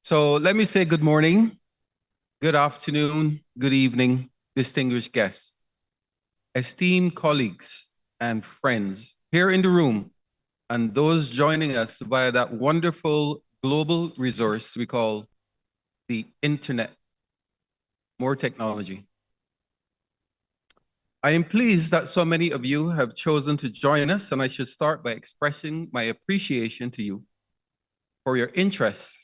So let me say good morning, good afternoon, good evening, distinguished guests, esteemed colleagues and friends here in the room, and those joining us via that wonderful global resource we call the internet. More technology. I am pleased that so many of you have chosen to join us, and I should start by expressing my appreciation to you for your interest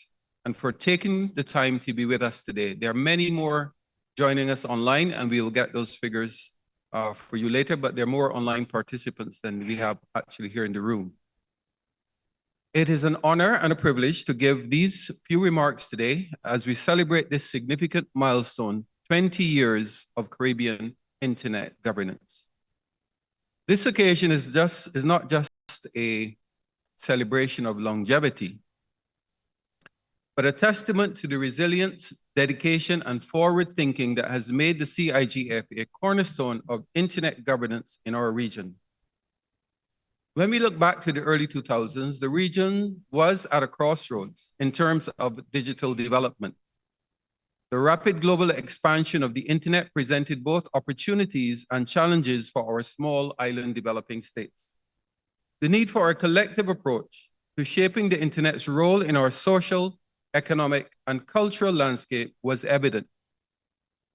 and for taking the time to be with us today. There are many more joining us online, and we will get those figures for you later, but there are more online participants than we have actually here in the room. It is an honor and a privilege to give these few remarks today as we celebrate this significant milestone, 20 years of Caribbean internet governance. This occasion is not just a celebration of longevity, but a testament to the resilience, dedication, and forward thinking that has made the CIGF a cornerstone of internet governance in our region. When we look back to the early 2000s, the region was at a crossroads in terms of digital development. The rapid global expansion of the internet presented both opportunities and challenges for our small island developing states. The need for a collective approach to shaping the internet's role in our social, economic, and cultural landscape was evident.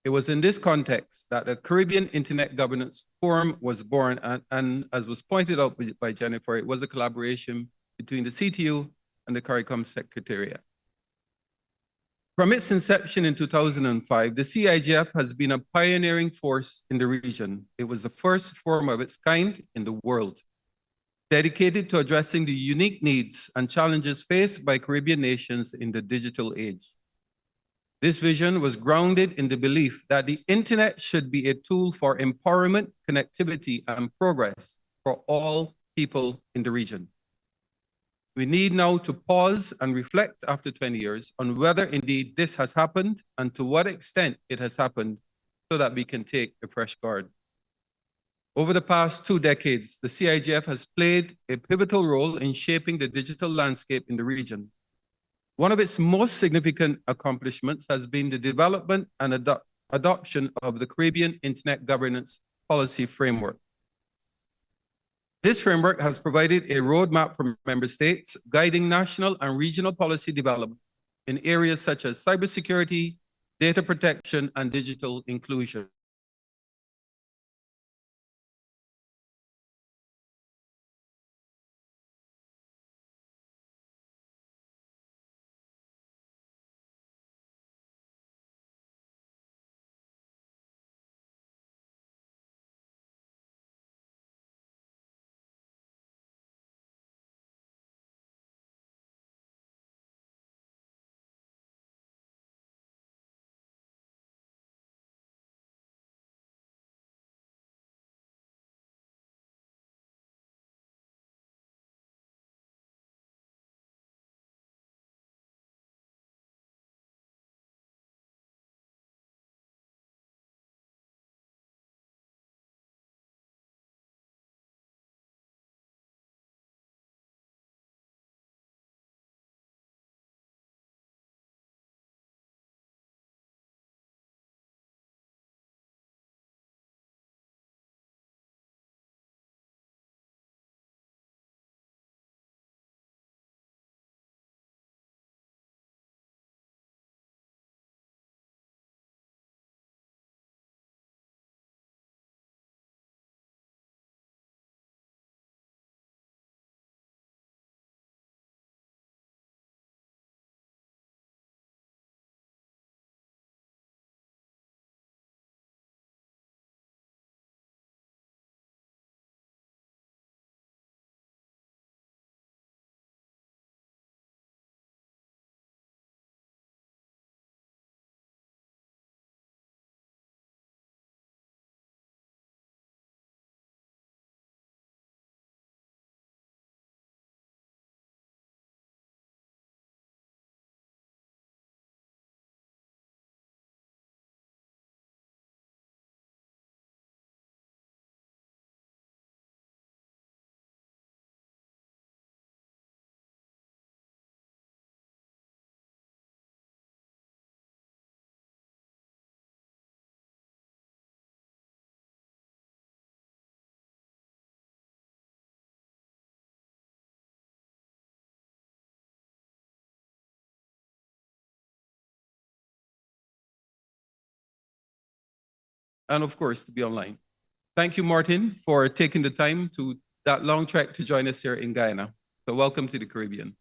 It was in this context that the Caribbean Internet Governance Forum was born, and as was pointed out by Jennifer, it was a collaboration between the CTU and the CARICOM Secretariat. From its inception in 2005, the CIGF has been a pioneering force in the region. It was the first forum of its kind in the world, dedicated to addressing the unique needs and challenges faced by Caribbean nations in the digital age. This vision was grounded in the belief that the internet should be a tool for empowerment, connectivity, and progress for all people in the region. We need now to pause and reflect after 20 years on whether indeed this has happened and to what extent it has happened so that we can take a fresh guard. Over the past 2 decades, the CIGF has played a pivotal role in shaping the digital landscape in the region. One of its most significant accomplishments has been the development and adoption of the Caribbean Internet Governance Policy Framework. This framework has provided a roadmap for member states, guiding national and regional policy development in areas such as cybersecurity, data protection, and digital inclusion. and of course, to be online. Thank you, Martin, for taking the time to that long trek to join us here in Guyana. So welcome to the Caribbean.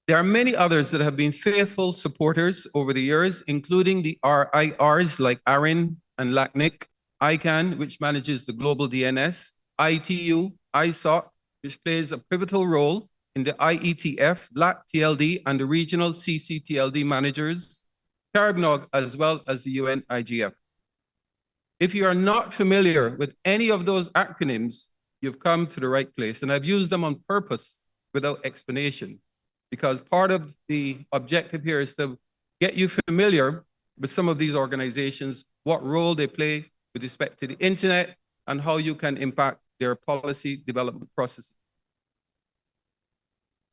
There are many others that have been faithful supporters over the years, including the RIRs like ARIN and LACNIC, ICANN, which manages the global DNS, ITU, ISOC, which plays a pivotal role in the IETF, Black TLD, and the regional CCTLD managers, CARIBNOG, as well as the UN IGF. If you are not familiar with any of those acronyms, you've come to the right place. And I've used them on purpose without explanation, because part of the objective here is to get you familiar with some of these organizations, what role they play with respect to the internet, and how you can impact their policy development processes.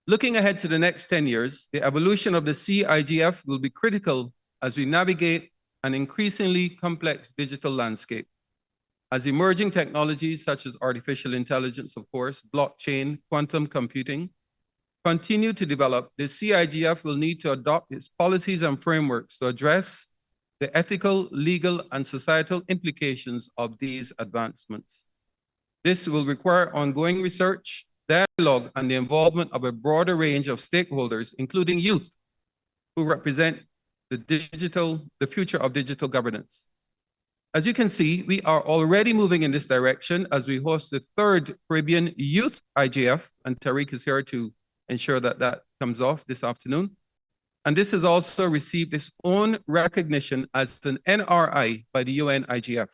Looking ahead to the next 10 years, the evolution of the CIGF will be critical as we navigate an increasingly complex digital landscape. As emerging technologies such as artificial intelligence, of course, blockchain, quantum computing, continue to develop, the CIGF will need to adopt its policies and frameworks to address the ethical, legal, and societal implications of these advancements. This will require ongoing research, dialogue, and the involvement of a broader range of stakeholders, including youth, who represent the future of digital governance. As you can see, we are already moving in this direction as we host the 3rd Caribbean Youth IGF, and Tariq is here to ensure that that comes off this afternoon. And this has also received its own recognition as an NRI by the UN IGF.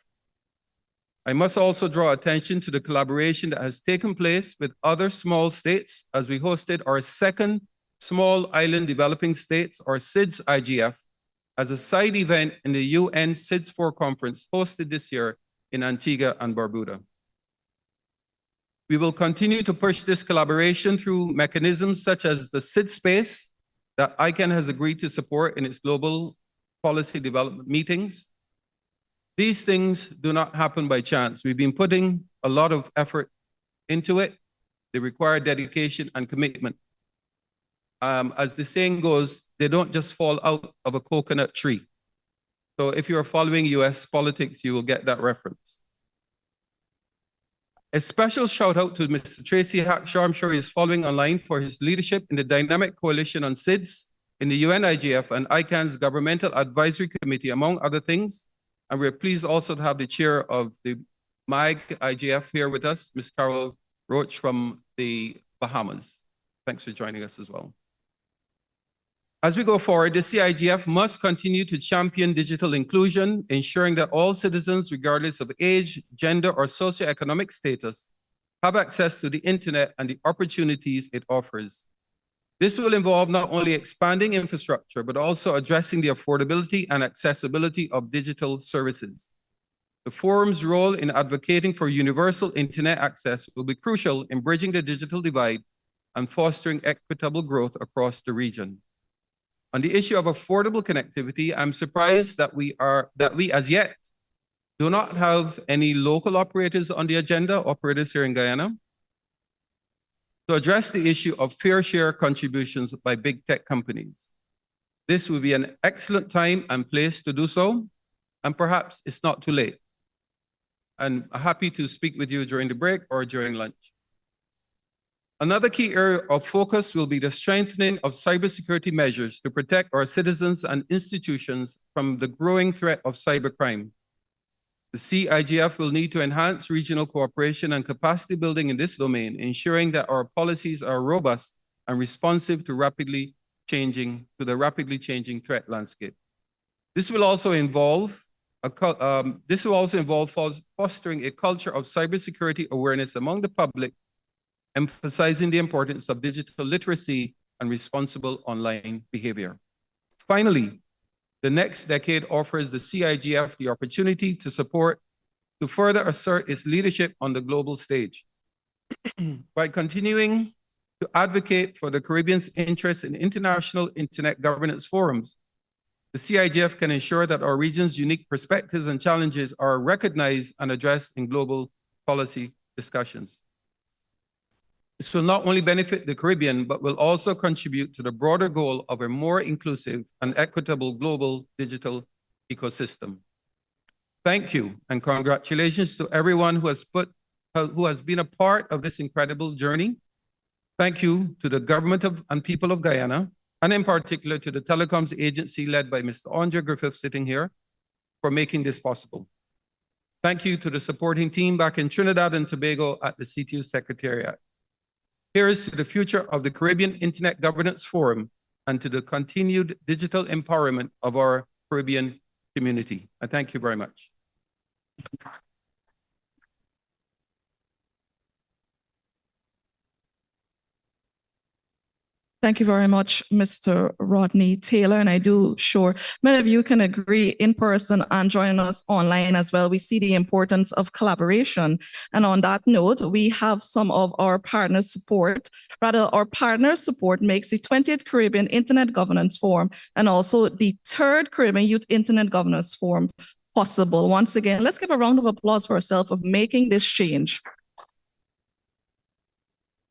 I must also draw attention to the collaboration that has taken place with other small states as we hosted our 2nd Small Island Developing States, or SIDS IGF, as a side event in the UN SIDS-4 conference hosted this year in Antigua and Barbuda. We will continue to push this collaboration through mechanisms such as the SIDS space that ICANN has agreed to support in its global policy development meetings. These things do not happen by chance. We've been putting a lot of effort into it. They require dedication and commitment. As the saying goes, they don't just fall out of a coconut tree. So if you're following US politics, you will get that reference. A special shout out to Mr. Tracy Hackshaw. I'm sure he's following online for his leadership in the dynamic coalition on SIDS in the UN IGF and ICANN's Governmental Advisory Committee, among other things. And we're pleased also to have the chair of the MAG IGF here with us, Ms. Carol Roach from the Bahamas. Thanks for joining us as well. As we go forward, the CIGF must continue to champion digital inclusion, ensuring that all citizens, regardless of age, gender, or socioeconomic status, have access to the internet and the opportunities it offers. This will involve not only expanding infrastructure, but also addressing the affordability and accessibility of digital services. The forum's role in advocating for universal internet access will be crucial in bridging the digital divide and fostering equitable growth across the region. On the issue of affordable connectivity, I'm surprised that we as yet do not have any local operators on the agenda, operators here in Guyana, to address the issue of fair share contributions by big tech companies. This would be an excellent time and place to do so, and perhaps it's not too late. And I'm happy to speak with you during the break or during lunch. Another key area of focus will be the strengthening of cybersecurity measures to protect our citizens and institutions from the growing threat of cybercrime. The CIGF will need to enhance regional cooperation and capacity building in this domain, ensuring that our policies are robust and responsive to the rapidly changing threat landscape. This will also involve fostering a culture of cybersecurity awareness among the public, emphasizing the importance of digital literacy and responsible online behavior. Finally, the next decade offers the CIGF the opportunity to further assert its leadership on the global stage. By continuing to advocate for the Caribbean's interest in international internet governance forums, the CIGF can ensure that our region's unique perspectives and challenges are recognized and addressed in global policy discussions. This will not only benefit the Caribbean, but will also contribute to the broader goal of a more inclusive and equitable global digital ecosystem. Thank you and congratulations to everyone who has been a part of this incredible journey. Thank you to the government and people of Guyana, and in particular to the telecoms agency led by Mr. Andre Griffith sitting here, for making this possible. Thank you to the supporting team back in Trinidad and Tobago at the CTU Secretariat. Here's to the future of the Caribbean Internet Governance Forum and to the continued digital empowerment of our Caribbean community. I thank you very much. Thank you very much, Mr. Rodney Taylor. And I do sure many of you can agree in person and join us online as well. We see the importance of collaboration. And on that note, we have some of our partners' support. Rather, our partners' support makes the 20th Caribbean Internet Governance Forum and also the 3rd Caribbean Youth Internet Governance Forum possible. Once again, let's give a round of applause for ourselves of making this change.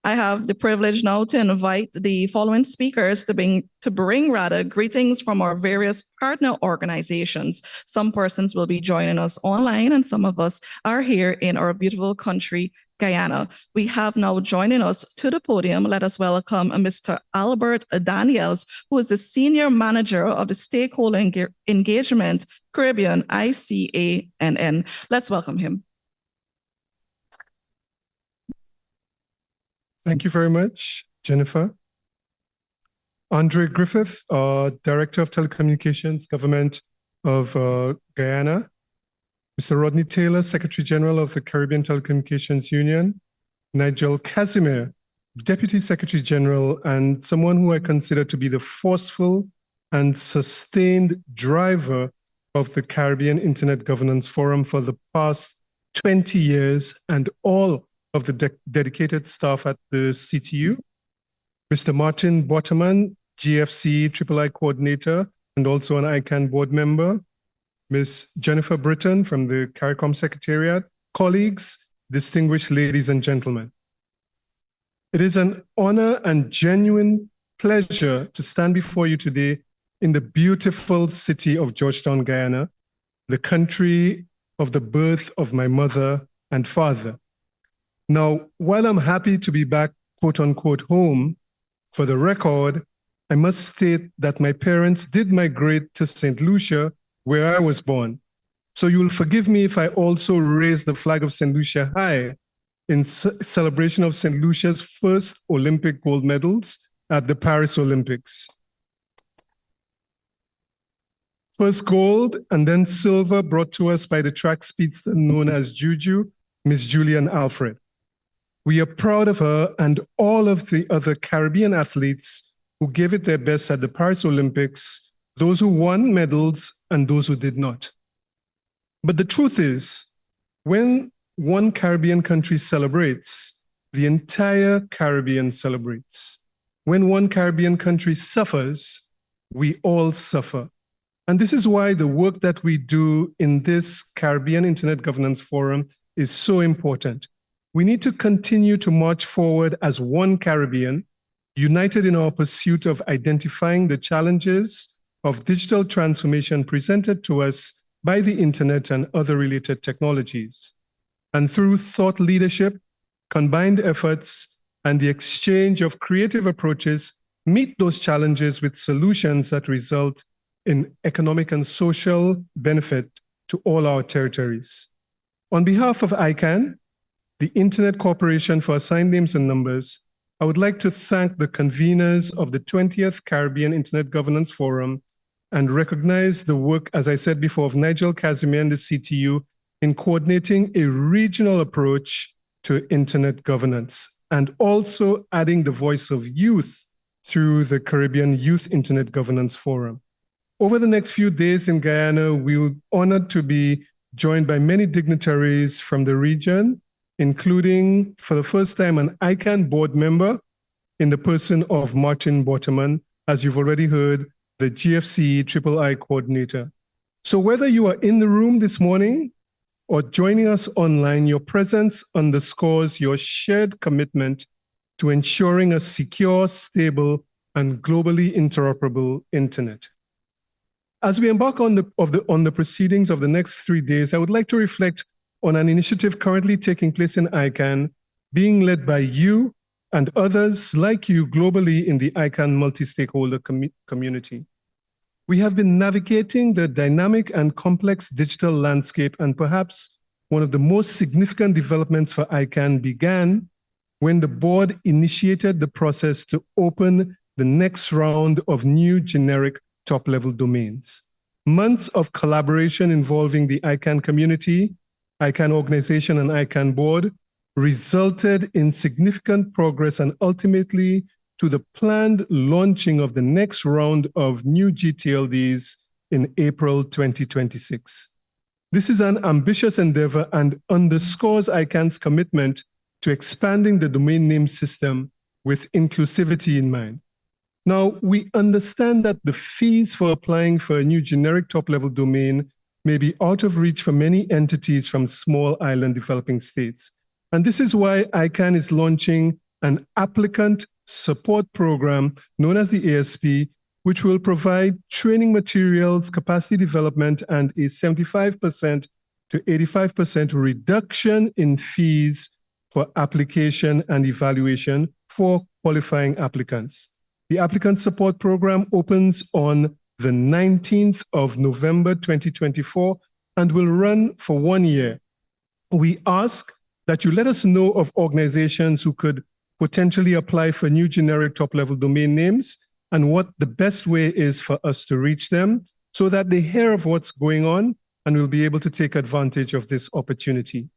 I have the privilege now to invite the following speakers to bring greetings from our various partner organizations. Some persons will be joining us online and some of us are here in our beautiful country, Guyana. We have now joining us to the podium. Let us welcome Mr. Albert Daniels, who is the Senior Manager of the Stakeholder Engagement Caribbean ICANN. Let's welcome him. Thank you very much, Jennifer. Andre Griffith, Director of Telecommunications, Government of Guyana. Mr. Rodney Taylor, Secretary General of the Caribbean Telecommunications Union. Nigel Casimir, Deputy Secretary General, and someone who I consider to be the forceful and sustained driver of the Caribbean Internet Governance Forum for the past 20 years, and all of the dedicated staff at the CTU, Mr. Martin Botterman, GFC III Coordinator, and also an ICANN board member, Ms. Jennifer Britton from the CARICOM Secretariat, colleagues, distinguished ladies and gentlemen. It is an honor and genuine pleasure to stand before you today in the beautiful city of Georgetown, Guyana, the country of the birth of my mother and father. Now, while I'm happy to be back, quote unquote, home, for the record, I must state that my parents did migrate to St. Lucia, where I was born. So you will forgive me if I also raise the flag of St. Lucia high in celebration of St. Lucia's first Olympic gold medals at the Paris Olympics. First gold and then silver brought to us by the track speedster known as Juju, Miss Julian Alfred. We are proud of her and all of the other Caribbean athletes who gave it their best at the Paris Olympics, those who won medals and those who did not. But the truth is, when one Caribbean country celebrates, the entire Caribbean celebrates. When one Caribbean country suffers, we all suffer. And this is why the work that we do in this Caribbean Internet Governance Forum is so important. We need to continue to march forward as one Caribbean, united in our pursuit of identifying the challenges of digital transformation presented to us by the internet and other related technologies. And through thought leadership, combined efforts, and the exchange of creative approaches, meet those challenges with solutions that result in economic and social benefit to all our territories. On behalf of ICANN, the Internet Corporation for Assigned Names and Numbers, I would like to thank the conveners of the 20th Caribbean Internet Governance Forum and recognize the work, as I said before, of Nigel Casimir and the CTU in coordinating a regional approach to Internet governance and also adding the voice of youth through the Caribbean Youth Internet Governance Forum. Over the next few days in Guyana, we will be honored to be joined by many dignitaries from the region, including, for the first time, an ICANN board member in the person of Martin Botterman, as you've already heard, the GFC III coordinator. So whether you are in the room this morning or joining us online, your presence underscores your shared commitment to ensuring a secure, stable, and globally interoperable internet. As we embark on the proceedings of the next 3 days, I would like to reflect on an initiative currently taking place in ICANN, being led by you and others like you globally in the ICANN multi-stakeholder community. We have been navigating the dynamic and complex digital landscape, and perhaps one of the most significant developments for ICANN began when the board initiated the process to open the next round of new generic top-level domains. Months of collaboration involving the ICANN community, ICANN organization, and ICANN board resulted in significant progress and ultimately to the planned launching of the next round of new GTLDs in April 2026. This is an ambitious endeavor and underscores ICANN's commitment to expanding the domain name system with inclusivity in mind. Now, we understand that the fees for applying for a new generic top-level domain may be out of reach for many entities from small island developing states. And this is why ICANN is launching an applicant support program known as the ASP, which will provide training materials, capacity development, and a 75% to 85% reduction in fees for application and evaluation for qualifying applicants. The applicant support program opens on the 19th of November 2024 and will run for 1 year. We ask that you let us know of organizations who could potentially apply for new generic top-level domain names and what the best way is for us to reach them so that they hear of what's going on and will be able to take advantage of this opportunity.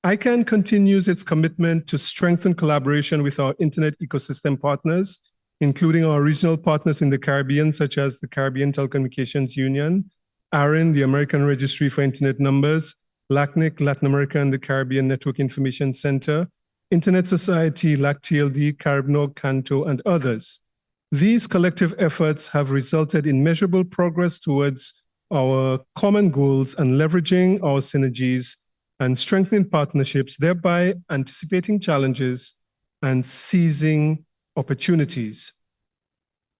ICANN continues its commitment to strengthen collaboration with our internet ecosystem partners, including our regional partners in the Caribbean, such as the Caribbean Telecommunications Union, ARIN, the American Registry for Internet Numbers, LACNIC, Latin America and the Caribbean Network Information Center, Internet Society, LACTLD, Caribnog, Canto, and others. These collective efforts have resulted in measurable progress towards our common goals and leveraging our synergies and strengthening partnerships, thereby anticipating challenges and seizing opportunities.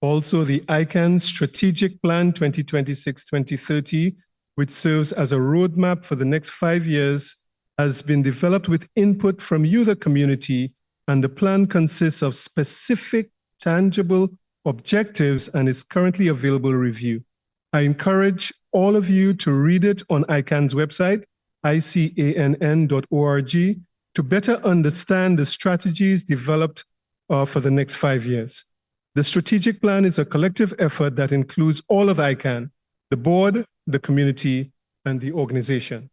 Also, the ICANN Strategic Plan 2026-2030, which serves as a roadmap for the next 5 years, has been developed with input from you, the community, and the plan consists of specific, tangible objectives and is currently available to review. I encourage all of you to read it on ICANN's website, icann.org, to better understand the strategies developed for the next 5 years. The strategic plan is a collective effort that includes all of ICANN, the board, the community, and the organization.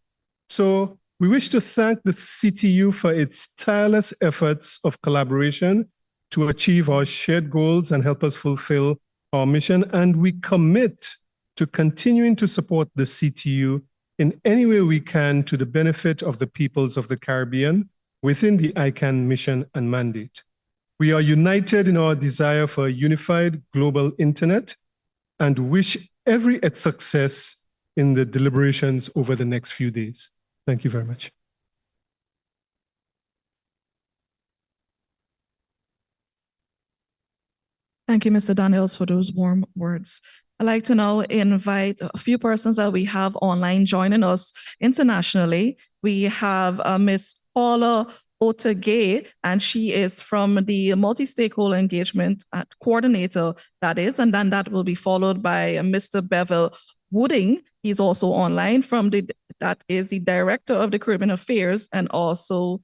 So we wish to thank the CTU for its tireless efforts of collaboration to achieve our shared goals and help us fulfill our mission. And we commit to continuing to support the CTU in any way we can to the benefit of the peoples of the Caribbean within the ICANN mission and mandate. We are united in our desire for a unified global internet and wish every success in the deliberations over the next few days. Thank you very much. Thank you, Mr. Daniels, for those warm words. I'd like to now invite a few persons that we have online joining us internationally. We have Ms. Paula Otegay, and she is from the multi-stakeholder engagement coordinator, that is, and then that will be followed by Mr. Bevel Wooding. He's also online that is the director of the Caribbean Affairs, and also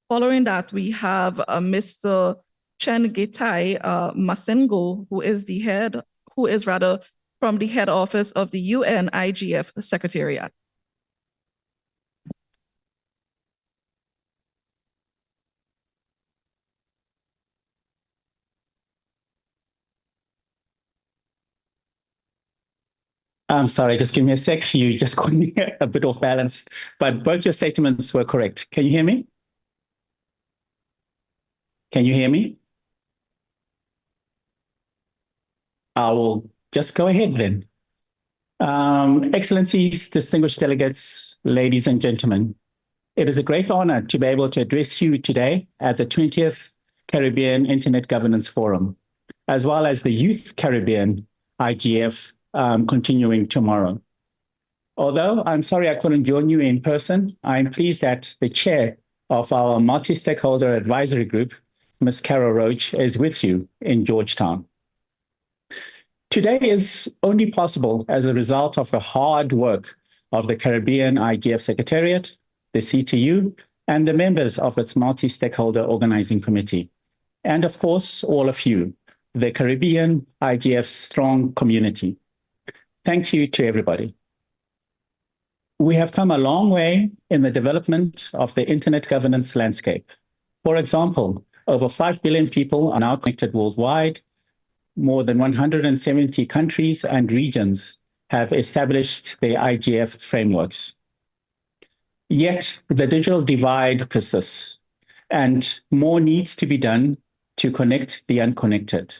following that we have Mr. Chen Gitai Masengo, who is from the head office of the UN IGF Secretariat. I'm sorry, just give me a sec. You just caught me a bit off balance, but both your statements were correct. Can you hear me? Can you hear me? I will just go ahead then. Excellencies, distinguished delegates, ladies and gentlemen, it is a great honor to be able to address you today at the 20th Caribbean Internet Governance Forum, as well as the Youth Caribbean IGF continuing tomorrow. Although I'm sorry I couldn't join you in person, I'm pleased that the chair of our multi-stakeholder advisory group, Ms. Carol Roach, is with you in Georgetown. Today is only possible as a result of the hard work of the Caribbean IGF Secretariat, the CTU, and the members of its multi-stakeholder organizing committee. And of course, all of you, the Caribbean IGF strong community. Thank you to everybody. We have come a long way in the development of the internet governance landscape. For example, over 5 billion people are now connected worldwide. More than 170 countries and regions have established their IGF frameworks. Yet the digital divide persists, and more needs to be done to connect the unconnected.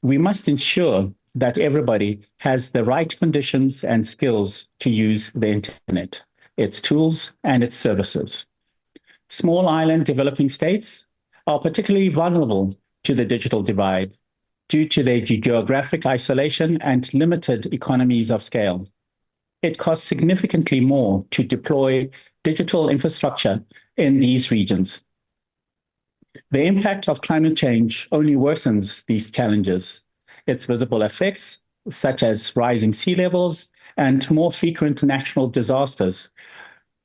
We must ensure that everybody has the right conditions and skills to use the internet, its tools and its services. Small island developing states are particularly vulnerable to the digital divide due to their geographic isolation and limited economies of scale. It costs significantly more to deploy digital infrastructure in these regions. The impact of climate change only worsens these challenges. Its visible effects, such as rising sea levels and more frequent natural disasters,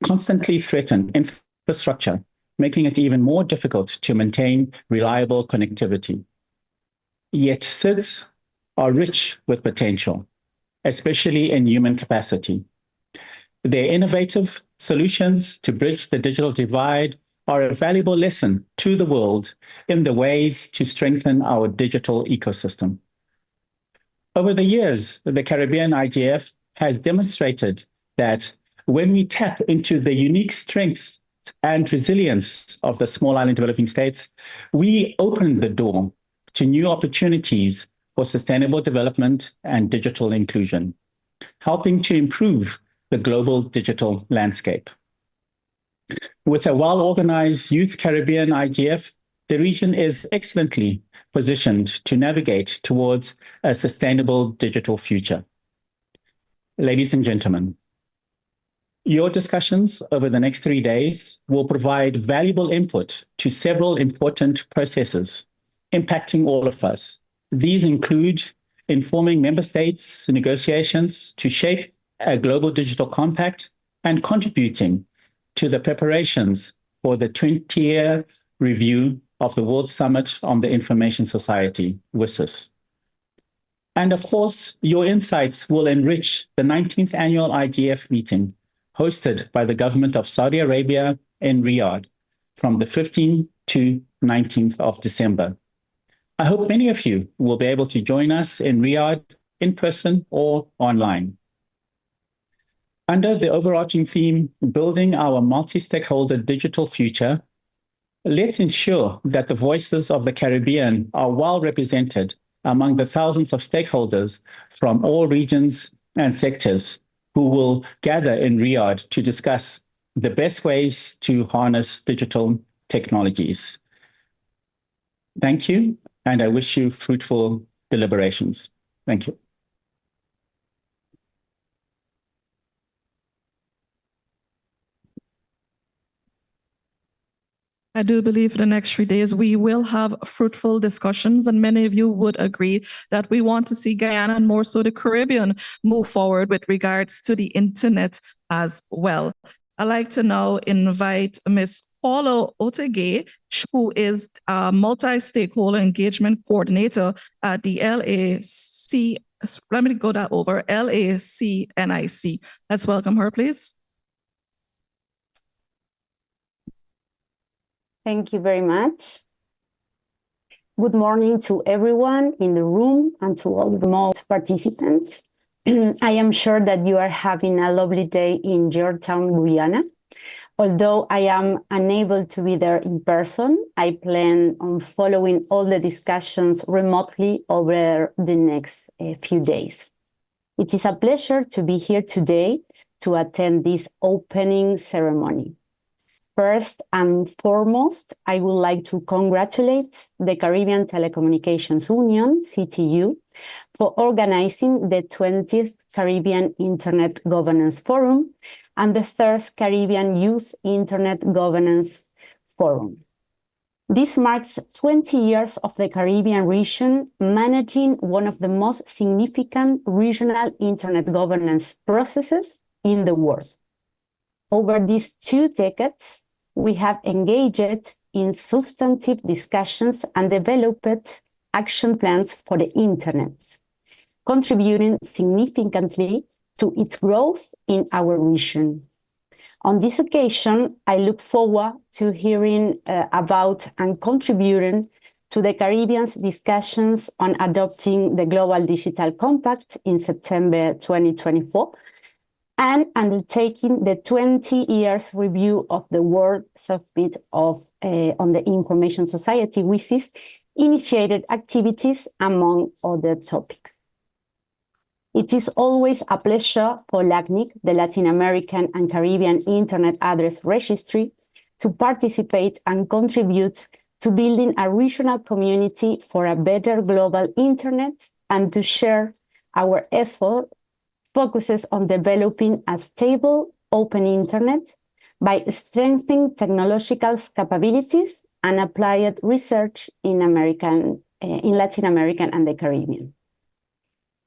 constantly threaten infrastructure, making it even more difficult to maintain reliable connectivity. Yet SIDS are rich with potential, especially in human capacity. Their innovative solutions to bridge the digital divide are a valuable lesson to the world in the ways to strengthen our digital ecosystem. Over the years, the Caribbean IGF has demonstrated that when we tap into the unique strengths and resilience of the small island developing states, we open the door to new opportunities for sustainable development and digital inclusion, helping to improve the global digital landscape. With a well-organized Youth Caribbean IGF, the region is excellently positioned to navigate towards a sustainable digital future. Ladies and gentlemen, your discussions over the next 3 days will provide valuable input to several important processes impacting all of us. These include informing member states' negotiations to shape a global digital compact and contributing to the preparations for the 20-year review of the World Summit on the Information Society, WSIS. And of course, your insights will enrich the 19th annual IGF meeting hosted by the government of Saudi Arabia in Riyadh from the 15th to 19th of December. I hope many of you will be able to join us in Riyadh in person or online. Under the overarching theme, Building Our Multi-Stakeholder Digital Future, let's ensure that the voices of the Caribbean are well represented among the thousands of stakeholders from all regions and sectors who will gather in Riyadh to discuss the best ways to harness digital technologies. Thank you, and I wish you fruitful deliberations. Thank you. I do believe for the next 3 days, we will have fruitful discussions, and many of you would agree that we want to see Guyana and more so the Caribbean move forward with regards to the internet as well. I'd like to now invite Ms. Paula Otegay, who is a multi-stakeholder engagement coordinator at the LAC. Let me go that over, LACNIC. Let's welcome her, please. Thank you very much. Good morning to everyone in the room and to all the remote participants. I am sure that you are having a lovely day in Georgetown, Guyana. Although I am unable to be there in person, I plan on following all the discussions remotely over the next few days. It is a pleasure to be here today to attend this opening ceremony. First and foremost, I would like to congratulate the Caribbean Telecommunications Union, CTU, for organizing the 20th Caribbean Internet Governance Forum and the first Caribbean Youth Internet Governance Forum. This marks 20 years of the Caribbean region managing one of the most significant regional internet governance processes in the world. Over these 2 decades, we have engaged in substantive discussions and developed action plans for the internet, contributing significantly to its growth in our region. On this occasion, I look forward to hearing about and contributing to the Caribbean's discussions on adopting the Global Digital Compact in September 2024 and undertaking the 20 years review of the World Summit on the Information Society, WSIS-initiated activities, among other topics. It is always a pleasure for LACNIC, the Latin American and Caribbean Internet Address Registry, to participate and contribute to building a regional community for a better global internet and to share our effort focuses on developing a stable, open internet by strengthening technological capabilities and applied research in Latin America and the Caribbean.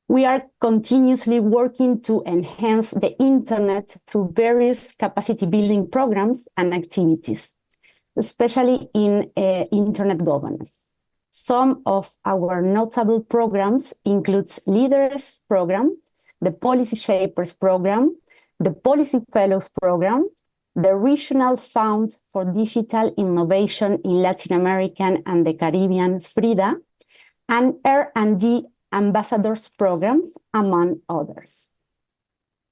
We are continuously working to enhance the internet through various capacity building programs and activities, especially in internet governance. Some of our notable programs include Leaders Program, the Policy Shapers Program, the Policy Fellows Program, the Regional Fund for Digital Innovation in Latin America and the Caribbean, FRIDA, and R&D Ambassadors Programs, among others.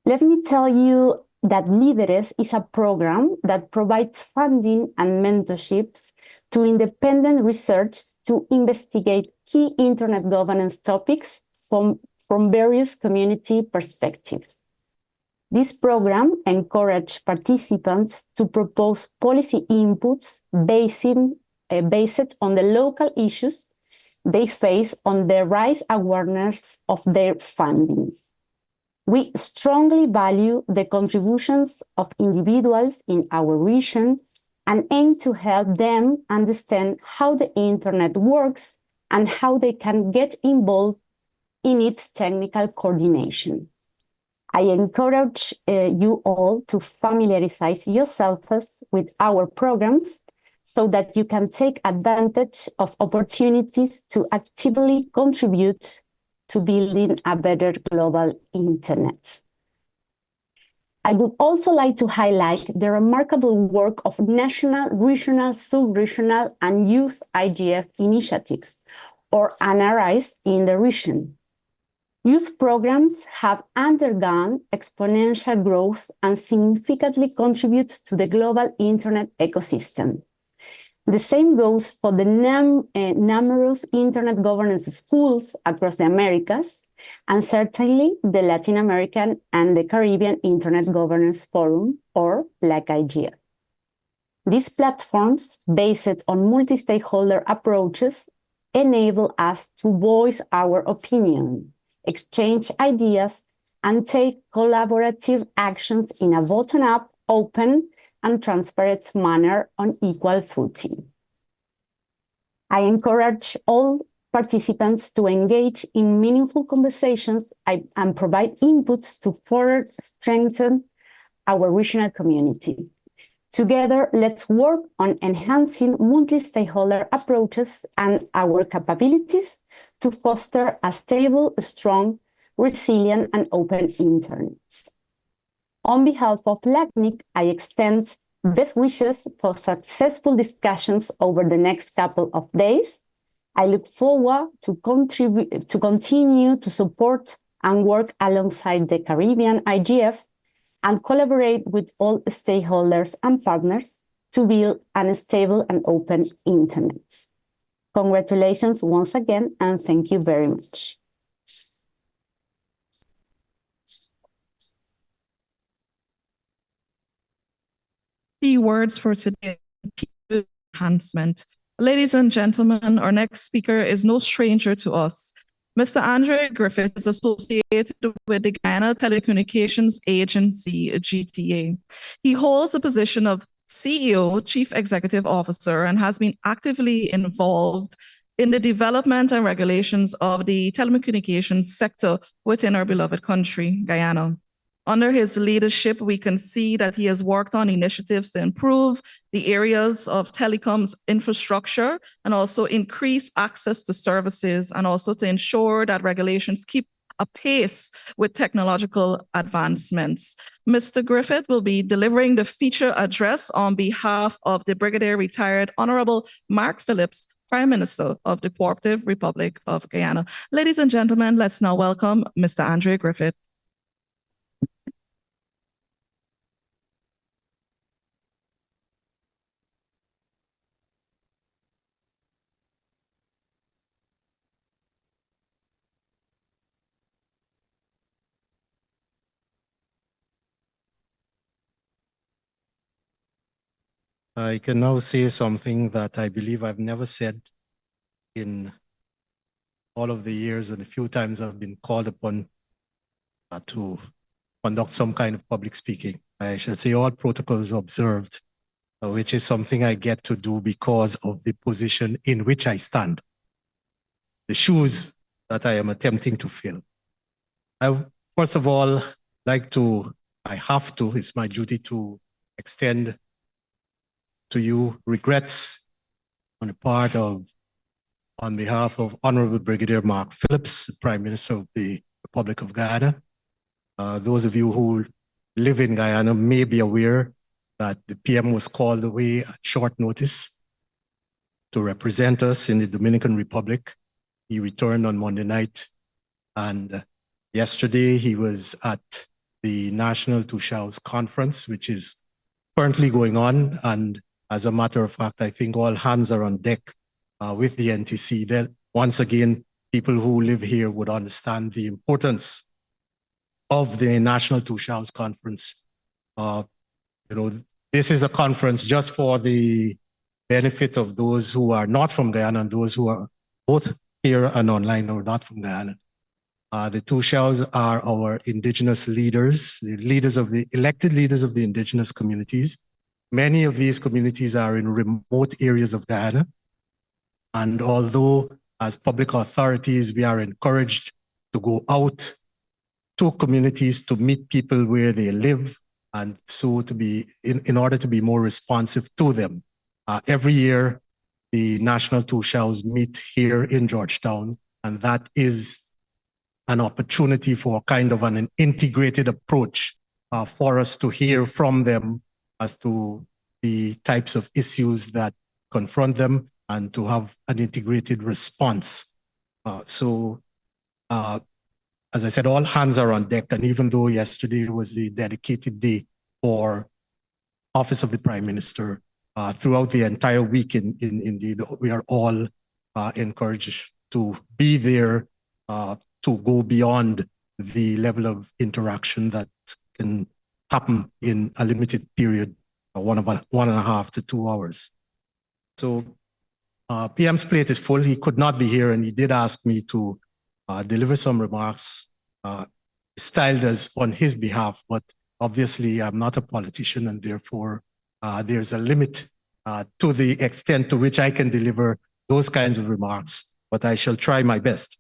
Let me tell you that Líderes is a program that provides funding and mentorships to independent research to investigate key internet governance topics from various community perspectives. This program encourages participants to propose policy inputs based on the local issues they face on the rise awareness of their findings. We strongly value the contributions of individuals in our region and aim to help them understand how the internet works and how they can get involved in its technical coordination. I encourage you all to familiarize yourselves with our programs so that you can take advantage of opportunities to actively contribute to building a better global internet. I would also like to highlight the remarkable work of national, regional, sub-regional, and youth IGF initiatives, or NRIs, in the region. Youth programs have undergone exponential growth and significantly contribute to the global internet ecosystem. The same goes for the numerous internet governance schools across the Americas, and certainly the Latin American and the Caribbean Internet Governance Forum, or CIGF. These platforms, based on multi-stakeholder approaches, enable us to voice our opinion, exchange ideas, and take collaborative actions in a bottom-up, open, and transparent manner on equal footing. I encourage all participants to engage in meaningful conversations and provide inputs to further strengthen our regional community. Together, let's work on enhancing multi-stakeholder approaches and our capabilities to foster a stable, strong, resilient, and open internet. On behalf of LACNIC, I extend best wishes for successful discussions over the next couple of days. I look forward to continue to support and work alongside the Caribbean IGF and collaborate with all stakeholders and partners to build a stable and open internet. Congratulations once again, and thank you very much. Key words for today: enhancement. Ladies and gentlemen, our next speaker is no stranger to us. Mr. Andre Griffith is associated with the Guyana Telecommunications Agency, GTA. He holds the position of CEO, Chief Executive Officer, and has been actively involved in the development and regulations of the telecommunications sector within our beloved country, Guyana. Under his leadership, we can see that he has worked on initiatives to improve the areas of telecoms infrastructure and also increase access to services, and also to ensure that regulations keep apace with technological advancements. Mr. Griffith will be delivering the feature address on behalf of the Brigadier Retired Honorable Mark Phillips, Prime Minister of the Cooperative Republic of Guyana. Ladies and gentlemen, let's now welcome Mr. Andre Griffith. I can now say something that I believe I've never said in all of the years and the few times I've been called upon to conduct some kind of public speaking. I should say all protocols observed, which is something I get to do because of the position in which I stand, the shoes that I am attempting to fill. I, first of all, it's my duty to extend to you regrets on behalf of Honorable Brigadier Mark Phillips, the Prime Minister of the Republic of Guyana. Those of you who live in Guyana may be aware that the PM was called away at short notice to represent us in the Dominican Republic. He returned on Monday night, and yesterday he was at the National Tushals Conference, which is currently going on, and as a matter of fact, I think all hands are on deck with the NTC. That once again, people who live here would understand the importance of the National Tushals Conference. This is a conference just for the benefit of those who are not from Guyana and those who are both here and online or not from Guyana. The Tushals are our indigenous leaders, the elected leaders of the indigenous communities. Many of these communities are in remote areas of Guyana. And although as public authorities, we are encouraged to go out to communities to meet people where they live, and so to be, in order to be more responsive to them. Every year, the National Tushals meet here in Georgetown, and that is an opportunity for kind of an integrated approach for us to hear from them as to the types of issues that confront them and to have an integrated response. As I said, all hands are on deck, and even though yesterday was the dedicated day for Office of the Prime Minister, throughout the entire week, indeed, we are all encouraged to be there, to go beyond the level of interaction that can happen in a limited period, 1.5 to 2 hours. So PM's plate is full. He could not be here, and he did ask me to deliver some remarks styled as on his behalf, but obviously I'm not a politician, and therefore there's a limit to the extent to which I can deliver those kinds of remarks, but I shall try my best.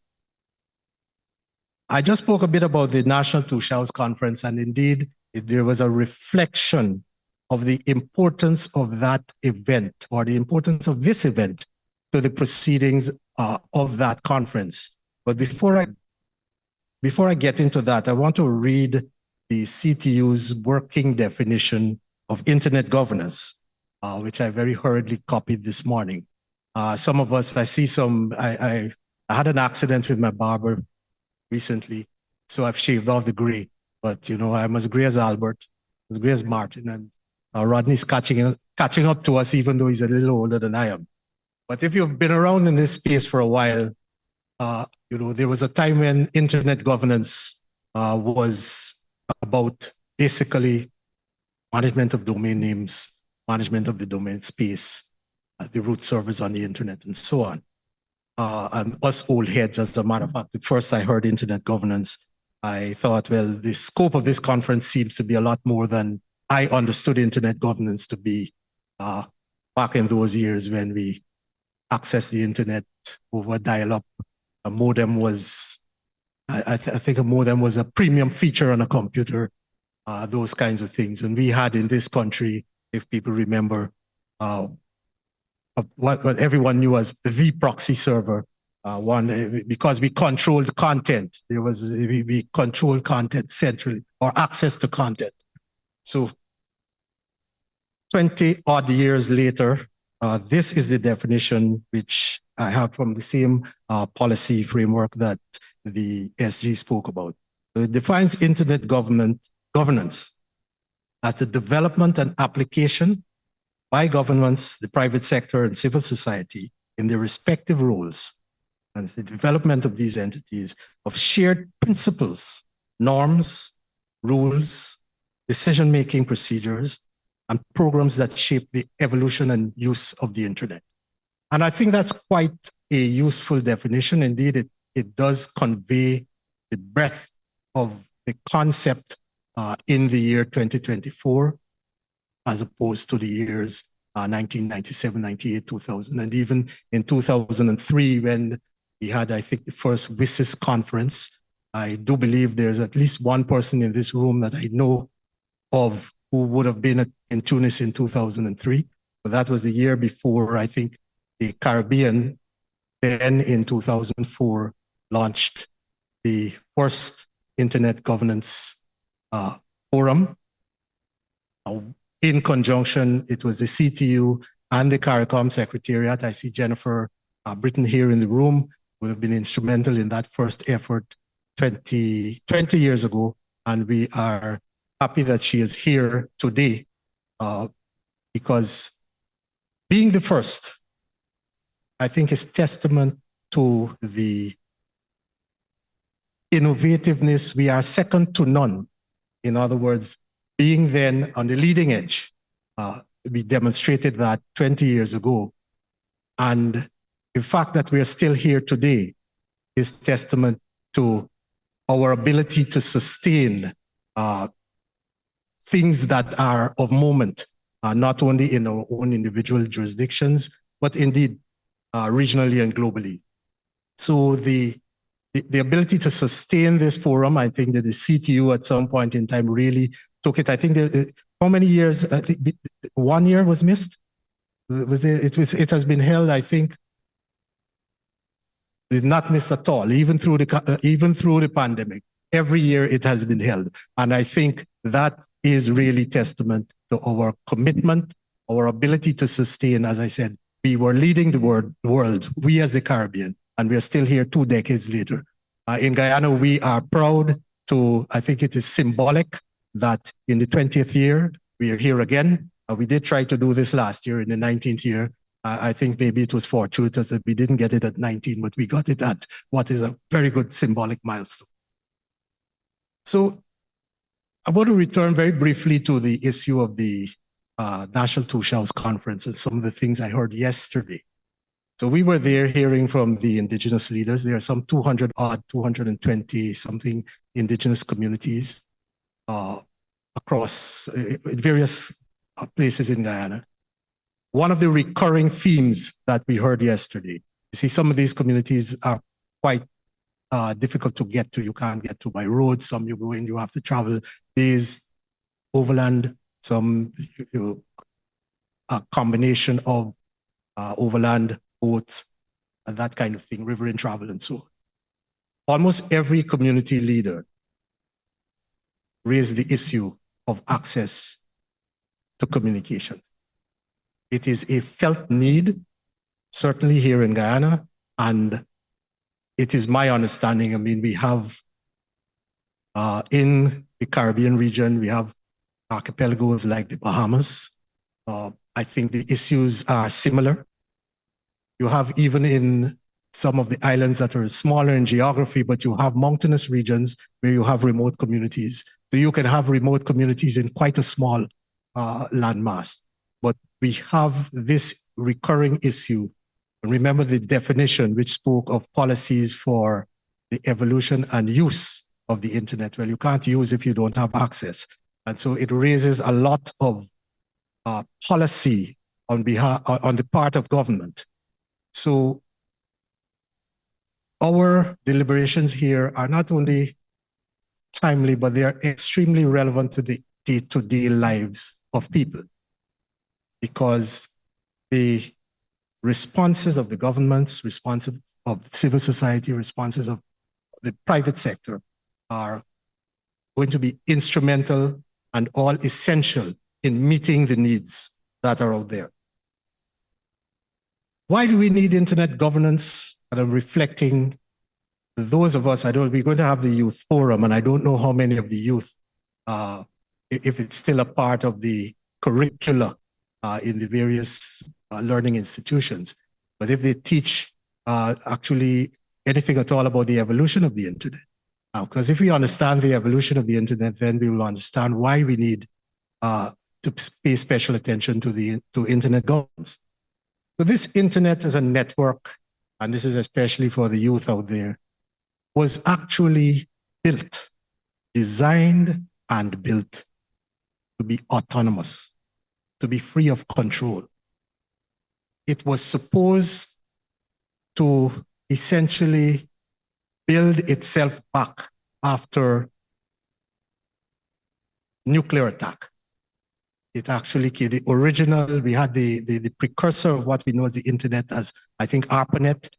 I just spoke a bit about the National Tushals Conference, and indeed there was a reflection of the importance of that event, or the importance of this event, to the proceedings of that conference. But before I get into that, I want to read the CTU's working definition of internet governance, which I very hurriedly copied this morning. Some of us, I had an accident with my barber recently, so I've shaved off the gray. But I'm as gray as Albert, as gray as Martin, and Rodney's catching up to us, even though he's a little older than I am. But if you've been around in this space for a while, there was a time when internet governance was about basically management of domain names, management of the domain space, the root servers on the internet, and so on. and us old heads, as a matter of fact, at first I heard internet governance, I thought, well, the scope of this conference seems to be a lot more than I understood internet governance to be back in those years when we accessed the internet over dial-up. A modem was, I think a modem was a premium feature on a computer, those kinds of things. And we had in this country, if people remember, what everyone knew as the proxy server, because we controlled content. We controlled content centrally, or access to content. So 20 odd years later, this is the definition which I have from the same policy framework that the SG spoke about. So it defines internet governance as the development and application by governments, the private sector, and civil society in their respective roles, and the development of these entities of shared principles, norms, rules, decision-making procedures, and programs that shape the evolution and use of the internet. And I think that's quite a useful definition. Indeed, it does convey the breadth of the concept in the year 2024, as opposed to the years 1997, 98, 2000, and even in 2003 when we had, I think, the first WSIS conference. I do believe there's at least one person in this room that I know of who would have been in Tunis in 2003. But that was the year before, I think, the Caribbean, then in 2004, launched the first Internet Governance Forum. In conjunction, it was the CTU and the CARICOM Secretariat. I see Jennifer Britton here in the room, would have been instrumental in that first effort 20 years ago. And we are happy that she is here today because being the first, I think, is testament to the innovativeness. We are second to none. In other words, being then on the leading edge, we demonstrated that 20 years ago. And the fact that we are still here today is testament to our ability to sustain things that are of moment, not only in our own individual jurisdictions, but indeed regionally and globally. So the ability to sustain this forum, I think that the CTU at some point in time really took it. I think how many years? I think 1 year was missed. It has been held, I think, it's not missed at all, even through the pandemic. Every year it has been held. And I think that is really testament to our commitment, our ability to sustain. As I said, we were leading the world, we as the Caribbean, and we are still here 2 decades later. In Guyana, we are proud to, I think it is symbolic that in the 20th year, we are here again. We did try to do this last year in the 19th year. I think maybe it was fortuitous that we didn't get it at 19, but we got it at what is a very good symbolic milestone. So I want to return very briefly to the issue of the National Two Shelves Conference and some of the things I heard yesterday. So we were there hearing from the indigenous leaders. There are some 220 something indigenous communities across various places in Guyana. One of the recurring themes that we heard yesterday, you see some of these communities are quite difficult to get to. You can't get to by road. Some you go in, you have to travel days overland, some a combination of overland, boats, and that kind of thing, riverine travel and so on. Almost every community leader raised the issue of access to communications. It is a felt need, certainly here in Guyana, and it is my understanding, I mean, we have in the Caribbean region, we have archipelagos like the Bahamas. I think the issues are similar. You have even in some of the islands that are smaller in geography, but you have mountainous regions where you have remote communities. So you can have remote communities in quite a small landmass. But we have this recurring issue And remember the definition which spoke of policies for the evolution and use of the internet. Well, you can't use if you don't have access. And so it raises a lot of policy on the part of government. So our deliberations here are not only timely, but they are extremely relevant to the day-to-day lives of people, because the responses of the governments, responses of civil society, responses of the private sector are going to be instrumental and all essential in meeting the needs that are out there. Why do we need internet governance? And I'm reflecting those of us, we're going to have the youth forum, and I don't know how many of the youth, if it's still a part of the curricula in the various learning institutions, but if they teach actually anything at all about the evolution of the internet. Because if we understand the evolution of the internet, then we will understand why we need to pay special attention to internet governance. So this internet as a network, and this is especially for the youth out there, was actually built, designed and built to be autonomous, to be free of control. It was supposed to essentially build itself back after nuclear attack. It actually, the original, we had the precursor of what we know as the internet as, I think, ARPANET.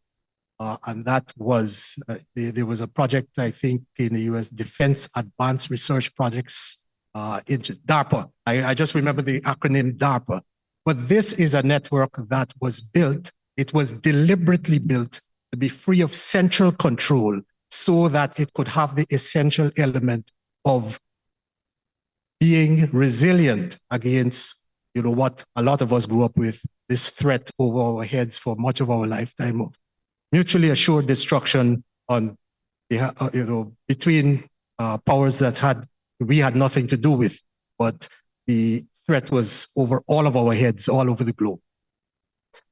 And that was, there was a project, I think, in the US Defense Advanced Research Projects, DARPA. I just remember the acronym DARPA. But this is a network that was built, it was deliberately built to be free of central control so that it could have the essential element of being resilient against, what a lot of us grew up with, this threat over our heads for much of our lifetime of mutually assured destruction on, between powers that we had nothing to do with, but the threat was over all of our heads, all over the globe.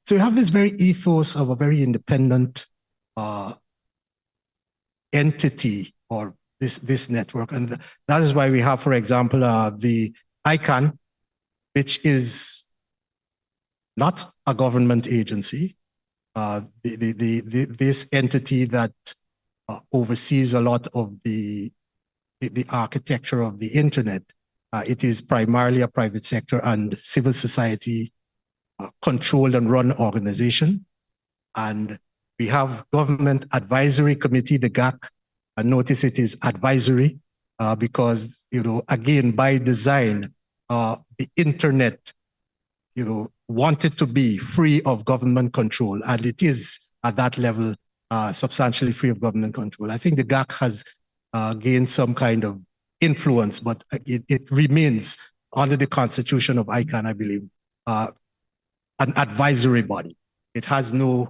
So you have this very ethos of a very independent entity, or this network. And that is why we have, for example, the ICANN, which is not a government agency. This entity that oversees a lot of the architecture of the internet. It is primarily a private sector and civil society controlled and run organization. And we have Government Advisory Committee, the GAC, and notice it is advisory because, again, by design, the internet, wanted to be free of government control, and it is at that level substantially free of government control. I think the GAC has gained some kind of influence, but it remains under the constitution of ICANN, I believe, an advisory body. It has no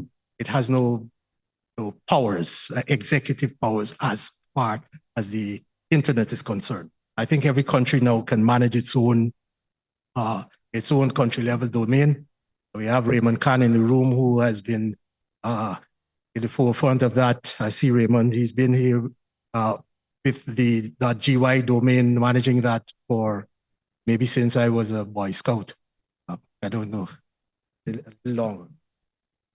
powers, executive powers, as far as the internet is concerned. I think every country now can manage its own country level domain. We have Raymond Khan in the room, who has been in the forefront of that. I see Raymond, he's been here with the .gy domain, managing that for maybe since I was a Boy Scout. I don't know, long.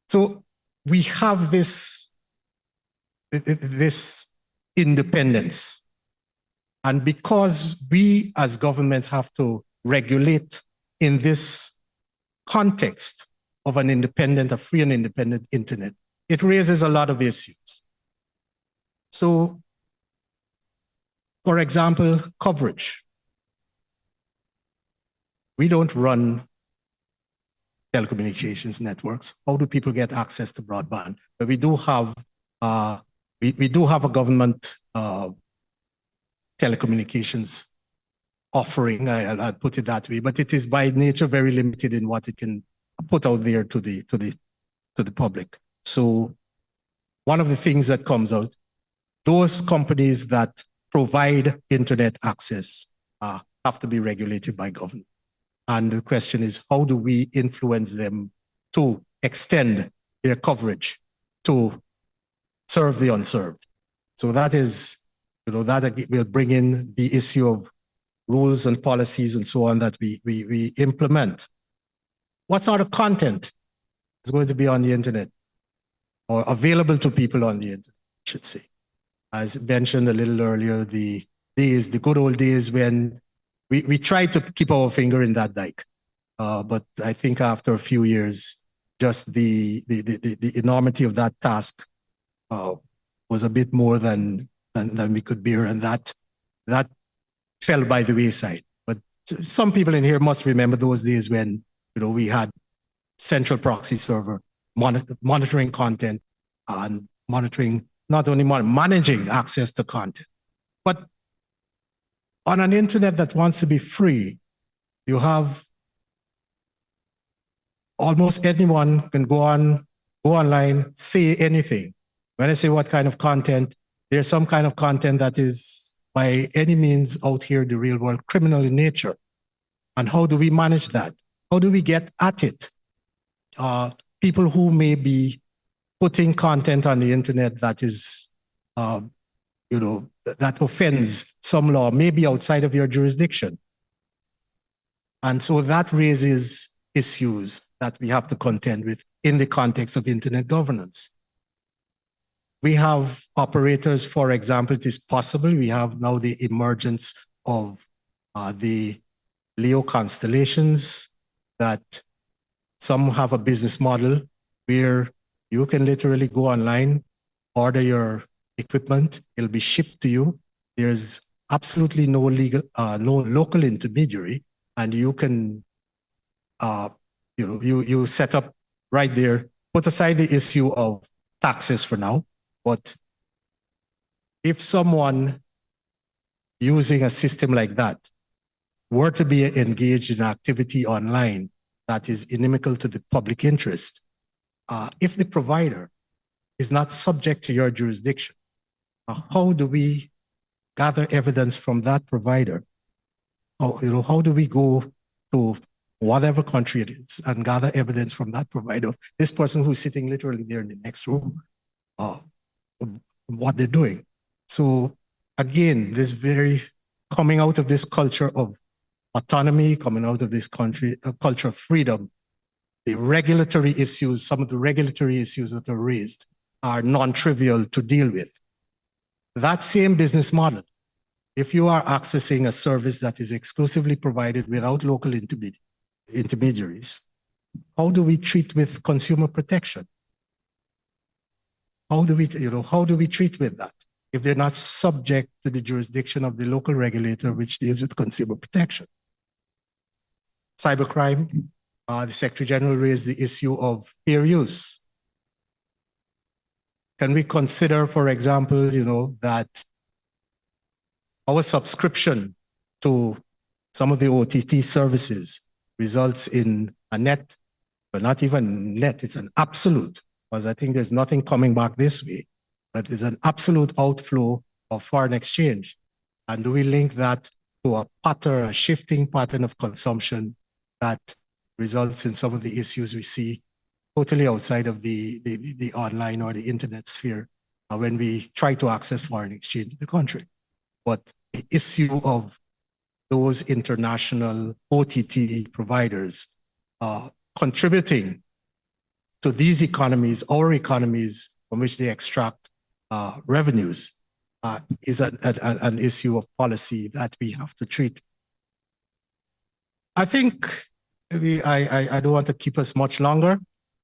So we have this independence. And because we as government have to regulate in this context of a free and independent internet, it raises a lot of issues. So, for example, coverage. We don't run telecommunications networks. How do people get access to broadband? But we do have a government telecommunications offering. I'll put it that way, but it is by nature very limited in what it can put out there to the public. So one of the things that comes out, those companies that provide internet access have to be regulated by government. And the question is, how do we influence them to extend their coverage to serve the unserved. So that is, that will bring in the issue of rules and policies and so on that we implement. What sort of content is going to be on the internet or available to people on the internet, I should say? As mentioned a little earlier, the good old days when we tried to keep our finger in that dike. But I think after a few years, just the enormity of that task was a bit more than we could bear, and that fell by the wayside. But some people in here must remember those days when we had central proxy server monitoring content and monitoring, not only managing access to content. But on an internet that wants to be free, you have almost anyone can go online, say anything. When I say what kind of content, there's some kind of content that is by any means out here, the real world, criminal in nature. And how do we manage that? How do we get at it? People who may be putting content on the internet that is, that offends some law, maybe outside of your jurisdiction. And so that raises issues that we have to contend with in the context of internet governance. We have operators, for example, it is possible. We have now the emergence of the LEO constellations that some have a business model where you can literally go online, order your equipment, it'll be shipped to you. There's absolutely no local intermediary, and you can, you set up right there. Put aside the issue of taxes for now, but if someone using a system like that were to be engaged in activity online that is inimical to the public interest, if the provider is not subject to your jurisdiction, how do we gather evidence from that provider? How do we go to whatever country it is and gather evidence from that provider? This person who's sitting literally there in the next room, what they're doing. So again, this very coming out of this culture of autonomy, coming out of this country, culture of freedom, the regulatory issues, some of the regulatory issues that are raised are non-trivial to deal with. That same business model, if you are accessing a service that is exclusively provided without local intermediaries, how do we treat with consumer protection? How do we treat with that if they're not subject to the jurisdiction of the local regulator, which deals with consumer protection? Cybercrime, the Secretary General raised the issue of fair use. Can we consider, for example, that our subscription to some of the OTT services results in a net, but not even net, it's an absolute, because I think there's nothing coming back this way, but it's an absolute outflow of foreign exchange. And do we link that to a pattern, a shifting pattern of consumption that results in some of the issues we see totally outside of the online or the internet sphere when we try to access foreign exchange in the country? But the issue of those international OTT providers contributing to these economies, our economies from which they extract revenues, is an issue of policy that we have to treat. I think I don't want to keep us much longer.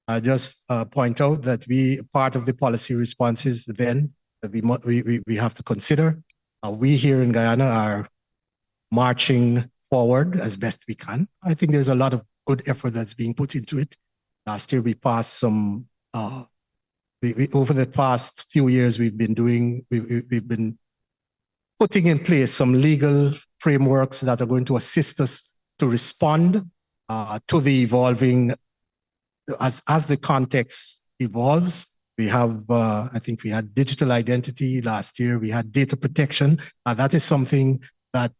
I just point out that part of the policy responses then that we have to consider. We here in Guyana are marching forward as best we can. I think there's a lot of good effort that's being put into it. Last year we passed some, over the past few years we've been putting in place some legal frameworks that are going to assist us to respond to the evolving, as the context evolves. We have, I think we had digital identity last year. We had data protection. That is something that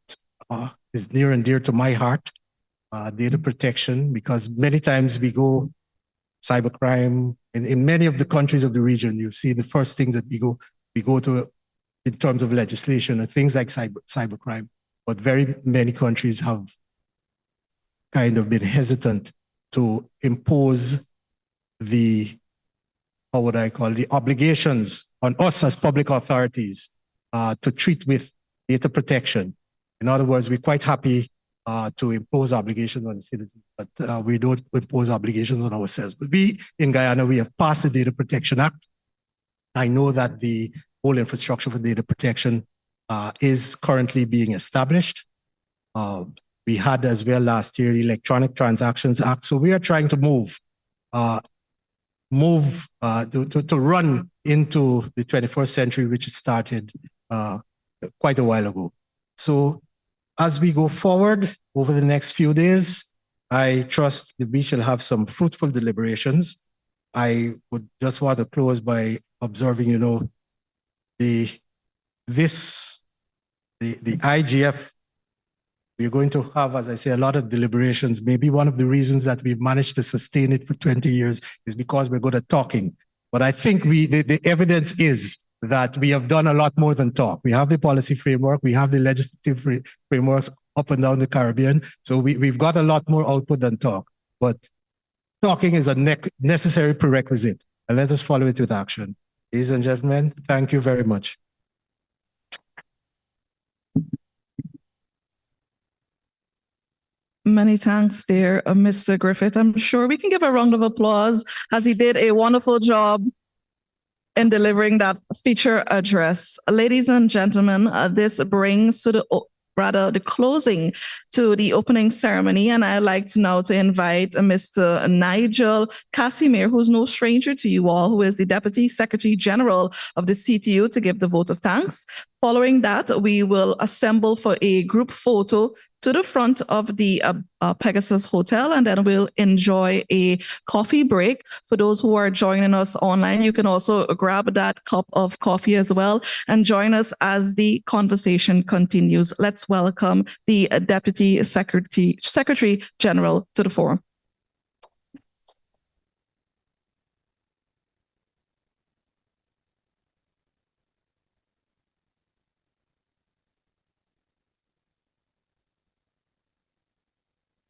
is near and dear to my heart, data protection, because many times we go cybercrime. In many of the countries of the region, you see the first things that we go to in terms of legislation are things like cybercrime. But very many countries have kind of been hesitant to impose the, how would I call it, the obligations on us as public authorities to treat with data protection. In other words, we're quite happy to impose obligations on the citizens, but we don't impose obligations on ourselves. But we, in Guyana, we have passed the Data Protection Act. I know that the whole infrastructure for data protection is currently being established. We had as well last year the Electronic Transactions Act. So we are trying to to run into the 21st century, which started quite a while ago. So as we go forward over the next few days, I trust that we shall have some fruitful deliberations. I would just want to close by observing, you know, the IGF, we're going to have, as I say, a lot of deliberations. Maybe one of the reasons that we've managed to sustain it for 20 years is because we're good at talking. But I think the evidence is that we have done a lot more than talk. We have the policy framework, we have the legislative frameworks up and down the Caribbean. So we've got a lot more output than talk. But talking is a necessary prerequisite. And let us follow it with action. Ladies and gentlemen, thank you very much. Many thanks there, Mr. Griffith. I'm sure we can give a round of applause as he did a wonderful job in delivering that feature address. Ladies and gentlemen, this brings to the closing to the opening ceremony, and I'd like to now to invite Mr. Nigel Casimir, who's no stranger to you all, who is the Deputy Secretary General of the CTU, to give the vote of thanks. Following that, we will assemble for a group photo to the front of the Pegasus Hotel, and then we'll enjoy a coffee break. For those who are joining us online, you can also grab that cup of coffee as well and join us as the conversation continues. Let's welcome the Deputy Secretary General to the forum.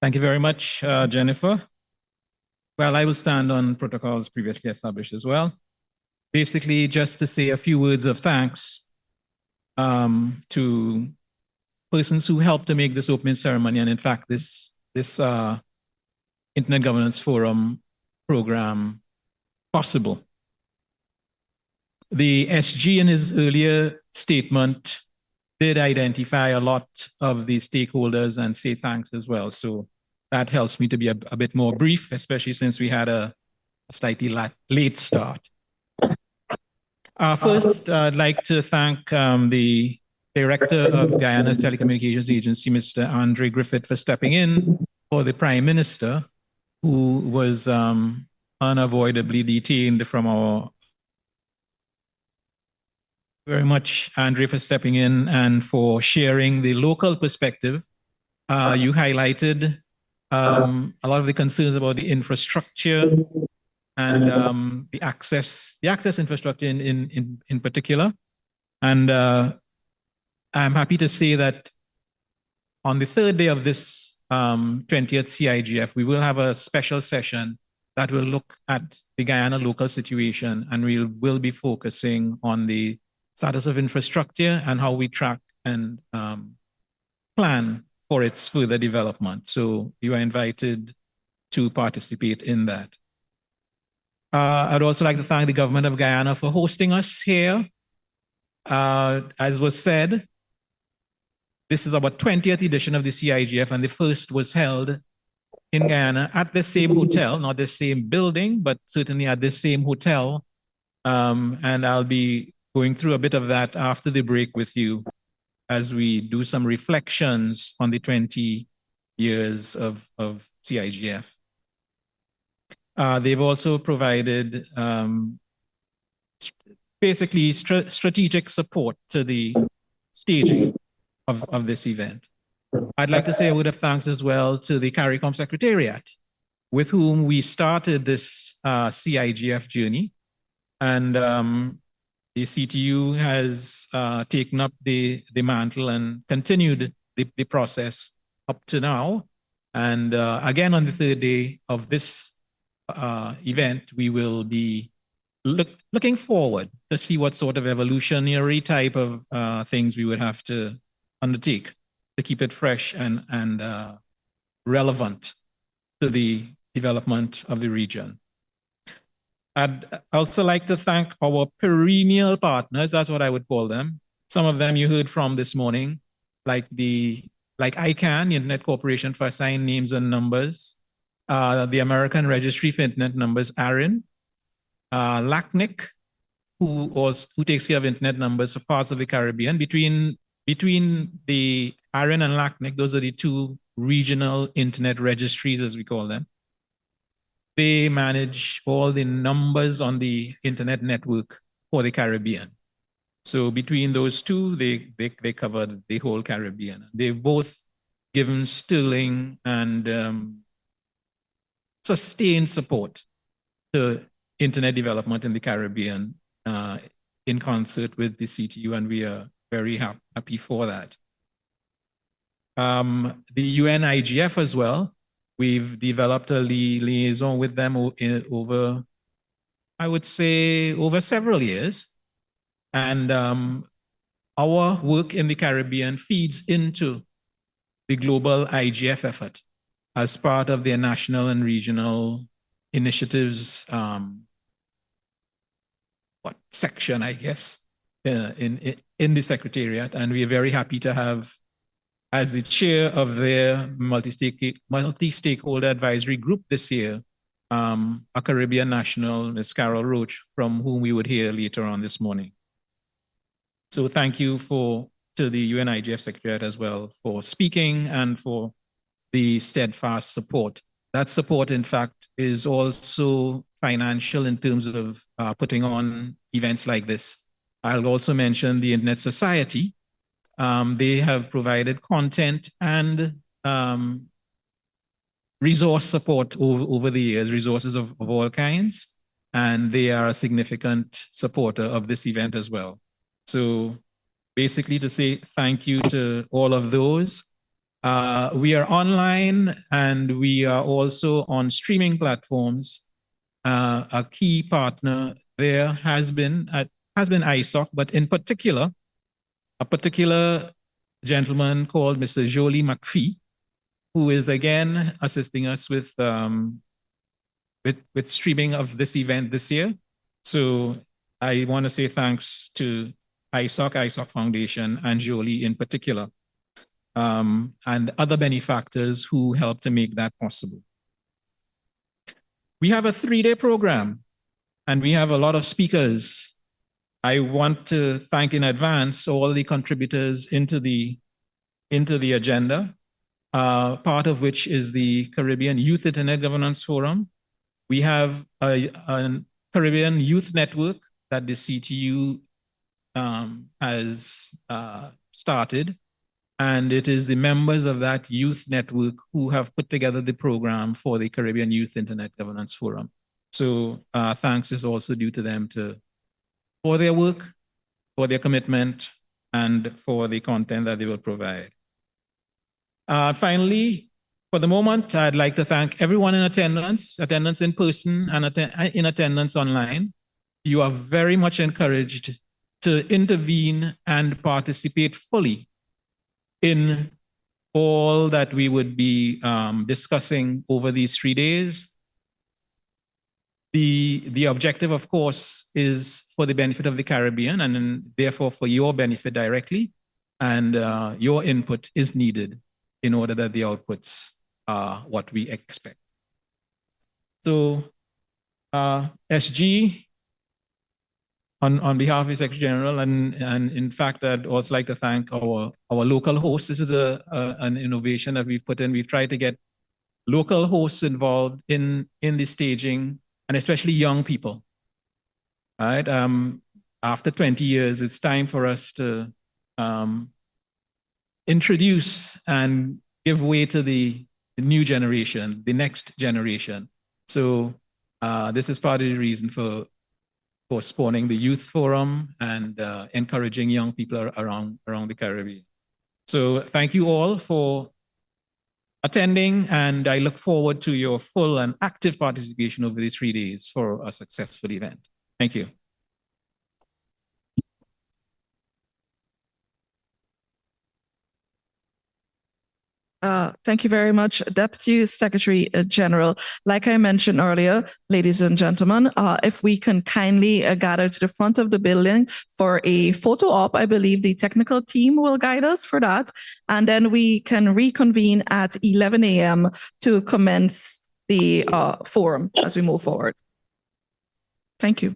Thank you very much, Jennifer. Well, I will stand on protocols previously established as well. Basically, just to say a few words of thanks to persons who helped to make this opening ceremony, and in fact, this Internet Governance Forum program possible. The SG in his earlier statement did identify a lot of the stakeholders and say thanks as well. So that helps me to be a bit more brief, especially since we had a slightly late start. First, I'd like to thank the Director of Guyana's Telecommunications Agency, Mr. Andre Griffith, for stepping in for the Prime Minister, who was unavoidably detained from our very much, Andre, for stepping in and for sharing the local perspective. You highlighted a lot of the concerns about the infrastructure and the access infrastructure in particular. And I'm happy to say that on the third day of this 20th CIGF, we will have a special session that will look at the Guyana local situation, and we will be focusing on the status of infrastructure and how we track and plan for its further development. So you are invited to participate in that. I'd also like to thank the government of Guyana for hosting us here. As was said, this is our 20th edition of the CIGF, and the first was held in Guyana at the same hotel, not the same building, but certainly at the same hotel. And I'll be going through a bit of that after the break with you as we do some reflections on the 20 years of CIGF. They've also provided basically strategic support to the staging of this event. I'd like to say a word of thanks as well to the CARICOM Secretariat with whom we started this CIGF journey. And the CTU has taken up the mantle and continued the process up to now. And again, on the third day of this event, we will be looking forward to see what sort of evolutionary type of things we would have to undertake to keep it fresh and relevant to the development of the region. I'd also like to thank our perennial partners, that's what I would call them. Some of them you heard from this morning, like ICANN, the Internet Corporation for Assigned Names and Numbers, the American Registry for Internet Numbers, ARIN, LACNIC, who takes care of internet numbers for parts of the Caribbean. Between the ARIN and LACNIC, those are the two regional internet registries, as we call them. They manage all the numbers on the internet network for the Caribbean. So between those two, they cover the whole Caribbean. They've both given sterling and sustained support to internet development in the Caribbean in concert with the CTU, and we are very happy for that. The UN IGF as well, we've developed a liaison with them over, I would say, over several years. And our work in the Caribbean feeds into the global IGF effort as part of their national and regional initiatives section, I guess, in the Secretariat. And we are very happy to have, as the chair of their multi-stakeholder advisory group this year, a Caribbean national, Ms. Carol Roach, from whom we would hear later on this morning. So thank you to the UN IGF Secretariat as well for speaking and for the steadfast support. That support, in fact, is also financial in terms of putting on events like this. I'll also mention the Internet Society. They have provided content and resource support over the years, resources of all kinds, and they are a significant supporter of this event as well. So basically to say thank you to all of those. We are online and we are also on streaming platforms. A key partner there has been ISOC, but in particular, a particular gentleman called Mr. Jolie McPhee, who is again assisting us with streaming of this event this year. So I want to say thanks to ISOC Foundation, and Jolie in particular, and other benefactors who helped to make that possible. We have a 3-day program, and we have a lot of speakers. I want to thank in advance all the contributors into the agenda, part of which is the Caribbean Youth Internet Governance Forum. We have a Caribbean Youth Network that the CTU has started, and it is the members of that youth network who have put together the program for the Caribbean Youth Internet Governance Forum. So thanks is also due to them for their work, for their commitment, and for the content that they will provide. Finally, for the moment, I'd like to thank everyone in attendance in person and in attendance online. You are very much encouraged to intervene and participate fully in all that we would be discussing over these 3 days. The objective, of course, is for the benefit of the Caribbean and therefore for your benefit directly. And your input is needed in order that the outputs are what we expect. So SG, on behalf of the Secretary General, and in fact, I'd also like to thank our local hosts. This is an innovation that we've put in. We've tried to get local hosts involved in the staging, and especially young people. All right. After 20 years, it's time for us to introduce and give way to the the new generation, the next generation. So this is part of the reason for spawning the youth forum and encouraging young people around the Caribbean. So thank you all for attending, and I look forward to your full and active participation over these 3 days for a successful event. Thank you. Thank you very much, Deputy Secretary General. Like I mentioned earlier, ladies and gentlemen, if we can kindly gather to the front of the building for a photo op, I believe the technical team will guide us for that. And then we can reconvene at 11 a.m. to commence the forum as we move forward. Thank you.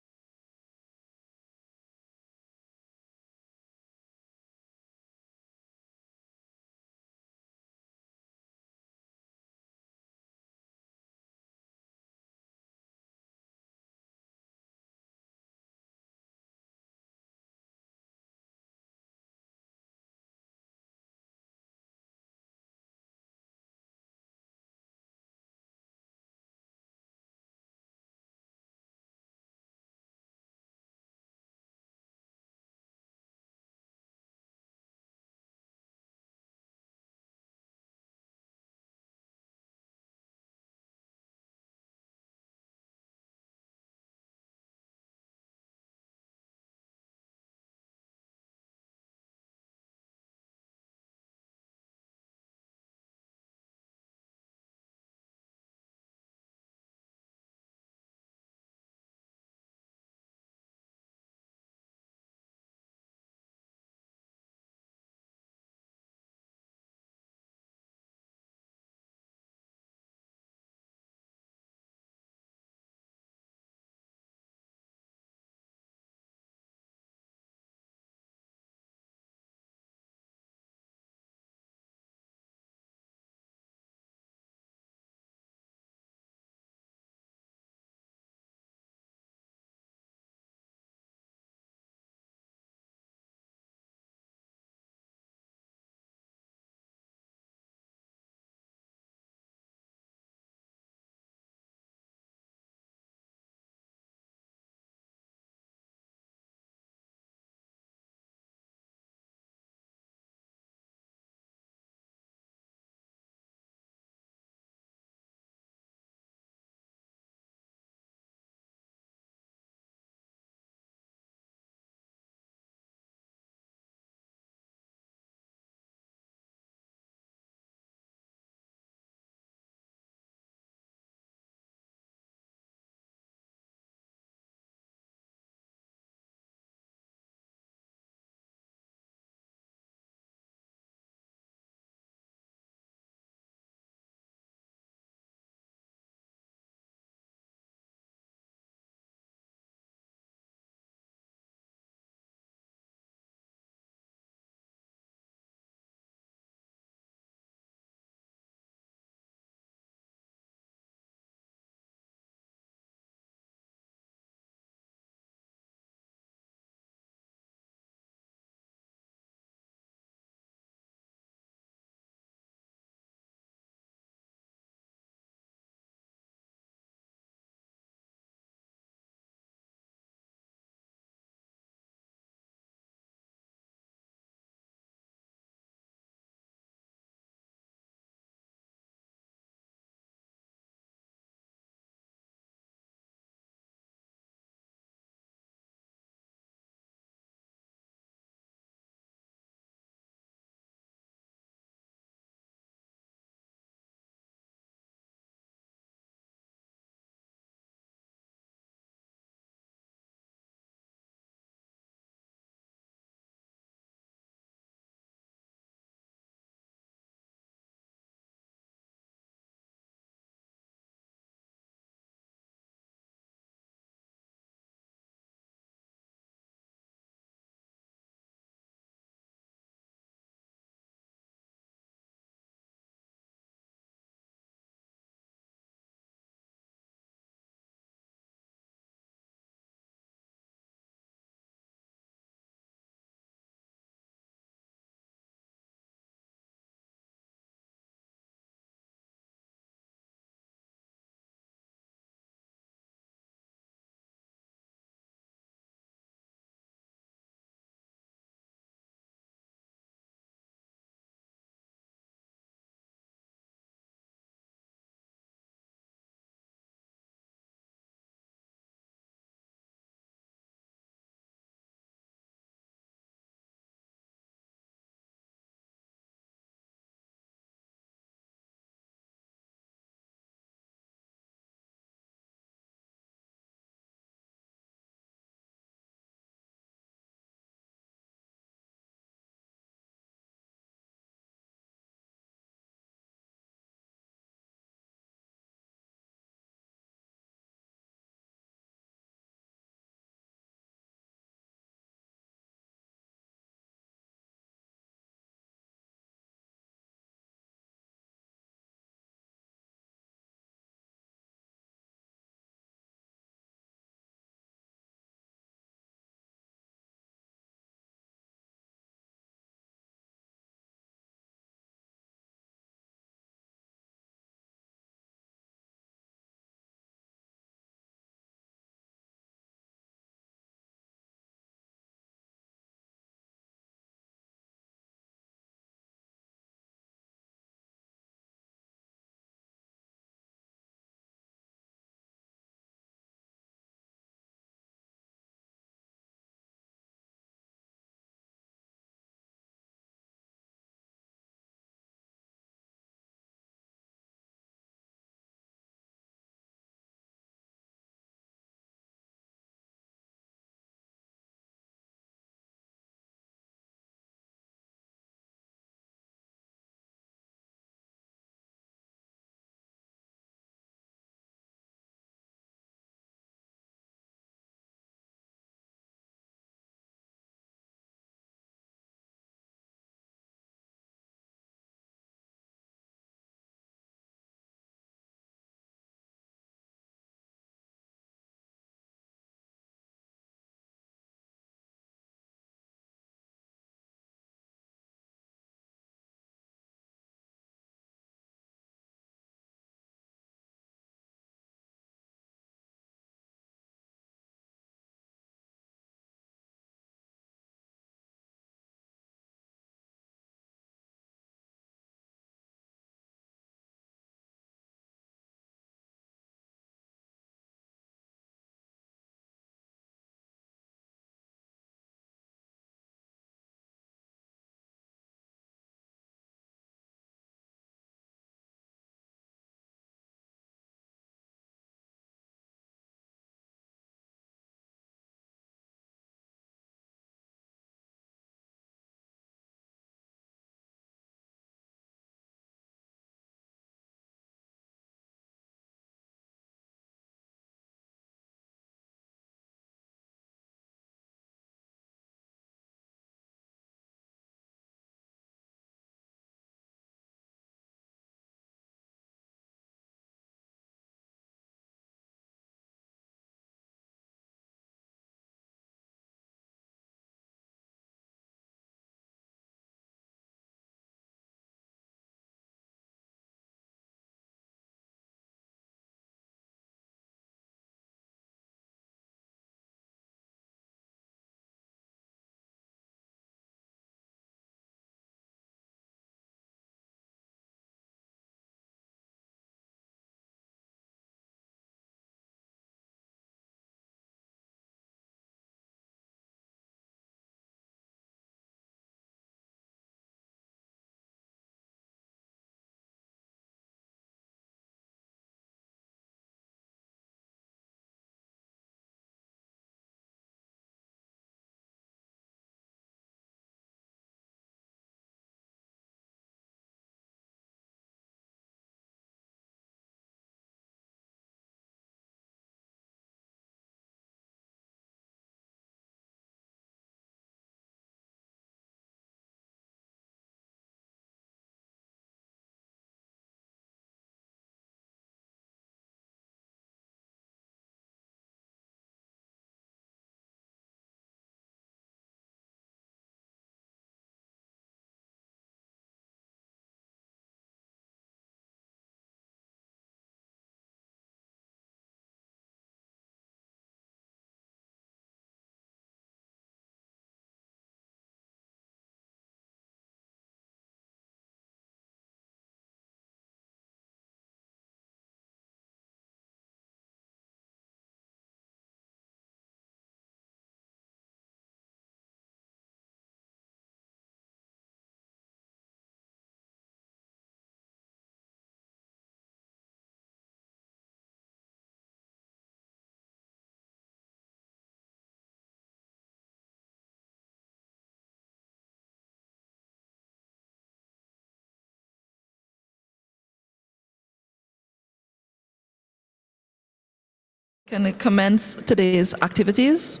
Can I commence today's activities?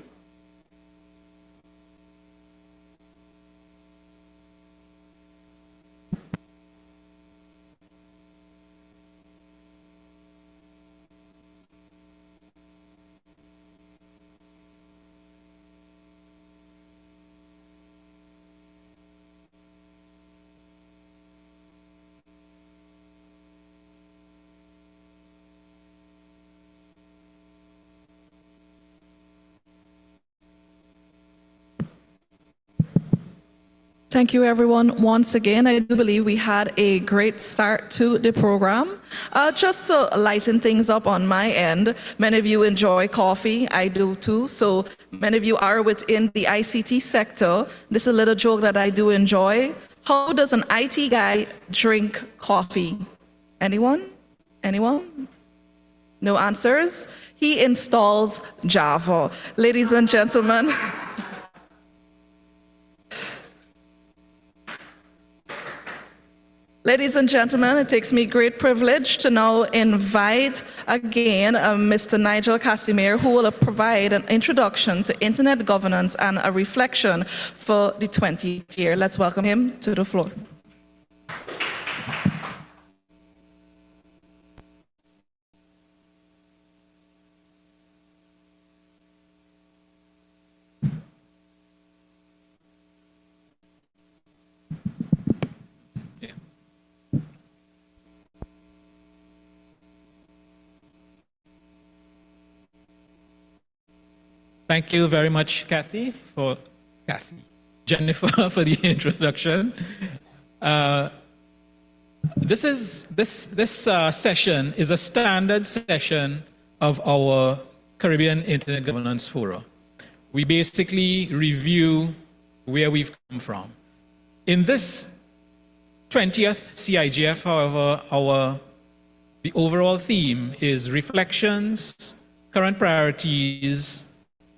Thank you, everyone. Once again, I do believe we had a great start to the program. Just to lighten things up on my end, many of you enjoy coffee. I do too. So many of you are within the ICT sector. This is a little joke that I do enjoy. How does an IT guy drink coffee? Anyone? Anyone? No answers? He installs Java. Ladies and gentlemen. Ladies and gentlemen, it takes me great privilege to now invite again Mr. Nigel Casimir, who will provide an introduction to internet governance and a reflection for the 20th year. Let's welcome him to the floor. Thank you very much, Jennifer, for the introduction. This session is a standard session of our Caribbean Internet Governance Forum. We basically review where we've come from. In this 20th CIGF, however, the overall theme is reflections, current priorities,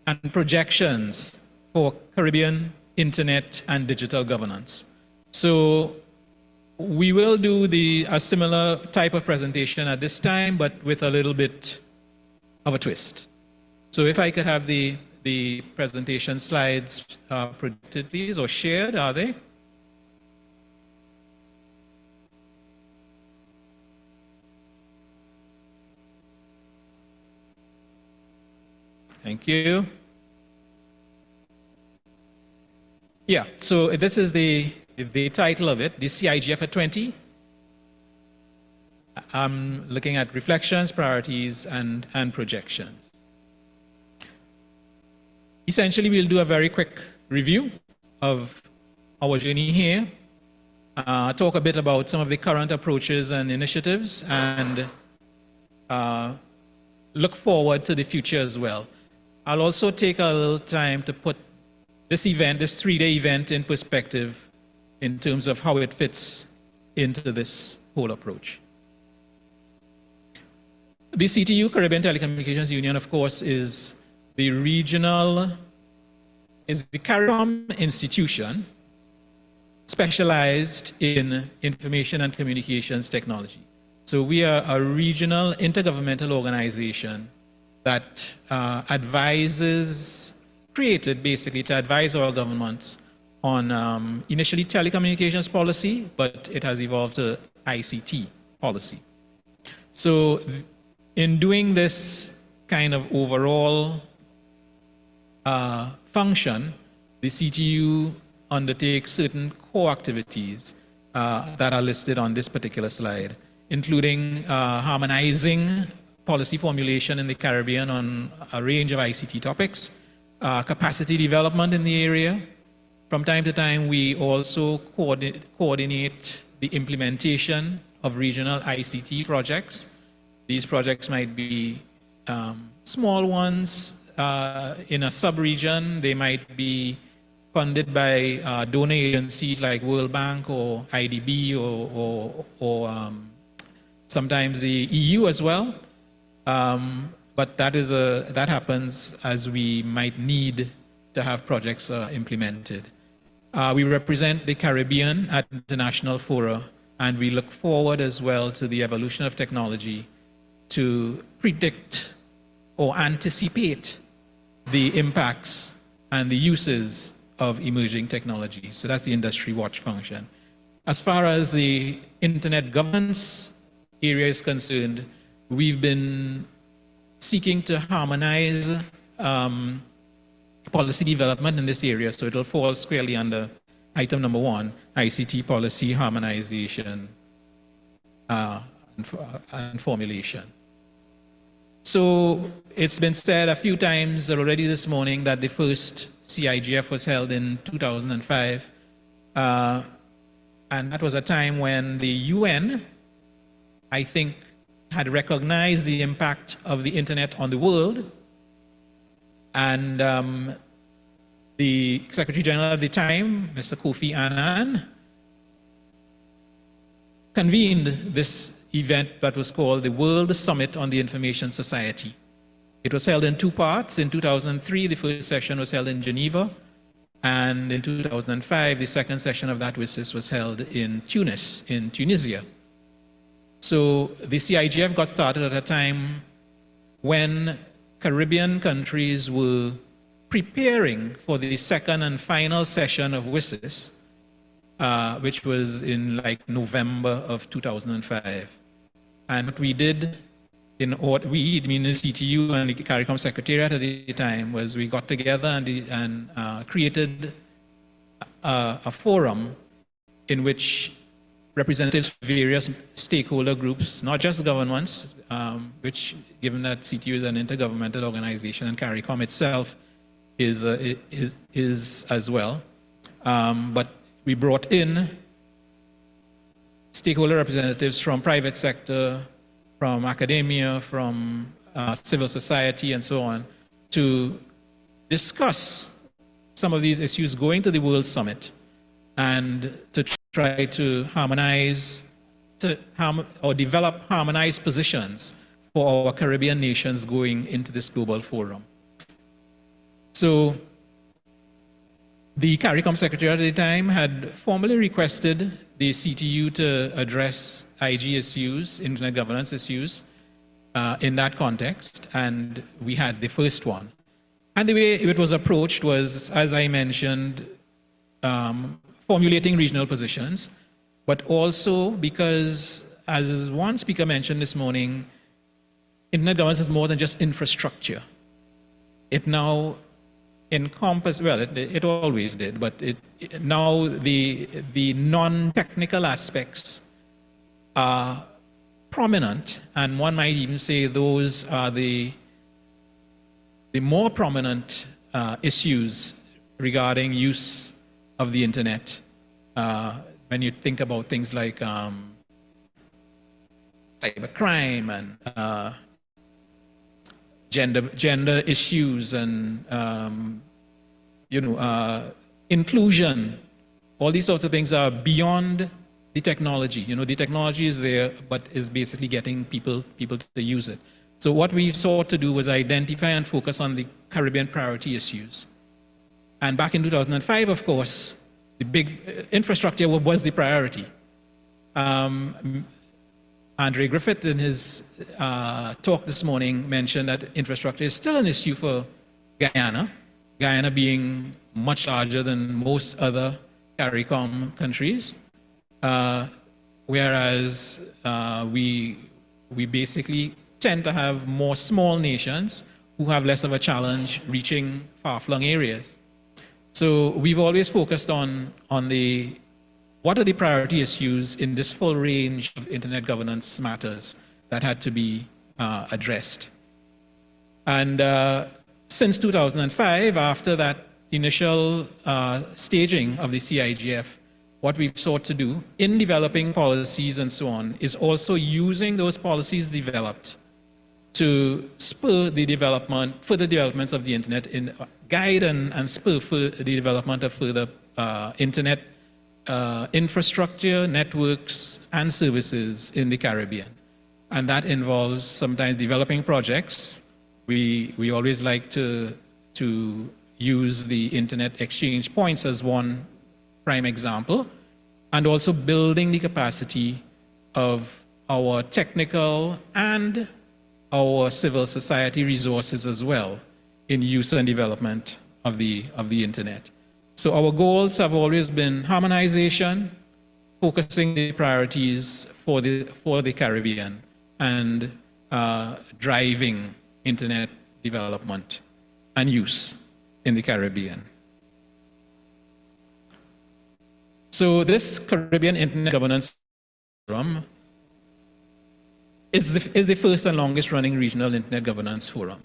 and projections for Caribbean internet and digital governance. So we will do a similar type of presentation at this time, but with a little bit of a twist. So if I could have the presentation slides projected, please, or shared, are they? Thank you. Yeah, so this is the title of it, the CIGF at 20. I'm looking at reflections, priorities, and projections. Essentially, we'll do a very quick review of our journey here, talk a bit about some of the current approaches and initiatives, and look forward to the future as well. I'll also take a little time to put this event, this 3-day event, in perspective in terms of how it fits into this whole approach. The CTU, Caribbean Telecommunications Union, of course, is the CARICOM institution specialized in information and communications technology. So we are a regional intergovernmental organization that created basically to advise our governments on initially telecommunications policy, but it has evolved to ICT policy. So in doing this kind of overall function, the CTU undertakes certain core activities that are listed on this particular slide, including harmonizing policy formulation in the Caribbean on a range of ICT topics, capacity development in the area. From time to time, we also coordinate the implementation of regional ICT projects. These projects might be small ones in a sub-region. They might be funded by donor agencies like World Bank or IDB or sometimes the EU as well. But that happens as we might need to have projects implemented. We represent the Caribbean at international fora, and we look forward as well to the evolution of technology to predict or anticipate the impacts and the uses of emerging technologies. So that's the industry watch function. As far as the internet governance area is concerned, we've been seeking to harmonize policy development in this area, so it'll fall squarely under item number 1, ICT policy harmonization and formulation. So it's been said a few times already this morning that the first CIGF was held in 2005, and that was a time when the UN, I think, had recognized the impact of the internet on the world, and the Secretary General at the time, Mr. Kofi Annan, convened this event that was called the World Summit on the Information Society. It was held in 2 parts. In 2003, the first session was held in Geneva, and in 2005, the second session of that WSIS was held in Tunis, in Tunisia. So the CIGF got started at a time when Caribbean countries were preparing for the second and final session of WSIS, which was in like November of 2005. And what we did, meaning the CTU and the CARICOM Secretariat at the time, was we got together and created a forum in which representatives of various stakeholder groups, not just governments, which, given that CTU is an intergovernmental organization and CARICOM itself is as well, but we brought in stakeholder representatives from private sector, from academia, from civil society, and so on, to discuss some of these issues going to the World Summit and to try to harmonize or develop harmonized positions for our Caribbean nations going into this global forum. So the CARICOM Secretary at the time had formally requested the CTU to address IG issues, internet governance issues, in that context, and we had the first one. And the way it was approached was, as I mentioned, formulating regional positions, but also because, as one speaker mentioned this morning, internet governance is more than just infrastructure. It now encompasses, well, it always did, but now the non-technical aspects are prominent, and one might even say those are the more prominent issues regarding use of the internet. When you think about things like cybercrime and gender issues and inclusion, all these sorts of things are beyond the technology. The technology is there, but is basically getting people to use it. So what we sought to do was identify and focus on the Caribbean priority issues. And back in 2005, of course, the big infrastructure was the priority. Andre Griffith, in his talk this morning, mentioned that infrastructure is still an issue for Guyana, Guyana being much larger than most other CARICOM countries, whereas we basically tend to have more small nations who have less of a challenge reaching far-flung areas. So we've always focused on what are the priority issues in this full range of internet governance matters that had to be addressed. And since 2005, after that initial staging of the CIGF, what we've sought to do in developing policies and so on is also using those policies developed to spur the development, further developments of the internet, in guide and spur for the development of further internet infrastructure, networks, and services in the Caribbean. And that involves sometimes developing projects. We always like to use the internet exchange points as one prime example, and also building the capacity of our technical and our civil society resources as well in use and development of the internet. So our goals have always been harmonization, focusing the priorities for the Caribbean, and driving internet development and use in the Caribbean. So this Caribbean Internet Governance Forum is the first and longest running regional internet governance forum,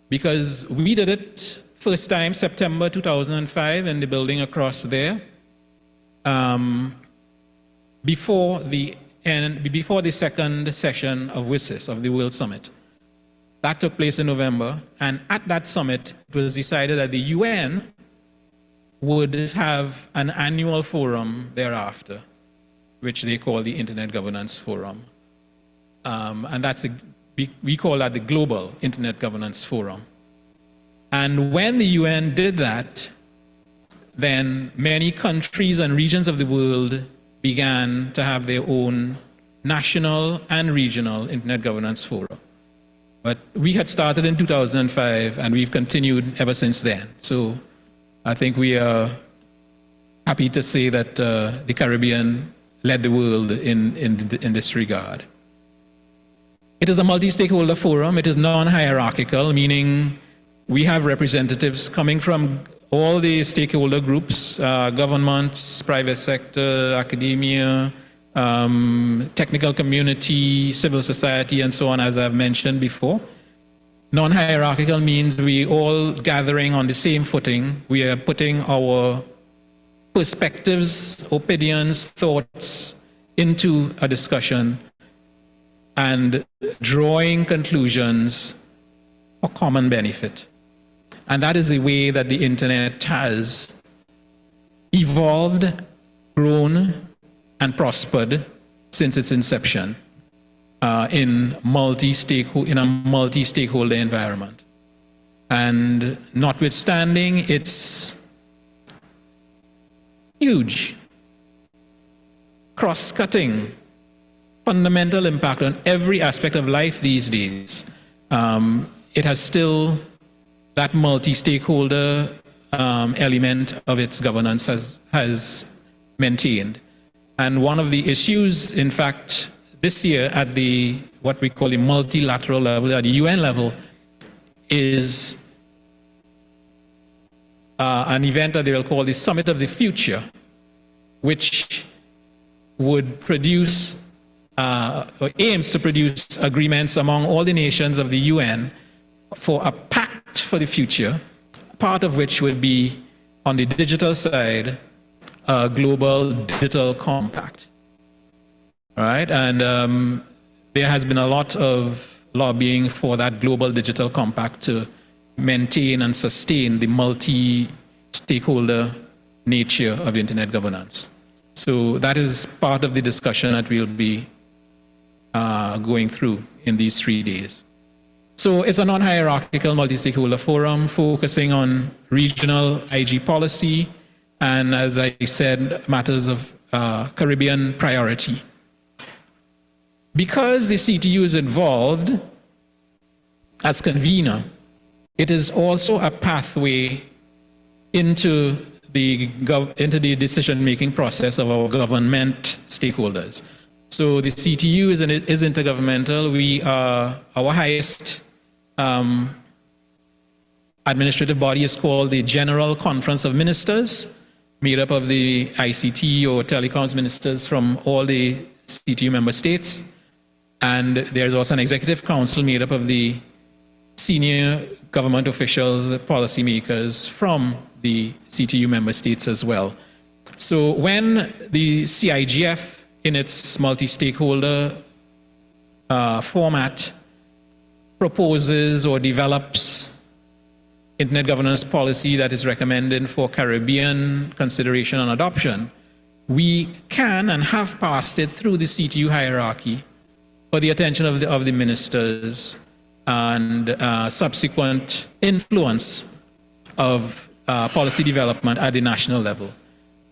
because we did it first time September 2005 in the building across there, before the second session of WSIS, of the World Summit. That took place in November, and at that summit, it was decided that the UN would have an annual forum thereafter, which they call the Internet Governance Forum. And we call that the Global Internet Governance Forum. And when the UN did that, then many countries and regions of the world began to have their own national and regional Internet Governance Forum. But we had started in 2005, and we've continued ever since then. So I think we are happy to say that the Caribbean led the world in this regard. It is a multi-stakeholder forum. It is non-hierarchical, meaning we have representatives coming from all the stakeholder groups, governments, private sector, academia, technical community, civil society, and so on, as I've mentioned before. Non-hierarchical means we all gathering on the same footing. We are putting our perspectives, opinions, thoughts into a discussion and drawing conclusions for common benefit. And that is the way that the internet has evolved, grown, and prospered since its inception in a multi-stakeholder environment. And notwithstanding its huge, cross-cutting, fundamental impact on every aspect of life these days, it has still that multi-stakeholder element of its governance has maintained. And one of the issues, in fact, this year at what we call the multilateral level, at the UN level, is an event that they will call the Summit of the Future, which would produce, or aims to produce agreements among all the nations of the UN for a pact for the future, part of which would be, on the digital side, a global digital compact. All right, and there has been a lot of lobbying for that global digital compact to maintain and sustain the multi-stakeholder nature of internet governance. So that is part of the discussion that we'll be going through in these 3 days. So it's a non-hierarchical multi-stakeholder forum focusing on regional IG policy and, as I said, matters of Caribbean priority. Because the CTU is involved as convener, it is also a pathway into the decision-making process of our government stakeholders. So the CTU is intergovernmental. We are, our highest administrative body is called the General Conference of Ministers, made up of the ICT or telecoms ministers from all the CTU member states. And there's also an executive council made up of the senior government officials, policymakers from the CTU member states as well. So when the CIGF in its multi-stakeholder format proposes or develops internet governance policy that is recommended for Caribbean consideration and adoption, we can and have passed it through the CTU hierarchy for the attention of the ministers and subsequent influence of policy development at the national level.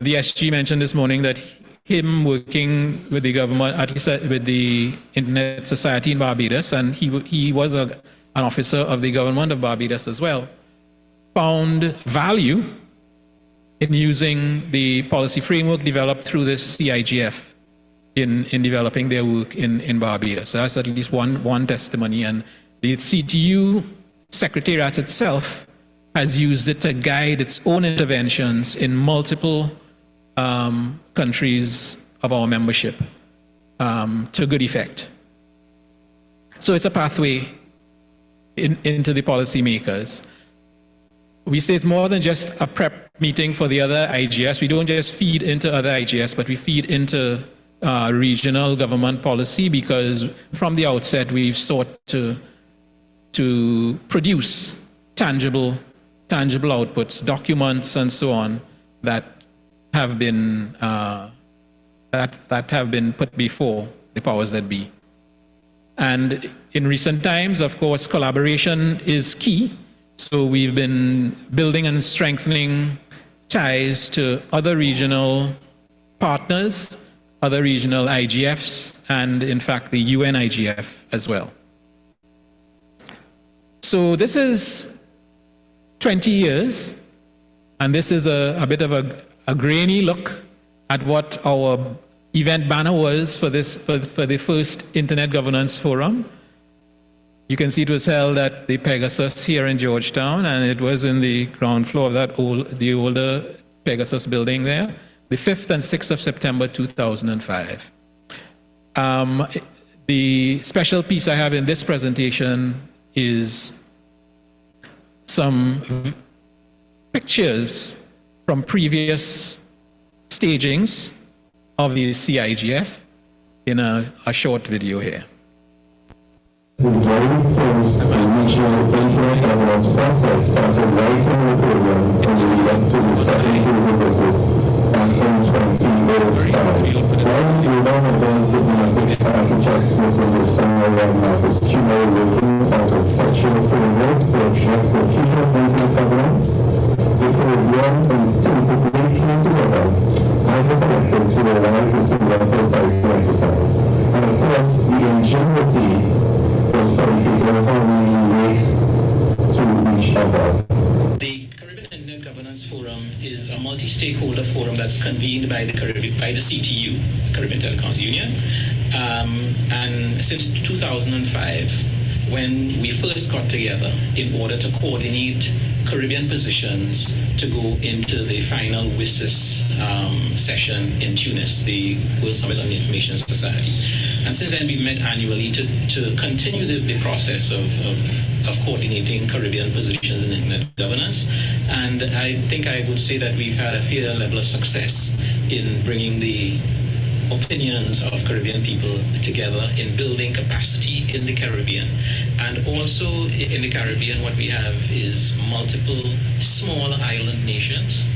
The SG mentioned this morning that him working with the government, at least with the Internet Society in Barbados, and he was an officer of the government of Barbados as well, found value in using the policy framework developed through the CIGF in developing their work in Barbados. So that's at least one testimony. And the CTU Secretariat itself has used it to guide its own interventions in multiple countries of our membership to good effect. So it's a pathway into the policymakers. We say it's more than just a prep meeting for the other IGS. We don't just feed into other IGS, but we feed into regional government policy, because from the outset we've sought to produce tangible outputs, documents, and so on that have been put before the powers that be. And in recent times, of course, collaboration is key. So we've been building and strengthening ties to other regional partners, other regional IGFs, and in fact the UN IGF as well. So this is 20 years, and this is a bit of a grainy look at what our event banner was for the first Internet Governance Forum. You can see it was held at the Pegasus here in Georgetown, and it was in the ground floor of the older Pegasus building there, the 5th and 6th of September 2005. The special piece I have in this presentation is some pictures from previous stagings of the CIGF in a short video here. The very first regional Internet governance process started right in the program and led to the second phase of business back in 2005. One global event diplomatic architects within the summer and Marcus Cuba working on a conceptual framework to address the future of Internet governance. The program instinctively came together as a collective to realize the single first idea exercise. And of course, the ingenuity was predicated on how we relate to each other. The Caribbean Internet Governance Forum is a multi-stakeholder forum that's convened by the CTU, Caribbean Telecommunications Union, and since 2005, when we first got together in order to coordinate Caribbean positions to go into the final WSIS session in Tunis, the World Summit on the Information Society. And since then, we've met annually to continue the process of coordinating Caribbean positions in internet governance. And I think I would say that we've had a fair level of success in bringing the opinions of Caribbean people together in building capacity in the Caribbean. And also in the Caribbean, what we have is multiple small island nations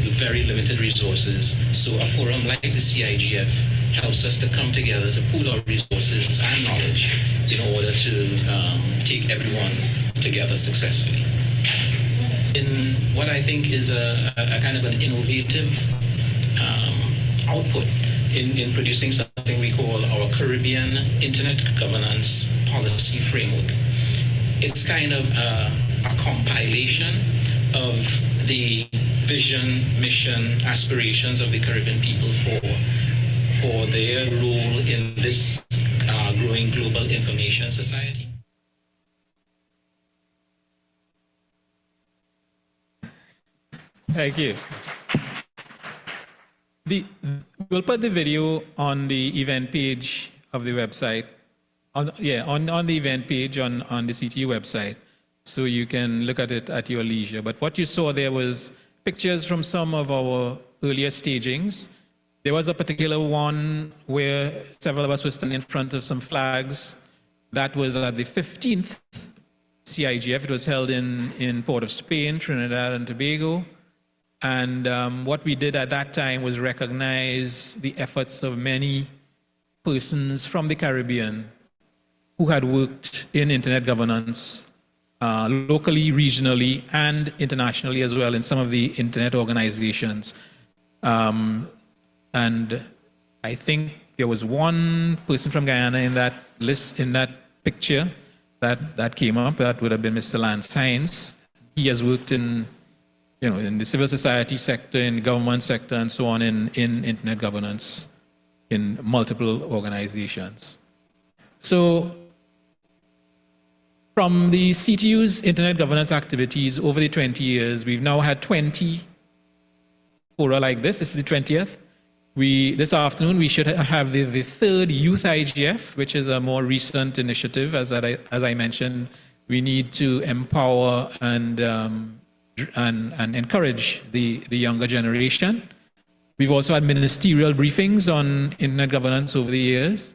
with very limited resources. So a forum like the CIGF helps us to come together to pool our resources and knowledge in order to take everyone together successfully. In what I think is a kind of an innovative output in producing something we call our Caribbean Internet Governance Policy Framework. It's kind of a compilation of the vision, mission, aspirations of the Caribbean people for their role in this growing global information society. Thank you. We'll put the video on the event page of the website, on the event page on the CTU website, so you can look at it at your leisure. But what you saw there was pictures from some of our earlier stagings. There was a particular one where several of us were standing in front of some flags. That was at the 15th CIGF. It was held in Port of Spain, Trinidad and Tobago. And what we did at that time was recognize the efforts of many persons from the Caribbean who had worked in internet governance locally, regionally, and internationally as well in some of the internet organizations. and I think there was one person from Guyana in that list, in that picture that came up. That would have been Mr. Lance Hines. He has worked in, in the civil society sector, in the government sector, and so on, in internet governance in multiple organizations. So from the CTU's internet governance activities over the 20 years, we've now had 20 fora like this. This is the 20th. This afternoon, we should have the third Youth IGF, which is a more recent initiative. As I mentioned, we need to empower and encourage the younger generation. We've also had ministerial briefings on internet governance over the years.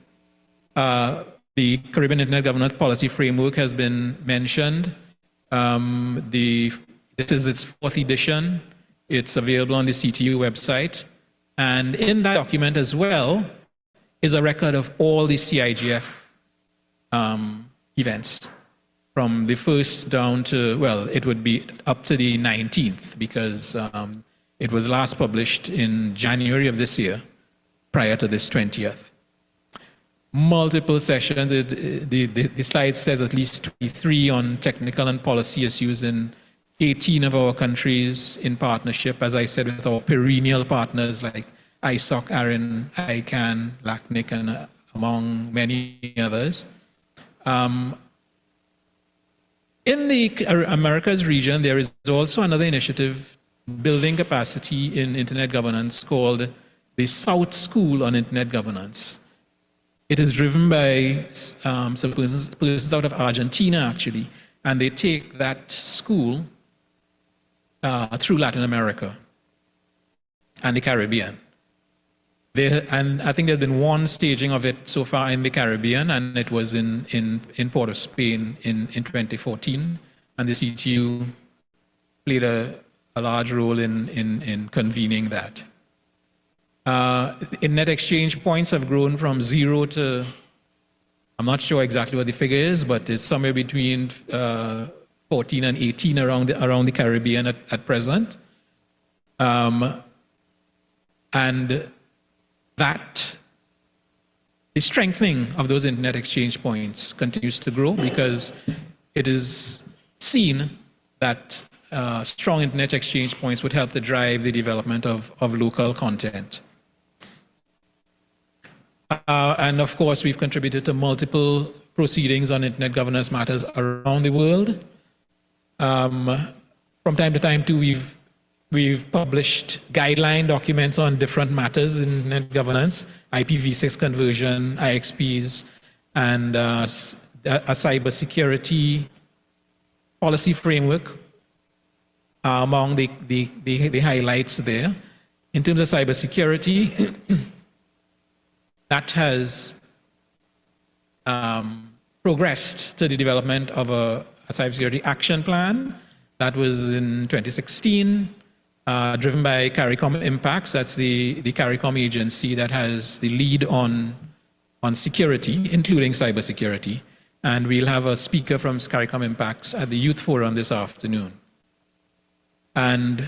The Caribbean Internet Governance Policy Framework has been mentioned. This is its 4th edition. It's available on the CTU website. And in that document as well is a record of all the CIGF events, from the first down to, well, it would be up to the 19th, because it was last published in January of this year, prior to this 20th. Multiple sessions. The slide says at least 23 on technical and policy issues in 18 of our countries, in partnership, as I said, with our perennial partners like ISOC, ARIN, ICANN, LACNIC, and among many others. In the Americas region, there is also another initiative building capacity in internet governance called the South School on Internet Governance. It is driven by some persons out of Argentina, actually, and they take that school through Latin America and the Caribbean. And I think there's been one staging of it so far in the Caribbean, and it was in Port of Spain in 2014, and the CTU played a large role in convening that. Net exchange points have grown from 0 to, I'm not sure exactly what the figure is, but it's somewhere between 14 and 18 around the Caribbean at present. And that, the strengthening of those internet exchange points continues to grow, because it is seen that strong internet exchange points would help to drive the development of local content. And of course, we've contributed to multiple proceedings on internet governance matters around the world. From time to time, too, we've published guideline documents on different matters in internet governance, IPv6 conversion, IXPs, and a cybersecurity policy framework among the highlights there. In terms of cybersecurity, that has progressed to the development of a cybersecurity action plan that was in 2016, driven by CARICOM Impacts. That's the CARICOM agency that has the lead on security, including cybersecurity. And we'll have a speaker from CARICOM Impacts at the Youth Forum this afternoon. And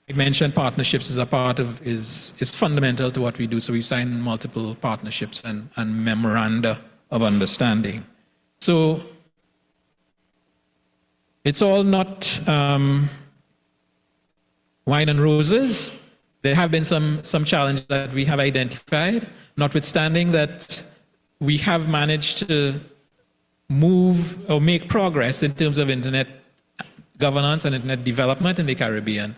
I mentioned partnerships as a part of, is fundamental to what we do. So we've signed multiple partnerships and memoranda of understanding. So it's all not wine and roses. There have been some challenges that we have identified, notwithstanding that we have managed to move or make progress in terms of internet governance and internet development in the Caribbean.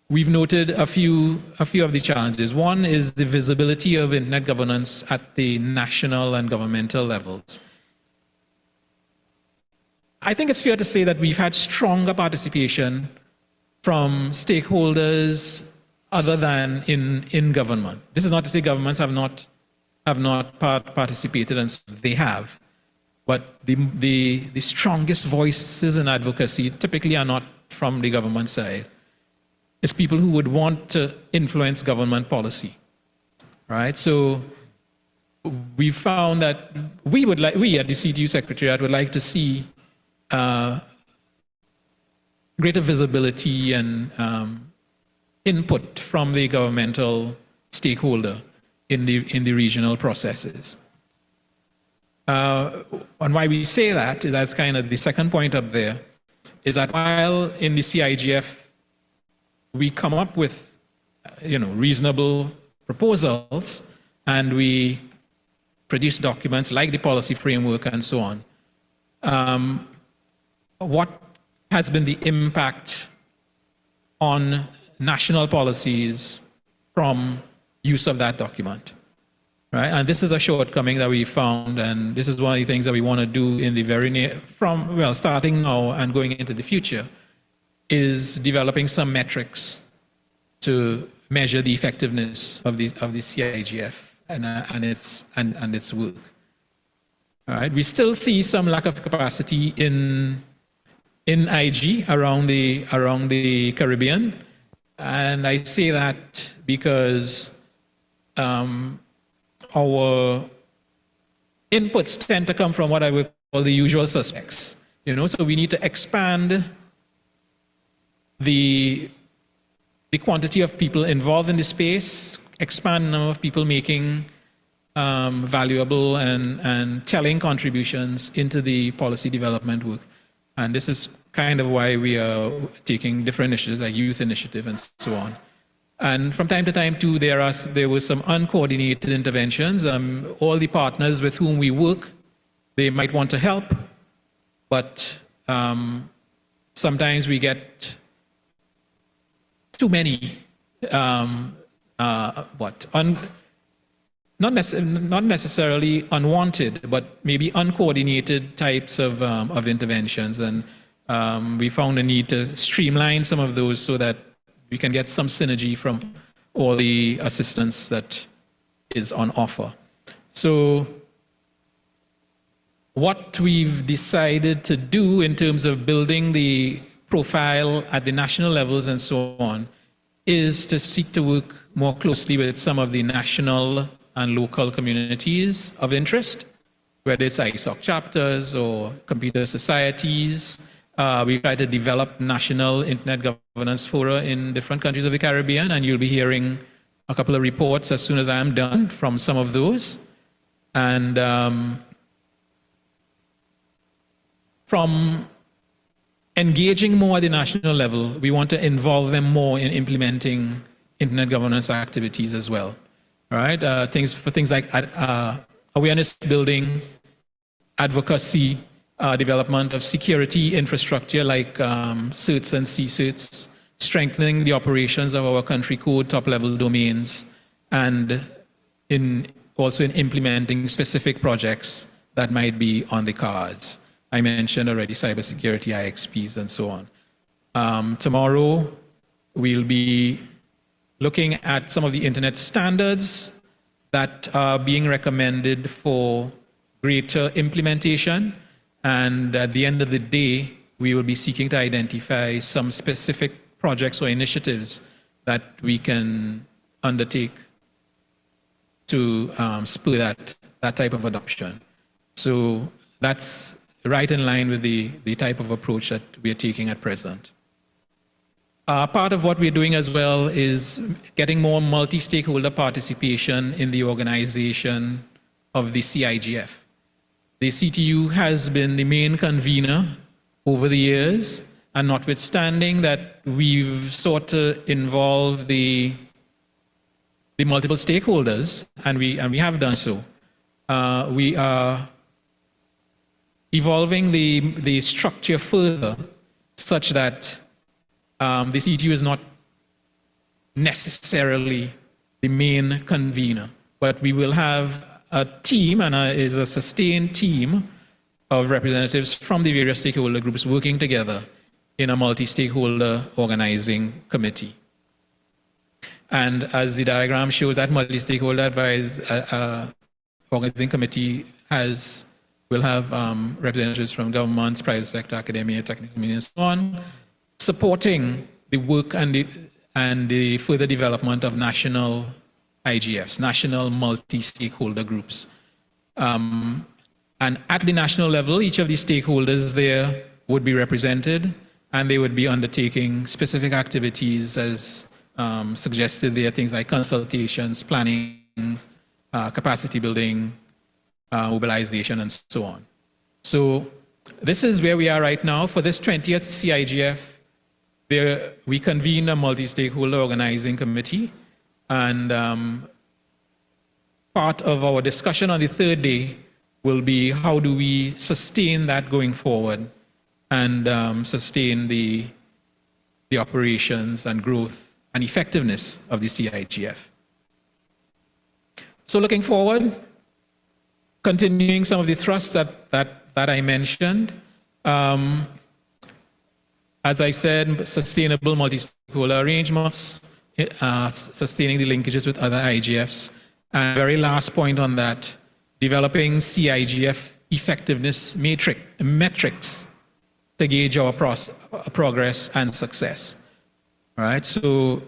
We've noted a few of the challenges. One is the visibility of internet governance at the national and governmental levels. I think it's fair to say that we've had stronger participation from stakeholders other than in government. This is not to say governments have not participated, and they have. But the strongest voices in advocacy typically are not from the government side. It's people who would want to influence government policy, right? So we found that we at the CTU Secretariat would like to see greater visibility and input from the governmental stakeholder in the regional processes. And why we say that, that's kind of the second point up there, is that while in the CIGF we come up with reasonable proposals and we produce documents like the policy framework and so on, what has been the impact on national policies from use of that document, right? And this is a shortcoming that we found, and this is one of the things that we want to do in the very near, starting now and going into the future, is developing some metrics to measure the effectiveness of the CIGF and its work. All right, we still see some lack of capacity in IG around the Caribbean, and I say that because our inputs tend to come from what I would call the usual suspects. So we need to expand the quantity of people involved in the space, expand the number of people making valuable and telling contributions into the policy development work. And this is kind of why we are taking different initiatives like youth initiative and so on. And from time to time too, there were some uncoordinated interventions. All the partners with whom we work, they might want to help, but sometimes we get too many not necessarily unwanted, but maybe uncoordinated types of interventions. And we found a need to streamline some of those so that we can get some synergy from all the assistance that is on offer. So what we've decided to do in terms of building the profile at the national levels and so on is to seek to work more closely with some of the national and local communities of interest, whether it's ISOC chapters or computer societies. We try to develop national internet governance fora in different countries of the Caribbean, and you'll be hearing a couple of reports as soon as I am done from some of those. And from engaging more at the national level, we want to involve them more in implementing internet governance activities as well. All right, things like awareness building, advocacy, development of security infrastructure like certs and CCerts, strengthening the operations of our country code top-level domains, and also in implementing specific projects that might be on the cards. I mentioned already cybersecurity, IXPs, and so on. Tomorrow, we'll be looking at some of the internet standards that are being recommended for greater implementation. And at the end of the day, we will be seeking to identify some specific projects or initiatives that we can undertake to spur that type of adoption. So that's right in line with the type of approach that we are taking at present. Part of what we're doing as well is getting more multi-stakeholder participation in the organization of the CIGF. The CTU has been the main convener over the years, and notwithstanding that we've sought to involve the multiple stakeholders, and we have done so, we are evolving the structure further such that the CTU is not necessarily the main convener, but we will have a team, and is a sustained team of representatives from the various stakeholder groups working together in a multi-stakeholder organizing committee. And as the diagram shows, that multi-stakeholder organizing committee will have representatives from governments, private sector, academia, technical community, and so on, supporting the work and the further development of national IGFs, national multi-stakeholder groups. And at the national level, each of these stakeholders there would be represented, and they would be undertaking specific activities as suggested there, things like consultations, planning, capacity building, mobilization, and so on. So this is where we are right now. For this 20th CIGF, we convened a multi-stakeholder organizing committee, and part of our discussion on the third day will be how do we sustain that going forward and sustain the operations and growth and effectiveness of the CIGF. So looking forward, continuing some of the thrusts that I mentioned. As I said, sustainable multi-stakeholder arrangements, sustaining the linkages with other IGFs. And very last point on that, developing CIGF effectiveness metrics to gauge our progress and success. All right, so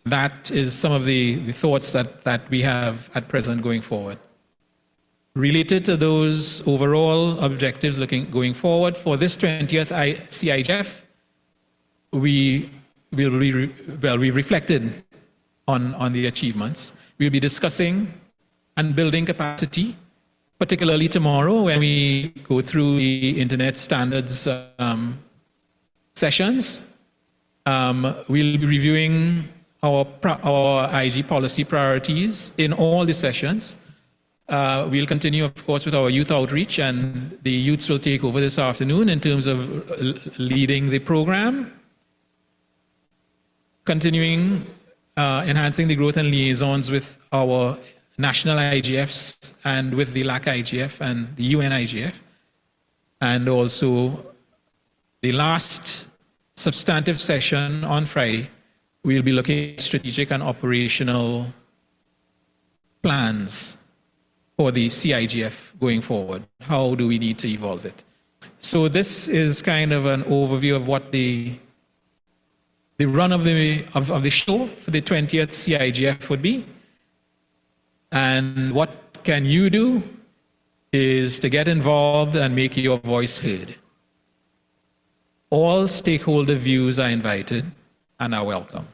that is some of the thoughts that we have at present going forward. Related to those overall objectives going forward, for this 20th CIGF, we reflected on the achievements. We'll be discussing and building capacity, particularly tomorrow when we go through the internet standards sessions. We'll be reviewing our IG policy priorities in all the sessions. We'll continue, of course, with our youth outreach, and the youths will take over this afternoon in terms of leading the program. Continuing enhancing the growth and liaisons with our national IGFs and with the LAC IGF and the UN IGF. And also the last substantive session on Friday, we'll be looking at strategic and operational plans for the CIGF going forward. How do we need to evolve it? So this is kind of an overview of what the run of the show for the 20th CIGF would be. And what can you do is to get involved and make your voice heard. All stakeholder views are invited and are welcome.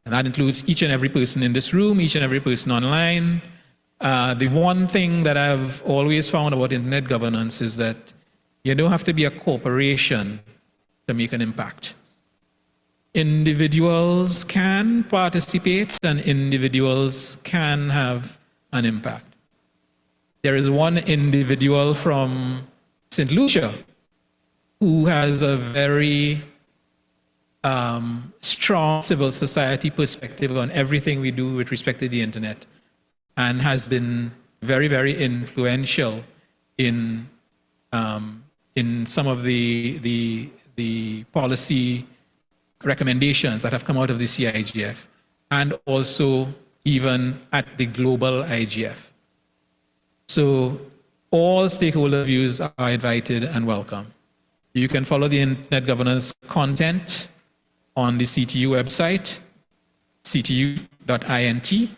And that includes each and every person in this room, each and every person online. The one thing that I've always found about internet governance is that you don't have to be a corporation to make an impact. Individuals can participate and individuals can have an impact. There is one individual from St. Lucia who has a very strong civil society perspective on everything we do with respect to the internet, and has been very, very influential in some of the policy recommendations that have come out of the CIGF, and also even at the global IGF. So all stakeholder views are invited and welcome. You can follow the internet governance content on the CTU website, ctu.int.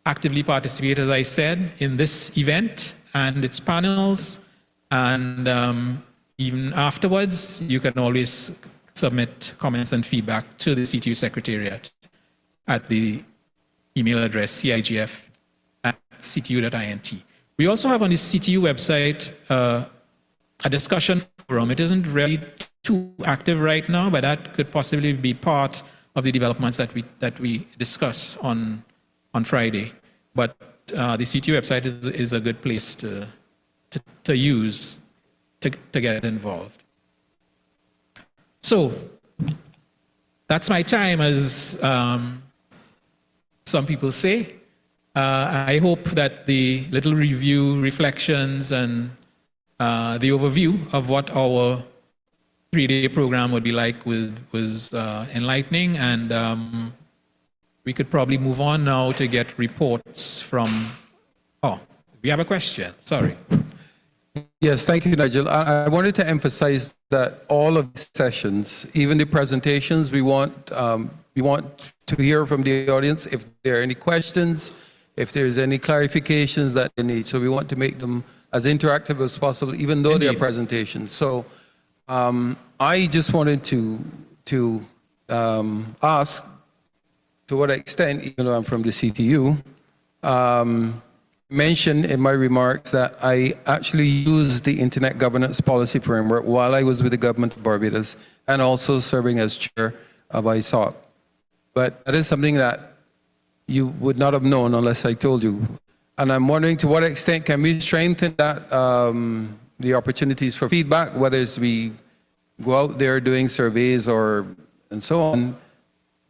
Actively participate, as I said, in this event and its panels, and even afterwards, you can always submit comments and feedback to the CTU Secretariat at the email address cigf@ctu.int. We also have on the CTU website a discussion forum. It isn't really too active right now, but that could possibly be part of the developments that we discuss on Friday. But the CTU website is a good place to use to get involved. So that's my time, as some people say. I hope that the little review, reflections, and the overview of what our 3-day program would be like was enlightening, and we could probably move on now to get reports from... Oh, we have a question, sorry. Yes, thank you, Nigel. I wanted to emphasize that all of the sessions, even the presentations, we want to hear from the audience if there are any questions, if there's any clarifications that they need. So we want to make them as interactive as possible, even though they're presentations. So I just wanted to ask to what extent, even though I'm from the CTU, mentioned in my remarks that I actually used the Internet Governance Policy Framework while I was with the government of Barbados and also serving as chair of ISOC. But that is something that you would not have known unless I told you. And I'm wondering to what extent can we strengthen that, the opportunities for feedback, whether it's we go out there doing surveys or and so on,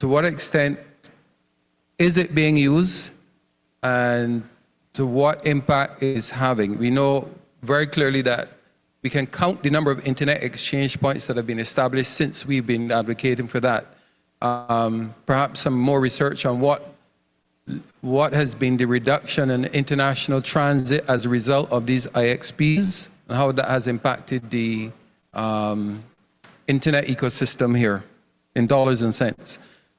to what extent is it being used and to what impact is having? We know very clearly that we can count the number of internet exchange points that have been established since we've been advocating for that. Perhaps some more research on what has been the reduction in international transit as a result of these IXPs and how that has impacted the internet ecosystem here in dollars and cents.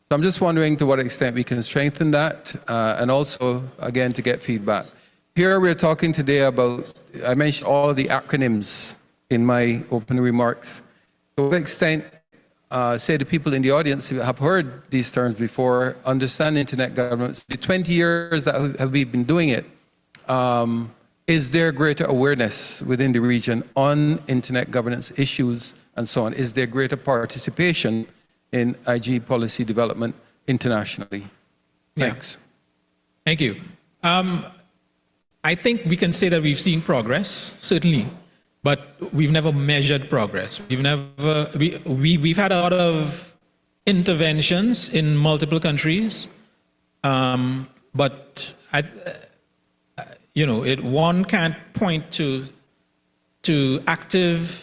So I'm just wondering to what extent we can strengthen that and also, again, to get feedback. Here we're talking today about, I mentioned all the acronyms in my opening remarks. To what extent, say the people in the audience who have heard these terms before, understand internet governance, the 20 years that have we been doing it, is there greater awareness within the region on internet governance issues and so on? Is there greater participation in IG policy development internationally? Thanks. Thank you. I think we can say that we've seen progress, certainly, but we've never measured progress. We've had a lot of interventions in multiple countries, but one can't point to active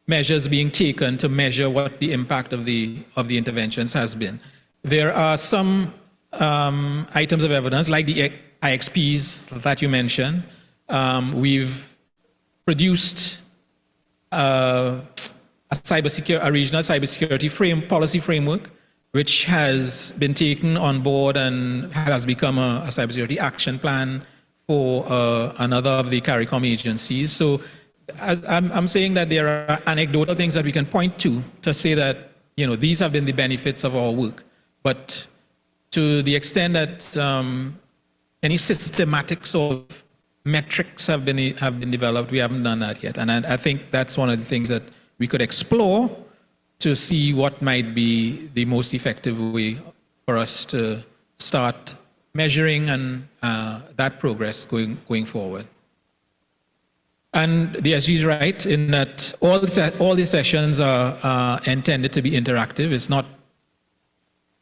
measures being taken to measure what the impact of the interventions has been. There are some items of evidence, like the IXPs that you mentioned. We've produced a regional cybersecurity policy framework, which has been taken on board and has become a cybersecurity action plan for another of the CARICOM agencies. So I'm saying that there are anecdotal things that we can point to say that these have been the benefits of our work. But to the extent that any systematic sort of metrics have been developed, we haven't done that yet. And I think that's one of the things that we could explore to see what might be the most effective way for us to start measuring and that progress going forward. And the SG is right in that all the sessions are intended to be interactive. It's not.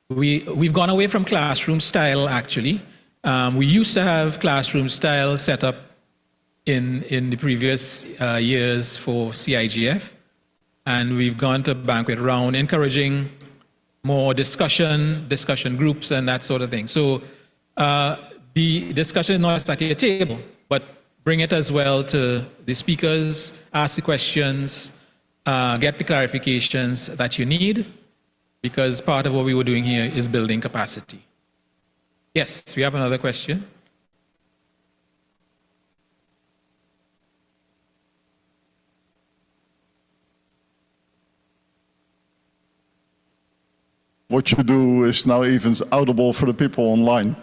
We've gone away from classroom style, actually. We used to have classroom style set up in the previous years for CIGF, and we've gone to banquet round, encouraging more discussion groups and that sort of thing. So the discussion is not just at your table, but bring it as well to the speakers, ask the questions, get the clarifications that you need, because part of what we were doing here is building capacity. Yes, we have another question. What you do is now even audible for the people online.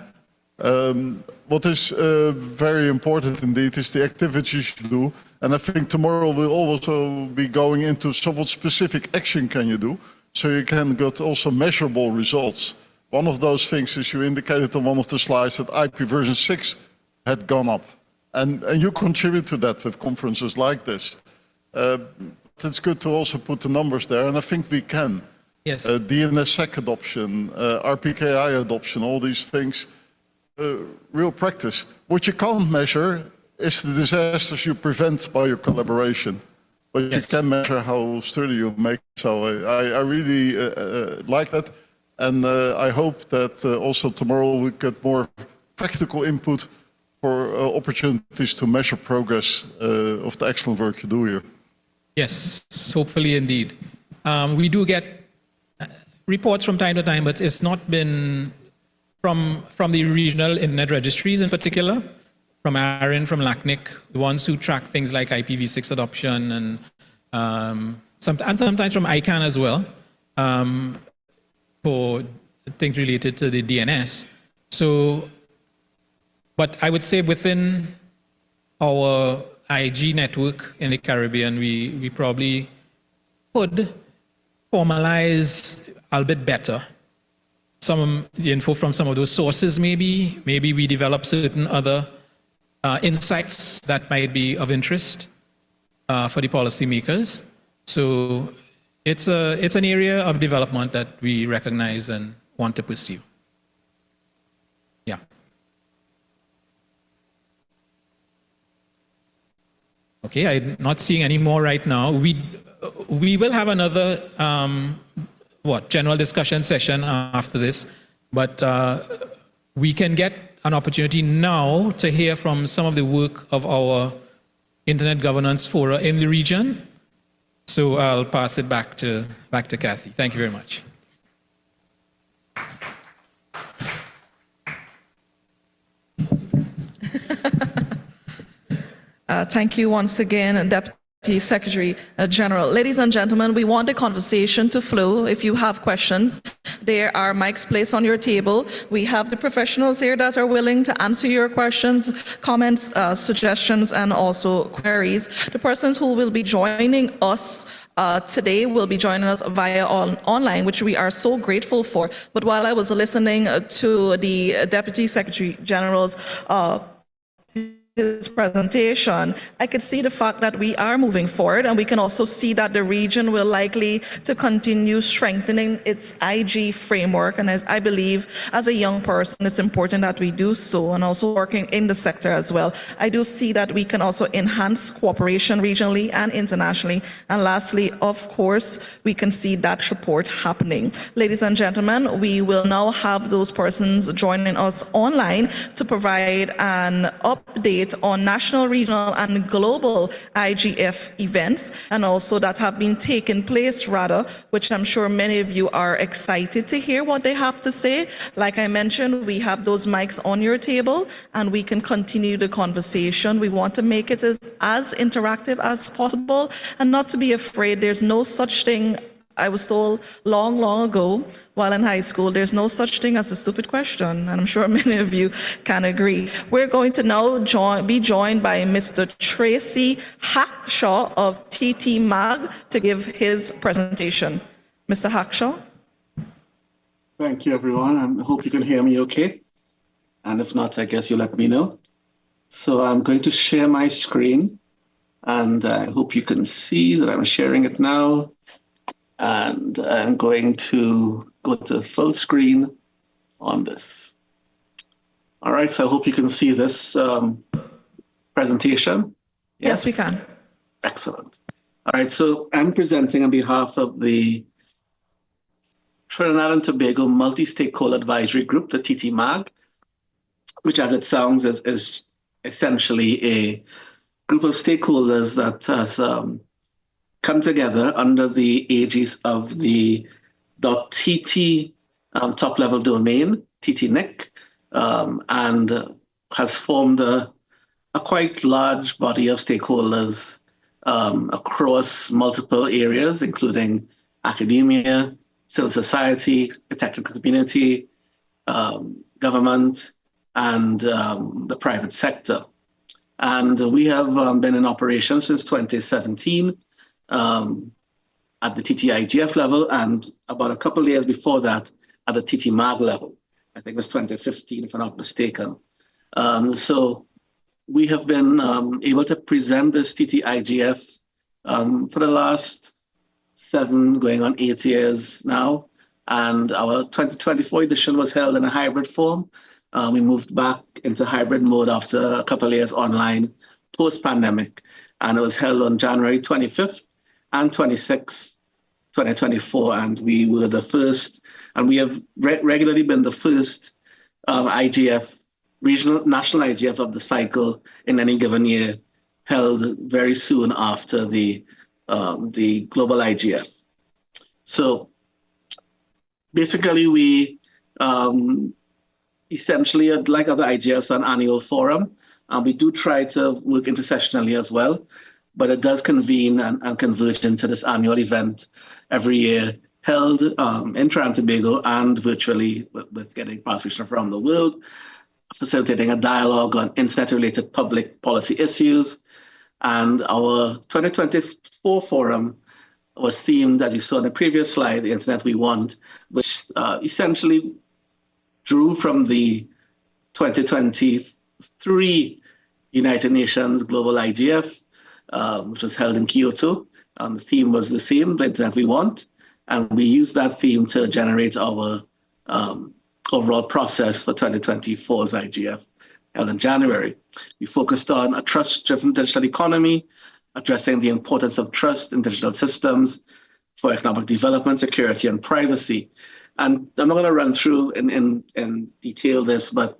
What is very important indeed is the activities you do. And I think tomorrow we'll also be going into what specific action can you do, so you can get also measurable results. One of those things is you indicated on one of the slides that IP version 6 had gone up. And you contribute to that with conferences like this. It's good to also put the numbers there, and I think we can. Yes. DNSSEC adoption, RPKI adoption, all these things, real practice. What you can't measure is the disasters you prevent by your collaboration. But yes, you can measure how sturdy you make. So I really like that. And I hope that also tomorrow we get more practical input for opportunities to measure progress of the excellent work you do here. Yes, hopefully indeed. We do get reports from time to time, but it's not been from the regional internet registries in particular, from ARIN, from LACNIC, the ones who track things like IPv6 adoption, and sometimes from ICANN as well, for things related to the DNS. So, but I would say within our IG network in the Caribbean, we probably could formalize a bit better some info from some of those sources. Maybe we develop certain other insights that might be of interest for the policymakers. So it's an area of development that we recognize and want to pursue. Yeah. Okay, I'm not seeing any more right now. We will have another general discussion session after this, but we can get an opportunity now to hear from some of the work of our Internet Governance Fora in the region. So I'll pass it back to Kathy. Thank you very much. Thank you once again, Deputy Secretary General. Ladies and gentlemen, we want the conversation to flow. If you have questions, there are mics placed on your table. We have the professionals here that are willing to answer your questions, comments, suggestions, and also queries. The persons who will be joining us today will be joining us via online, which we are so grateful for. But while I was listening to the Deputy Secretary General's his presentation, I could see the fact that we are moving forward, and we can also see that the region will likely to continue strengthening its IG framework. And as I believe, as a young person, it's important that we do so, and also working in the sector as well. I do see that we can also enhance cooperation regionally and internationally. And lastly, of course, we can see that support happening. Ladies and gentlemen, we will now have those persons joining us online to provide an update on national, regional, and global IGF events, and also that have been taking place, which I'm sure many of you are excited to hear what they have to say. Like I mentioned, we have those mics on your table, and we can continue the conversation. We want to make it as interactive as possible, and not to be afraid. There's no such thing. I was told long ago while in high school, there's no such thing as a stupid question, and I'm sure many of you can agree. We're going to now be joined by Mr. Tracy Hackshaw of TT Mag to give his presentation. Mr. Hackshaw. Thank you, everyone. I hope you can hear me okay. And if not, I guess you'll let me know. So I'm going to share my screen, and I hope you can see that I'm sharing it now. And I'm going to go to full screen on this. All right, so I hope you can see this presentation. Yes, we can. Excellent. All right, so I'm presenting on behalf of the Trinidad and Tobago Multi-Stakeholder Advisory Group, the TT-MAG, which as it sounds is essentially a group of stakeholders that has come together under the aegis of the .tt top-level domain, TT-NIC, and has formed a quite large body of stakeholders across multiple areas, including academia, civil society, the technical community, government, and the private sector. And we have been in operation since 2017. At the CIGF level, and about a couple of years before that at the TT-MAG level. I think it was 2015, if I'm not mistaken. So we have been able to present this CIGF for the last 7, going on 8 years now. And our 2024 edition was held in a hybrid form. We moved back into hybrid mode after a couple of years online post-pandemic. And it was held on January 25th. And 26, 2024, and we were the first, and we have regularly been the first IGF, national IGF of the cycle in any given year, held very soon after the global IGF. So basically, we essentially, like other IGFs, an annual forum, and we do try to work intersessionally as well. But it does convene and converge into this annual event every year held in Trinidad and Tobago and virtually with getting participation from the world, facilitating a dialogue on internet-related public policy issues. And our 2024 forum was themed, as you saw in the previous slide, The Internet We Want, which essentially drew from the 2023 United Nations Global IGF, which was held in Kyoto. The theme was the same, The Internet We Want. And we used that theme to generate our overall process for 2024's IGF held in January. We focused on a trust-driven digital economy, addressing the importance of trust in digital systems for economic development, security, and privacy. And I'm not going to run through in detail this, but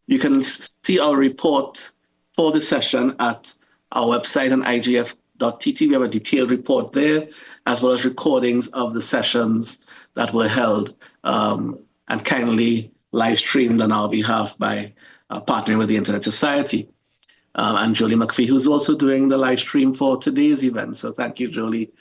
you can see our report for the session at our website on igf.tt. We have a detailed report there, as well as recordings of the sessions that were held and kindly live streamed on our behalf by partnering with the Internet Society. And Jolie McPhee, who's also doing the live stream for today's event. So thank you, Jolie,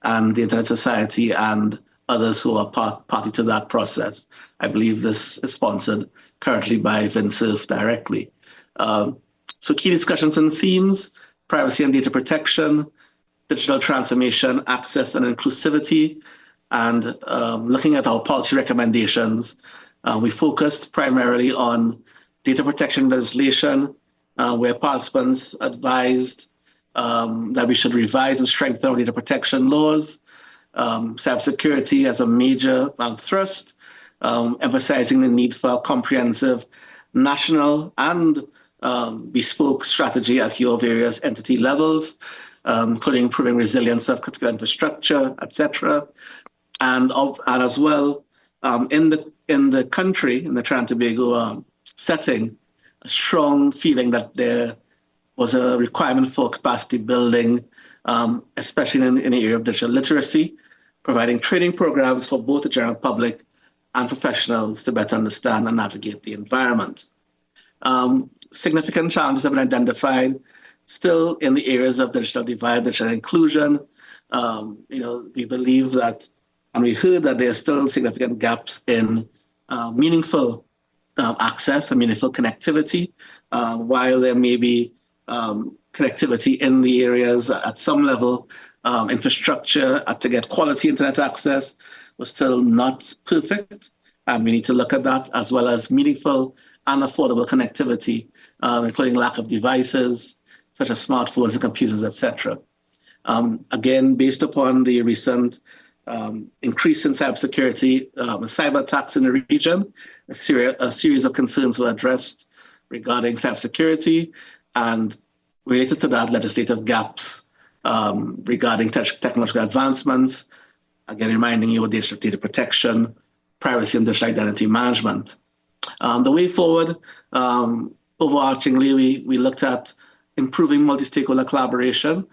and the Internet Society and others who are party to that process. I believe this is sponsored currently by VinSurf directly. So key discussions and themes: privacy and data protection, digital transformation, access and inclusivity, and looking at our policy recommendations. We focused primarily on data protection legislation, where participants advised that we should revise and strengthen our data protection laws, cybersecurity as a major thrust, emphasizing the need for a comprehensive national and bespoke strategy at your various entity levels, including improving resilience of critical infrastructure, etc. And as well, in the country, in the Trinidad and Tobago setting, a strong feeling that there was a requirement for capacity building, especially in the area of digital literacy, providing training programs for both the general public and professionals to better understand and navigate the environment. Significant challenges have been identified still in the areas of digital divide, digital inclusion. We believe that, and we heard that there are still significant gaps in meaningful access and meaningful connectivity, while there may be connectivity in the areas at some level, infrastructure to get quality internet access was still not perfect. And we need to look at that, as well as meaningful and affordable connectivity, including lack of devices such as smartphones and computers, etc. Again, based upon the recent increase in cybersecurity, cyber attacks in the region, a series of concerns were addressed regarding cybersecurity, and related to that, legislative gaps regarding technological advancements, again, reminding you of data protection, privacy, and digital identity management. The way forward, overarchingly, we looked at improving multi-stakeholder collaboration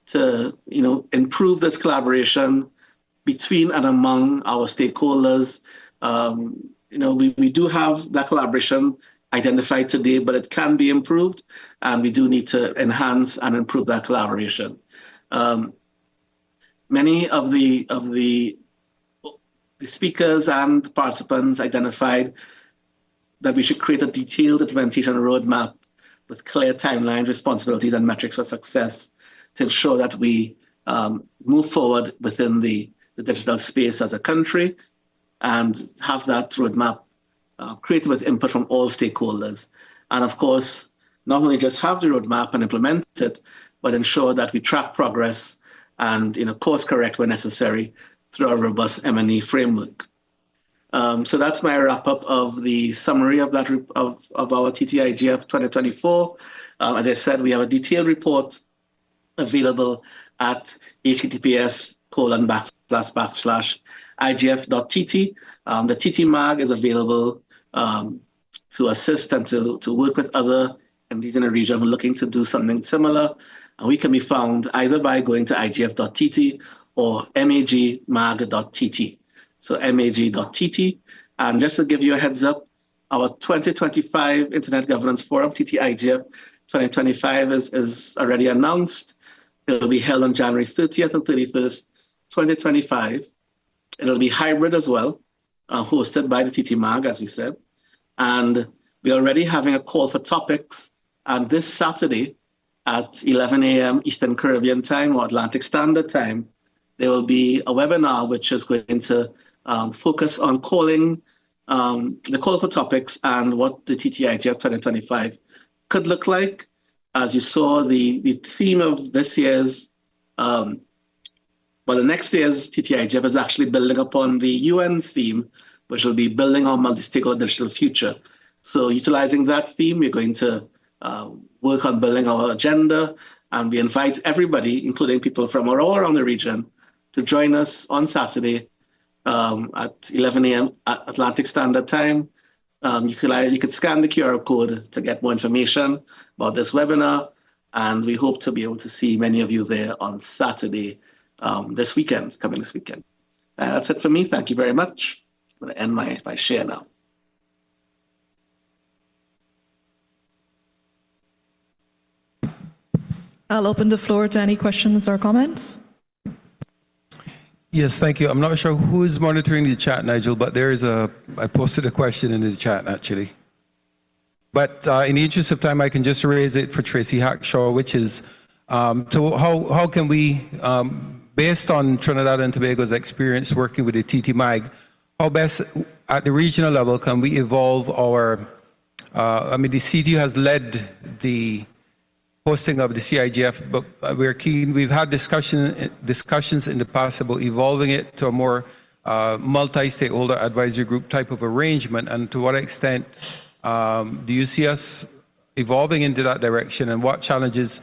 to improve this collaboration between and among our stakeholders. We do have that collaboration identified today, but it can be improved, and we do need to enhance and improve that collaboration. Many of the speakers and participants identified that we should create a detailed implementation roadmap with clear timelines, responsibilities, and metrics for success to ensure that we move forward within the digital space as a country and have that roadmap created with input from all stakeholders. And of course, not only just have the roadmap and implement it, but ensure that we track progress and course correct where necessary through a robust M&E framework. So that's my wrap up of the summary of that of our TTIGF 2024. As I said, we have a detailed report available at https://igf.tt. The TT Mag is available to assist and to work with other entities in the region looking to do something similar. And we can be found either by going to igf.tt or magmag.tt. So mag.tt. And just to give you a heads up, our 2025 Internet Governance Forum, TTIGF 2025, is already announced. It will be held on January 30th and 31st, 2025 It'll be hybrid as well, hosted by the TT Mag, as we said. And we're already having a call for topics. And this Saturday at 11 a.m. Eastern Caribbean time or Atlantic Standard Time, there will be a webinar which is going to focus on calling the call for topics and what the CIGF 2025 could look like. As you saw, the theme of this year's, the next year's CIGF is actually building upon the UN's theme, which will be building our multi-stakeholder digital future. So utilizing that theme, we're going to work on building our agenda, and we invite everybody, including people from all around the region, to join us on Saturday at 11 a.m. at Atlantic Standard Time. You could scan the QR code to get more information about this webinar, and we hope to be able to see many of you there on Saturday coming this weekend. That's it for me. Thank you very much. I'm going to end my share now. I'll open the floor to any questions or comments. Yes, thank you. I'm not sure who is monitoring the chat, Nigel, but I posted a question in the chat actually. But in the interest of time, I can just raise it for Tracy Hackshaw, which is, so how can we, based on Trinidad and Tobago's experience working with the TT Mag, how best at the regional level can we evolve our, the CTU has led the hosting of the CIGF, but we're keen. We've had discussions in the past about evolving it to a more multi-stakeholder advisory group type of arrangement, and to what extent do you see us evolving into that direction, and what challenges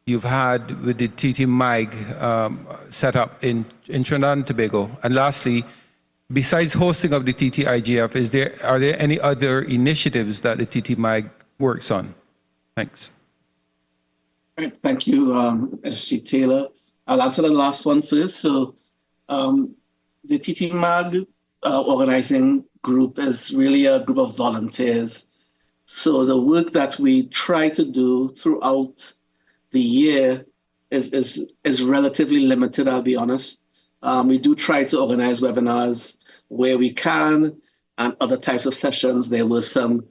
you've had with the TT Mag set up in Trinidad and Tobago? And lastly, besides hosting of the TTIGF, are there any other initiatives that the TT Mag works on? Thanks. Right, thank you, SG Taylor. I'll answer the last one first. So the TT Mag organizing group is really a group of volunteers. So the work that we try to do throughout the year is relatively limited, I'll be honest. We do try to organize webinars where we can and other types of sessions. There were some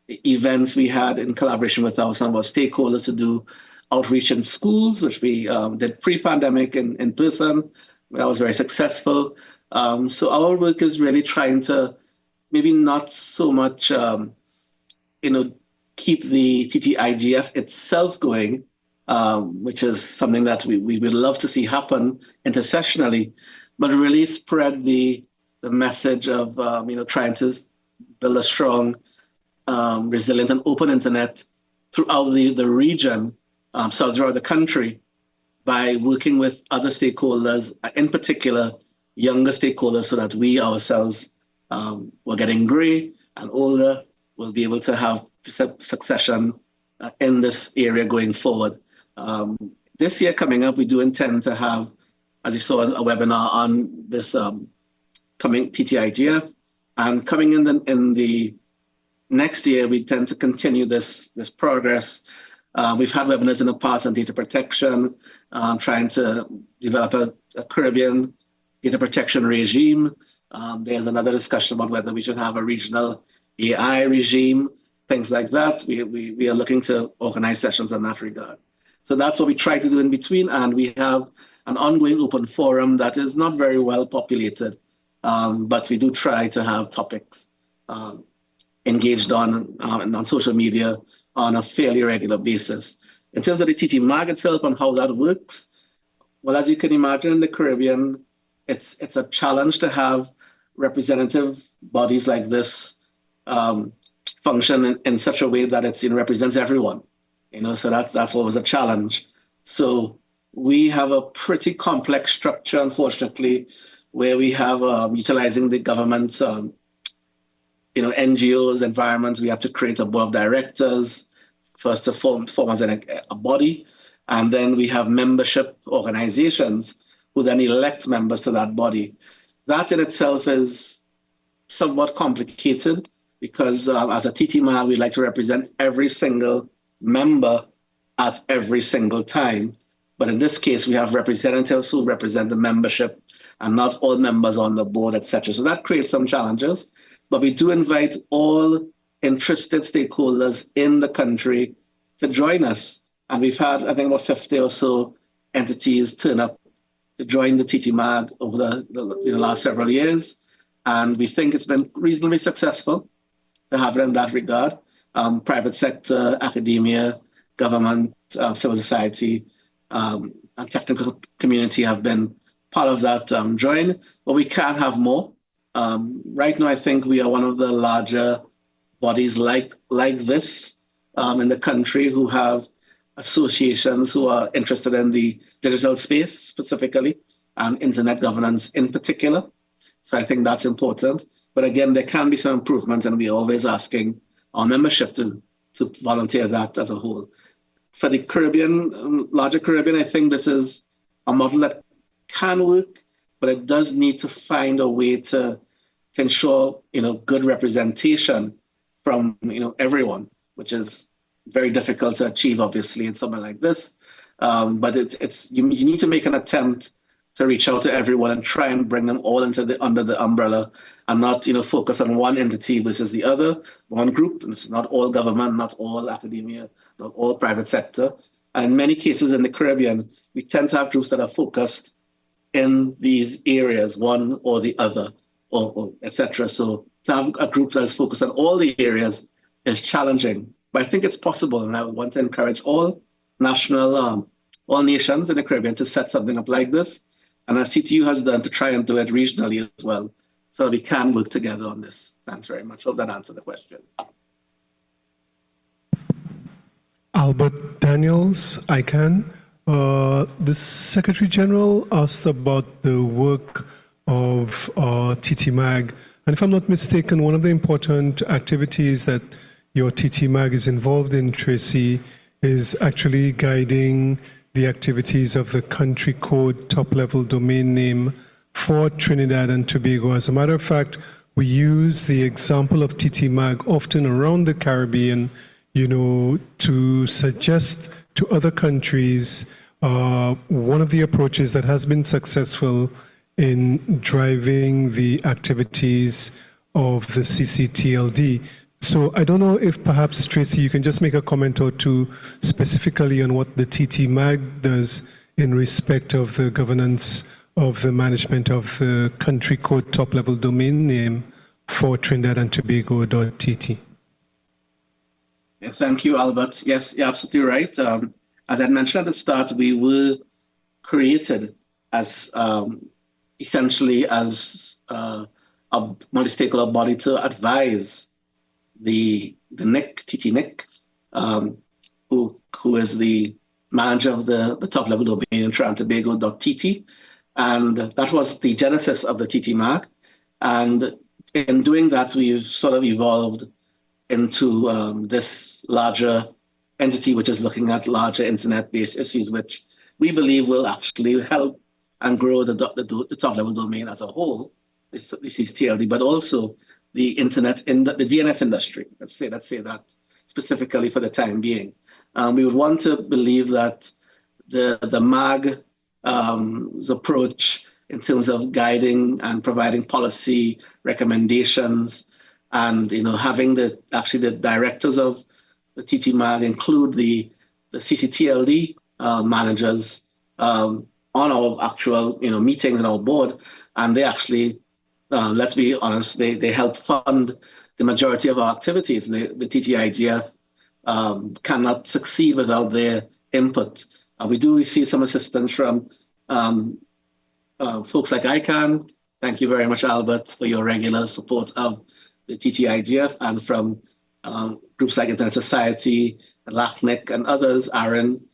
events we had in collaboration with some of our stakeholders to do outreach in schools, which we did pre-pandemic in person. That was very successful. So our work is really trying to maybe not so much, keep the TTIGF itself going, which is something that we would love to see happen intersessionally, but really spread the message of trying to build a strong, resilient, and open internet throughout the region. So throughout the country, by working with other stakeholders, in particular younger stakeholders, so that we ourselves, we're getting gray and older, will be able to have succession in this area going forward. This year coming up, we do intend to have, as you saw, a webinar on this coming TTIGF, and coming in the next year, we tend to continue this progress. We've had webinars in the past on data protection, trying to develop a Caribbean data protection regime. There's another discussion about whether we should have a regional AI regime, things like that. We are looking to organize sessions in that regard. So that's what we try to do in between, and we have an ongoing open forum that is not very well populated, but we do try to have topics engaged on social media on a fairly regular basis. In terms of the TT Mag itself and how that works, well, as you can imagine, in the Caribbean, it's a challenge to have representative bodies like this function in such a way that it represents everyone. So that's always a challenge. So we have a pretty complex structure, unfortunately, where we have utilizing the government's NGOs, environments. We have to create a board of directors, first to form as a body, and then we have membership organizations who then elect members to that body. That in itself is somewhat complicated because as a TT Mag, we like to represent every single member at every single time. But in this case, we have representatives who represent the membership and not all members on the board, etc. So that creates some challenges, but we do invite all interested stakeholders in the country to join us. And we've had, I think, about 50 or so entities turn up to join the TTMAG over the last several years. And we think it's been reasonably successful to have it in that regard. Private sector, academia, government, civil society, and technical community have been part of that join, but we can have more. Right now, I think we are one of the larger bodies like this in the country who have associations who are interested in the digital space specifically and internet governance in particular. So I think that's important. But again, there can be some improvement, and we're always asking our membership to volunteer that as a whole. For the Caribbean, larger Caribbean, I think this is a model that can work, but it does need to find a way to ensure, good representation from, everyone, which is very difficult to achieve, obviously, in somewhere like this. But you need to make an attempt to reach out to everyone and try and bring them all under the umbrella, and not, focus on one entity versus the other, one group. And it's not all government, not all academia, not all private sector. And in many cases in the Caribbean, we tend to have groups that are focused in these areas, one or the other, or etc. So to have a group that is focused on all the areas is challenging. But I think it's possible, and I want to encourage all all nations in the Caribbean to set something up like this, and as CTU has done, to try and do it regionally as well, so that we can work together on this. Thanks very much. Hope that answered the question. Albert Daniels, I can. The Secretary General asked about the work of TTMAG, and if I'm not mistaken, one of the important activities that your TTMAG is involved in, Tracy, is actually guiding the activities of the country code top-level domain name for Trinidad and Tobago. As a matter of fact, we use the example of TTMAG often around the Caribbean, to suggest to other countries one of the approaches that has been successful in driving the activities of the CCTLD. So I don't know if perhaps, Tracy, you can just make a comment or two specifically on what the TTMAG does in respect of the governance of the management of the country code top-level domain name for Trinidad and Tobago.tt. Yeah, thank you, Albert. Yes, you're absolutely right. As I mentioned at the start, we were created as essentially as a multi-stakeholder body to advise the NIC, TT-NIC, who is the manager of the top-level domain in Trinidad and Tobago.tt. And that was the genesis of the TTMAG. And in doing that, we've sort of evolved into this larger entity, which is looking at larger internet-based issues, which we believe will actually help and grow the top-level domain as a whole. This is TLD, but also the internet in the DNS industry. Let's say that specifically for the time being. We would want to believe that the MAG's approach in terms of guiding and providing policy recommendations, and having the directors of the TTMAG include the CCTLD managers on our actual meetings and our board, and they actually let's be honest, they help fund the majority of our activities. The CYIGF cannot succeed without their input. We do receive some assistance from folks like ICANN. Thank you very much, Albert, for your regular support of the CYIGF, and from groups like Internet Society, LACNIC, and others, Aaron,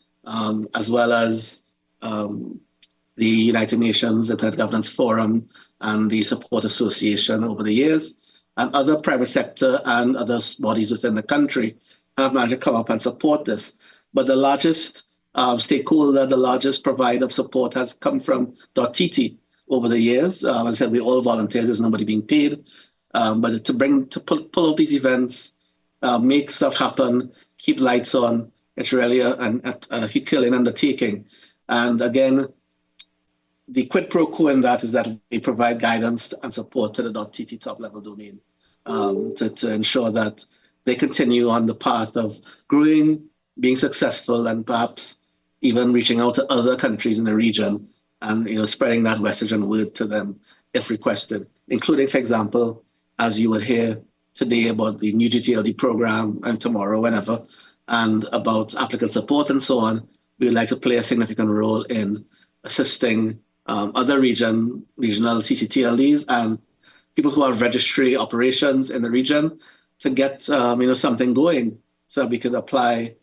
as well as the United Nations Internet Governance Forum and the Support Association over the years, and other private sector and other bodies within the country have managed to come up and support this. But the largest stakeholder, the largest provider of support has come from .tt over the years. As I said, we're all volunteers, there's nobody being paid. But to pull off these events, make stuff happen, keep lights on, it's really a Herculean undertaking. And again, the quid pro quo in that is that we provide guidance and support to the .tt top level domain to ensure that they continue on the path of growing, being successful, and perhaps even reaching out to other countries in the region and spreading that message and word to them if requested, including, for example, as you would hear today about the new GTLD program and tomorrow, whenever, and about applicant support and so on. We would like to play a significant role in assisting other regional CCTLDs and people who have registry operations in the region to get something going so that we could apply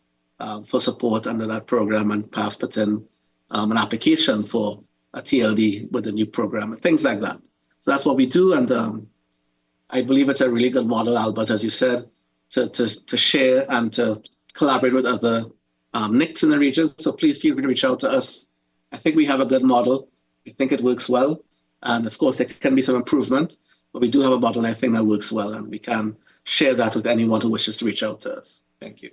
for support under that program and perhaps put in an application for a TLD with a new program and things like that. So that's what we do, and I believe it's a really good model, Albert, as you said, to share and to collaborate with other NICs in the region. So please feel free to reach out to us. I think we have a good model. I think it works well. And of course, there can be some improvement, but we do have a model, I think, that works well, and we can share that with anyone who wishes to reach out to us. Thank you.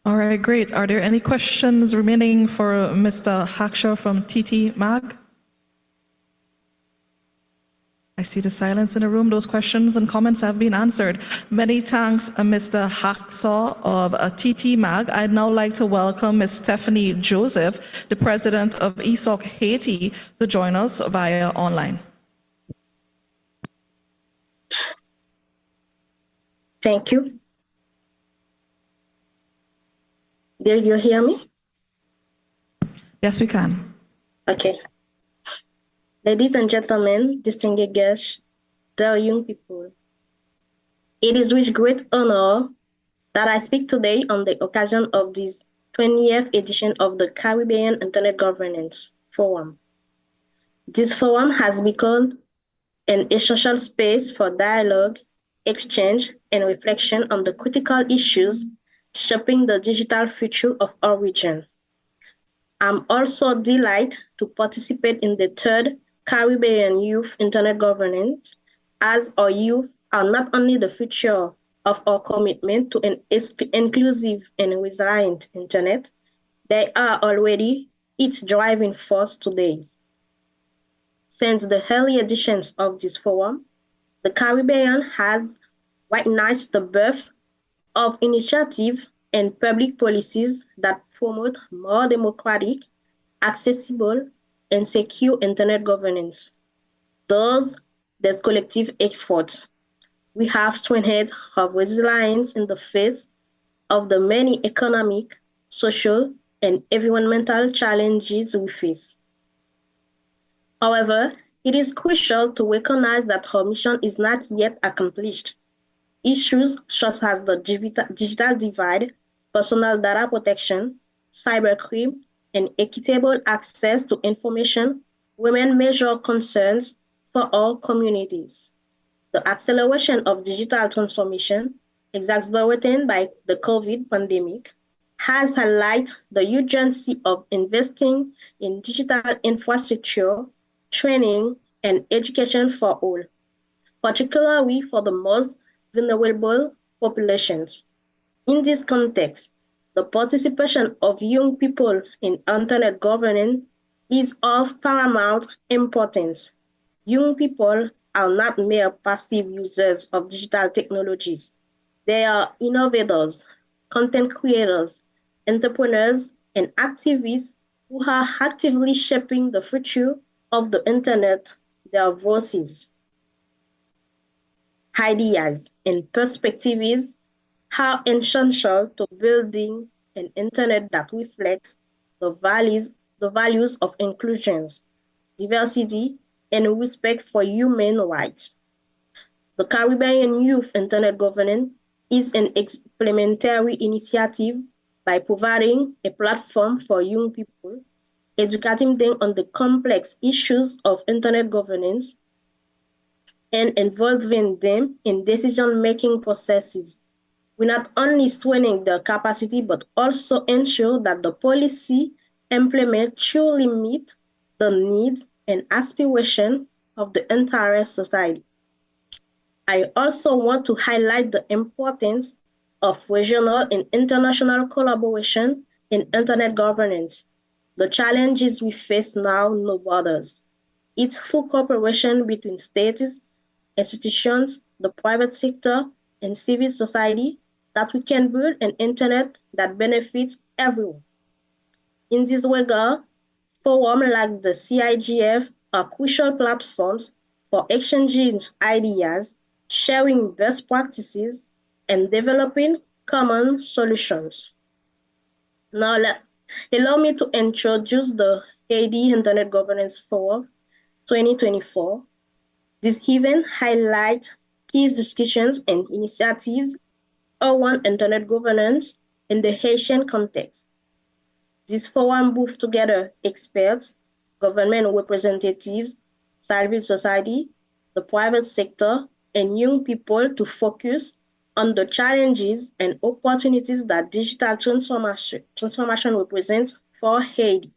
All right, great. Are there any questions remaining for Mr. Hakshaw from TT Mag? I see the silence in the room. Those questions and comments have been answered. Many thanks, Mr. Hakshaw of TT Mag. I'd now like to welcome Ms. Stephanie Joseph, the president of ESOC Haiti, to join us via online. Thank you. Did you hear me? Yes, we can. Okay. Ladies and gentlemen, distinguished guests, dear young people, it is with great honor that I speak today on the occasion of this 20th edition of the Caribbean Internet Governance Forum. This forum has become an essential space for dialogue, exchange, and reflection on the critical issues shaping the digital future of our region. I'm also delighted to participate in the third Caribbean Youth Internet Governance, as our youth are not only the future of our commitment to an inclusive and resilient internet, they are already its driving force today. Since the early editions of this forum, the Caribbean has witnessed the birth of initiatives and public policies that promote more democratic, accessible, and secure internet governance. Those collective efforts, we have strengthened our resilience in the face of the many economic, social, and environmental challenges we face. However, it is crucial to recognize that our mission is not yet accomplished. Issues such as the digital divide, personal data protection, cybercrime, and equitable access to information remain major concerns for all communities. The acceleration of digital transformation, exacerbated by the COVID pandemic, has highlighted the urgency of investing in digital infrastructure, training, and education for all, particularly for the most vulnerable populations. In this context, the participation of young people in internet governance is of paramount importance. Young people are not mere passive users of digital technologies. They are innovators, content creators, entrepreneurs, and activists who are actively shaping the future of the internet. Their voices, ideas, and perspectives are essential to building an internet that reflects the values of inclusion, diversity, and respect for human rights. The Caribbean Youth Internet Governance is an experimentary initiative by providing a platform for young people, educating them on the complex issues of internet governance, and involving them in decision-making processes. We not only strengthen their capacity, but also ensure that the policy implemented truly meet the needs and aspirations of the entire society. I also want to highlight the importance of regional and international collaboration in internet governance. The challenges we face now know borders. It's full cooperation between states, institutions, the private sector, and civil society that we can build an internet that benefits everyone. In this regard, forums like the CIGF are crucial platforms for exchanging ideas, sharing best practices, and developing common solutions. Now, allow me to introduce the Haiti Internet Governance Forum 2024. This event highlights key discussions and initiatives around internet governance in the Haitian context. This forum brings together experts, government representatives, civil society, the private sector, and young people to focus on the challenges and opportunities that digital transformation represents for Haiti.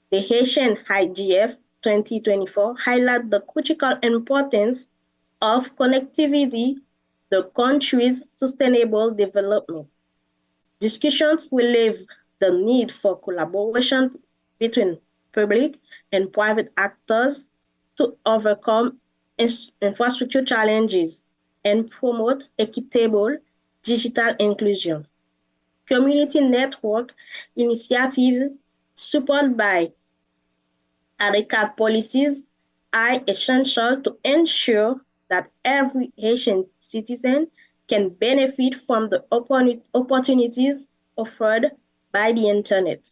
The Haitian IGF 2024 highlights the critical importance of connectivity, the country's sustainable development. Discussions will leave the need for collaboration between public and private actors to overcome infrastructure challenges and promote equitable digital inclusion. Community network initiatives supported by adequate policies are essential to ensure that every Haitian citizen can benefit from the opportunities offered by the internet.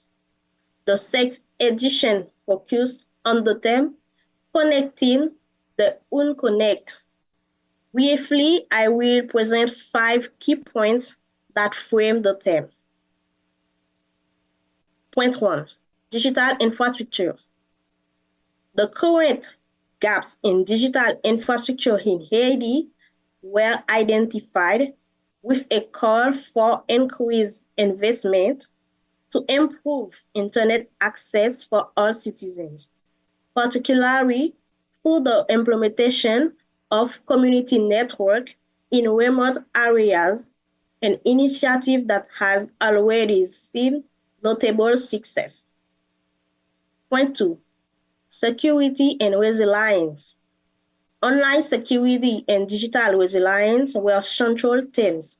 The 6th edition focused on the theme Connecting the Unconnect. Briefly, I will present 5 key points that frame the theme. Point 1, digital infrastructure. The current gaps in digital infrastructure in Haiti were identified with a call for increased investment to improve internet access for all citizens, particularly through the implementation of community network in remote areas, an initiative that has already seen notable success. Point 2, security and resilience. Online security and digital resilience were central themes,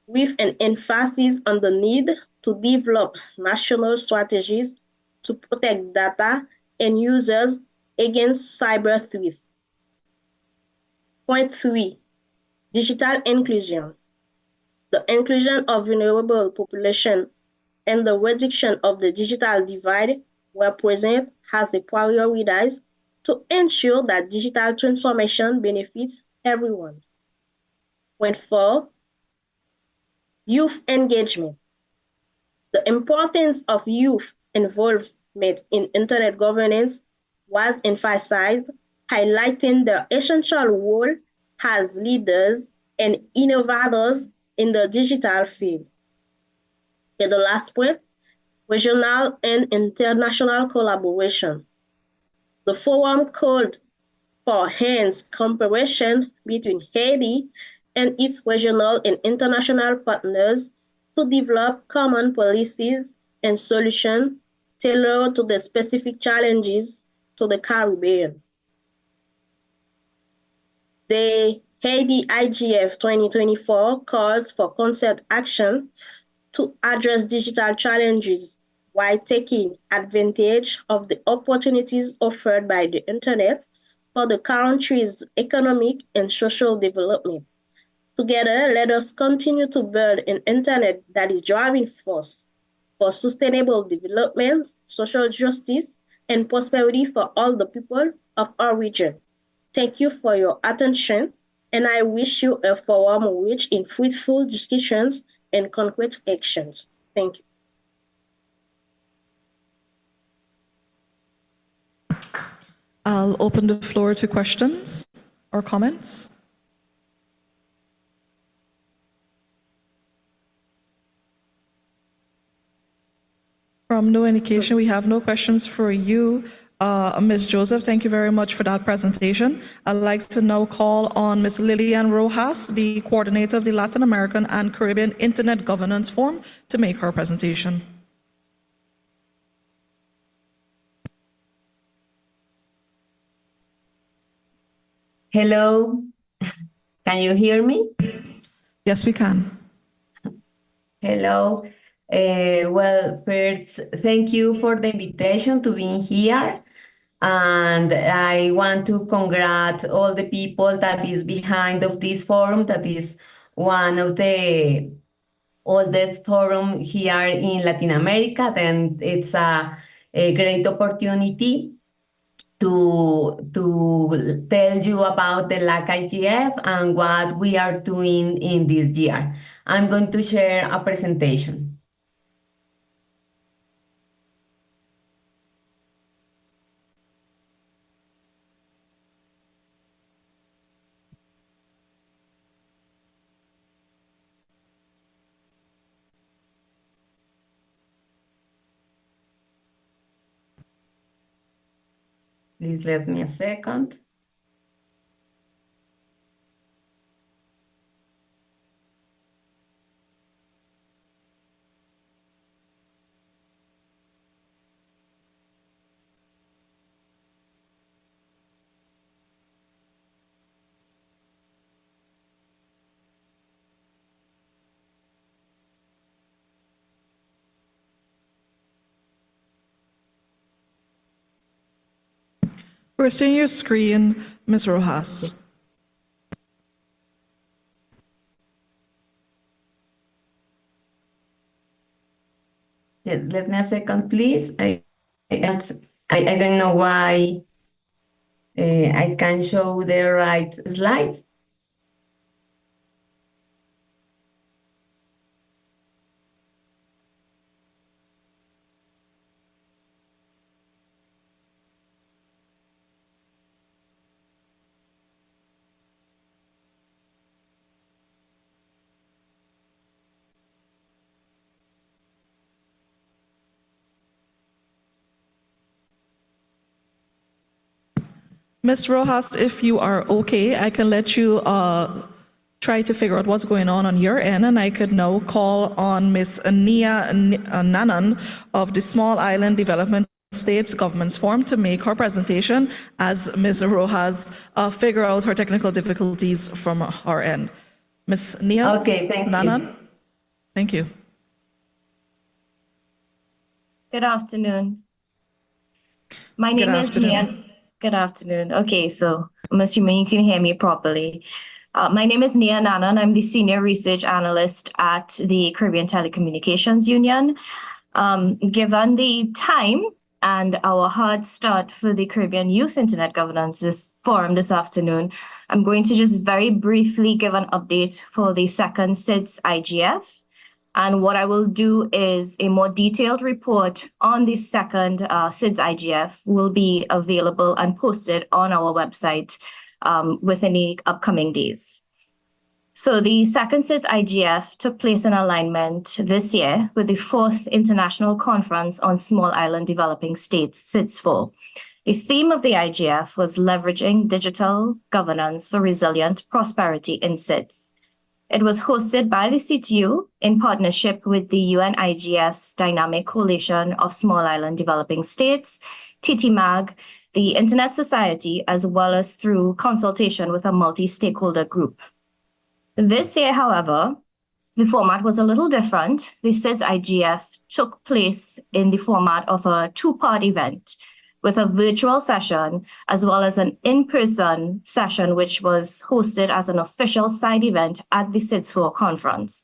with an emphasis on the need to develop national strategies to protect data and users against cyber threats. Point 3, digital inclusion. The inclusion of vulnerable population and the reduction of the digital divide were present as a priority to ensure that digital transformation benefits everyone. Point 4, youth engagement. The importance of youth involvement in internet governance was emphasized, highlighting their essential role as leaders and innovators in the digital field. And the last point, regional and international collaboration. The forum called for enhanced cooperation between Haiti and its regional and international partners to develop common policies and solutions tailored to the specific challenges to the Caribbean. The Haiti IGF 2024 calls for concerted action to address digital challenges while taking advantage of the opportunities offered by the internet for the country's economic and social development. Together, let us continue to build an internet that is driving force for sustainable development, social justice, and prosperity for all the people of our region. Thank you for your attention, and I wish you a forum rich in fruitful discussions and concrete actions. Thank you. I'll open the floor to questions or comments. From no indication, we have no questions for you. Ms. Joseph, thank you very much for that presentation. I'd like to now call on Ms. Lilian Rojas, the coordinator of the Latin American and Caribbean Internet Governance Forum, to make her presentation. Hello, can you hear me? Yes, we can. Hello. Well, first, thank you for the invitation to be here. And I want to congratulate all the people that is behind of this forum, that is one of the oldest forum here in Latin America. Then it's a great opportunity to tell you about the IGF and what we are doing in this year. I'm going to share a presentation. Please let me a second. We're seeing your screen, Ms. Rojas. Yes, let me a second, please. I don't know why I can show the right slide. Ms. Rojas, if you are okay, I can let you try to figure out what's going on your end, and I could now call on Ms. Nia Nanan of the Small Island Development States Governments Forum to make her presentation as Ms. Rojas figure out her technical difficulties from her end. Ms. Nia Nanan? You. Thank you. Good afternoon. My name is Nia. Good afternoon. Okay, so I'm assuming you can hear me properly. My name is Nia Nanan. I'm the Senior Research Analyst at the Caribbean Telecommunications Union. Given the time and our hard start for the Caribbean Youth Internet Governance Forum this afternoon, I'm going to just very briefly give an update for the second CIGF. And what I will do is a more detailed report on the second CIGF will be available and posted on our website within the upcoming days. So the second CIGF took place in alignment this year with the 4th International Conference on Small Island Developing States, CITS4. The theme of the IGF was leveraging digital governance for resilient prosperity in CITS. It was hosted by the CTU in partnership with the UN IGF's Dynamic Coalition of Small Island Developing States, TTMAG, the Internet Society, as well as through consultation with a multi-stakeholder group. This year, however, the format was a little different. The CIGF took place in the format of a two-part event with a virtual session as well as an in-person session, which was hosted as an official side event at the CITS4 conference.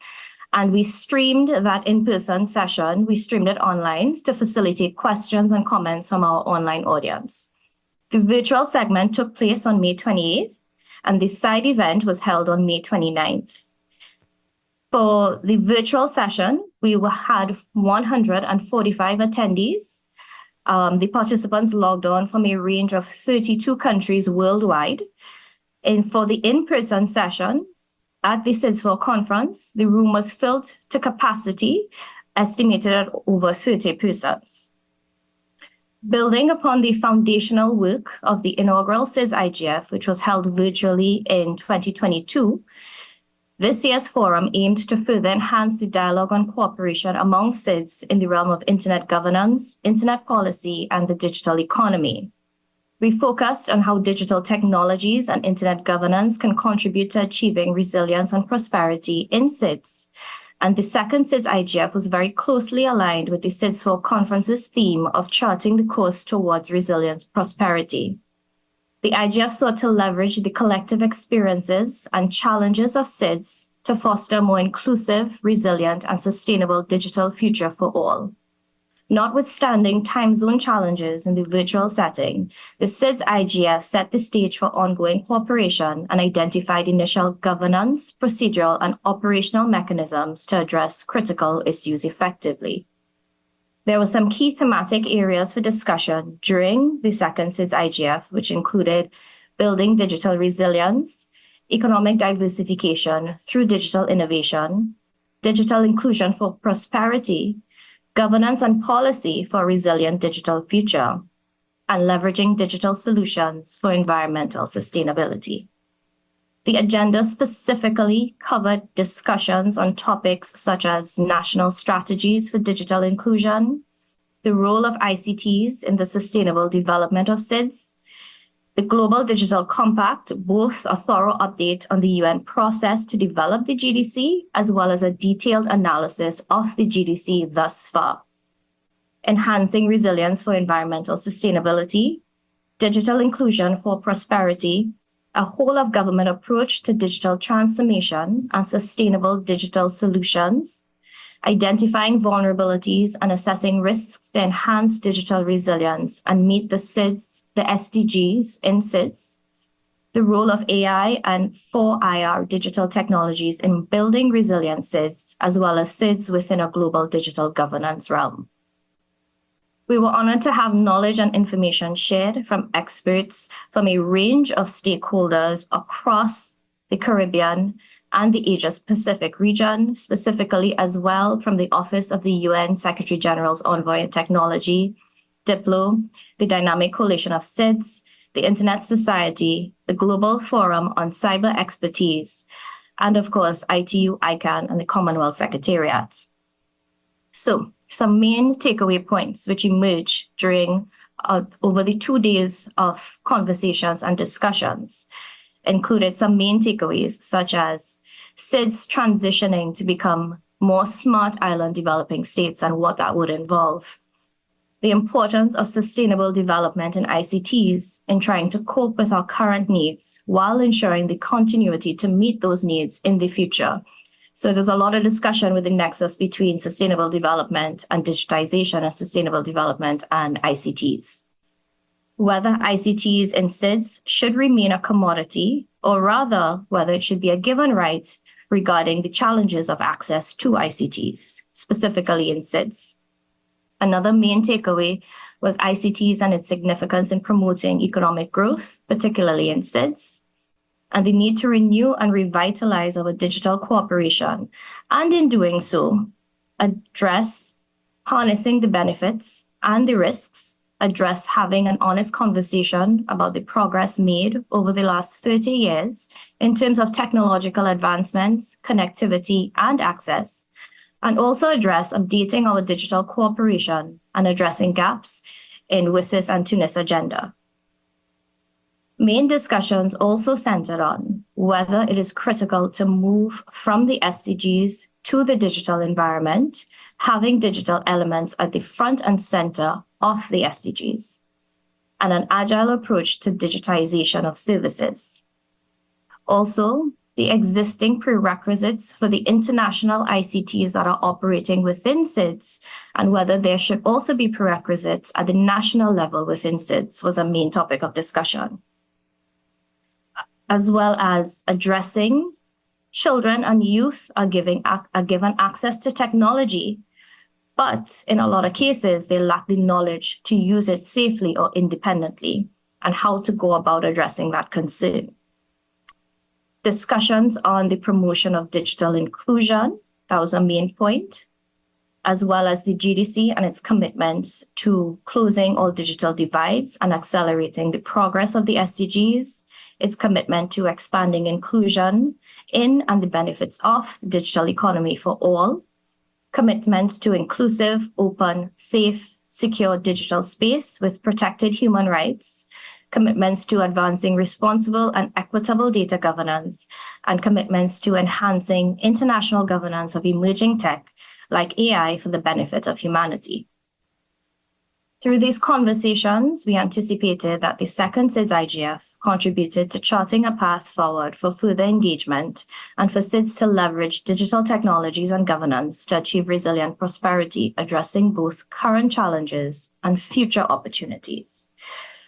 And we streamed that in-person session. We streamed it online to facilitate questions and comments from our online audience. The virtual segment took place on May 28th, and the side event was held on May 29th. For the virtual session, we had 145 attendees. The participants logged on from a range of 32 countries worldwide. And for the in-person session at the CITS4 conference, the room was filled to capacity, estimated at over 30 persons. Building upon the foundational work of the inaugural CIGF, which was held virtually in 2022, this year's forum aimed to further enhance the dialogue on cooperation among CIDs in the realm of internet governance, internet policy, and the digital economy. We focused on how digital technologies and internet governance can contribute to achieving resilience and prosperity in SIDS. And the second CIGF was very closely aligned with the SIDS4 conference's theme of charting the course towards resilience prosperity. The IGF sought to leverage the collective experiences and challenges of SIDS to foster a more inclusive, resilient, and sustainable digital future for all. Notwithstanding time zone challenges in the virtual setting, the SIDS IGF set the stage for ongoing cooperation and identified initial governance, procedural, and operational mechanisms to address critical issues effectively. There were some key thematic areas for discussion during the second SIDS IGF, which included building digital resilience, economic diversification through digital innovation, digital inclusion for prosperity, governance and policy for a resilient digital future, and leveraging digital solutions for environmental sustainability. The agenda specifically covered discussions on topics such as national strategies for digital inclusion, the role of ICTs in the sustainable development of SIDS, the Global Digital Compact, both a thorough update on the UN process to develop the GDC, as well as a detailed analysis of the GDC thus far. Enhancing resilience for environmental sustainability, digital inclusion for prosperity, a whole-of-government approach to digital transformation and sustainable digital solutions, identifying vulnerabilities and assessing risks to enhance digital resilience and meet the SDGs in SIDS, the role of AI and 4IR digital technologies in building resilient SIDS, as well as SIDS within a global digital governance realm. We were honored to have knowledge and information shared from experts from a range of stakeholders across the Caribbean and the Asia-Pacific region, specifically as well from the Office of the UN Secretary General's Envoy on Technology, DIPLO, the Dynamic Coalition of SIDS, the Internet Society, the Global Forum on Cyber Expertise, and of course, ITU, ICANN, and the Commonwealth Secretariat. So, some main takeaway points which emerged during over the 2 days of conversations and discussions included some main takeaways such as SIDS transitioning to become more smart island developing states and what that would involve, the importance of sustainable development in ICTs in trying to cope with our current needs while ensuring the continuity to meet those needs in the future. So there's a lot of discussion with the nexus between sustainable development and digitization and sustainable development and ICTs. Whether ICTs in SIDS should remain a commodity, or rather whether it should be a given right regarding the challenges of access to ICTs, specifically in SIDS. Another main takeaway was ICTs and its significance in promoting economic growth, particularly in SIDS, and the need to renew and revitalize our digital cooperation, and in doing so, address harnessing the benefits and the risks, address having an honest conversation about the progress made over the last 30 years in terms of technological advancements, connectivity, and access, and also address updating our digital cooperation and addressing gaps in WSIS and Tunis agenda. Main discussions also centered on whether it is critical to move from the SDGs to the digital environment, having digital elements at the front and center of the SDGs, and an agile approach to digitization of services. Also, the existing prerequisites for the international ICTs that are operating within SIDS and whether there should also be prerequisites at the national level within SIDS was a main topic of discussion, as well as addressing children and youth are given access to technology, but in a lot of cases, they lack the knowledge to use it safely or independently, and how to go about addressing that concern. Discussions on the promotion of digital inclusion, that was a main point, as well as the GDC and its commitment to closing all digital divides and accelerating the progress of the SDGs, its commitment to expanding inclusion in and the benefits of the digital economy for all, commitment to inclusive, open, safe, secure digital space with protected human rights, commitments to advancing responsible and equitable data governance, and commitments to enhancing international governance of emerging tech like AI for the benefit of humanity. Through these conversations, we anticipated that the second CIGF contributed to charting a path forward for further engagement and for SIDS to leverage digital technologies and governance to achieve resilient prosperity, addressing both current challenges and future opportunities.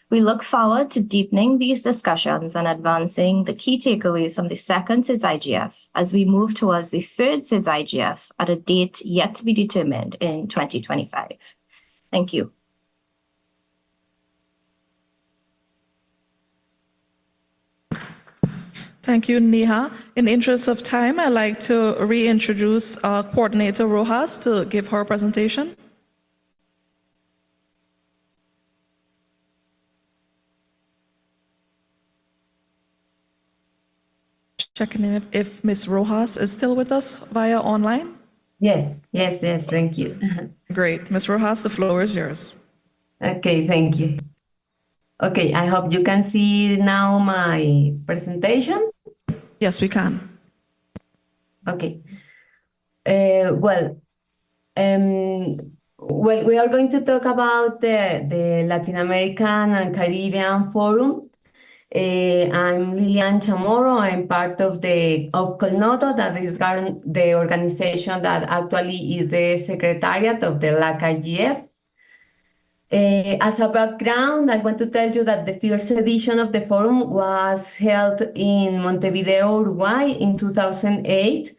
We look forward to deepening these discussions and advancing the key takeaways from the second CIGF as we move towards the third CIGF at a date yet to be determined in 2025. Thank you. Thank you, Neha. In the interest of time, I'd like to reintroduce Coordinator Rojas to give her presentation. Checking in if Ms. Rojas is still with us via online. Yes, thank you. Great. Ms. Rojas, the floor is yours. Okay, thank you. Okay, I hope you can see now my presentation. Yes, we can. Okay. Well, we are going to talk about the Latin American and Caribbean Forum. I'm Lilian Chamorro. I'm part of Colnoto, that is the organization that actually is the secretariat of the CIGF. As a background, I want to tell you that the first edition of the forum was held in Montevideo, Uruguay in 2008.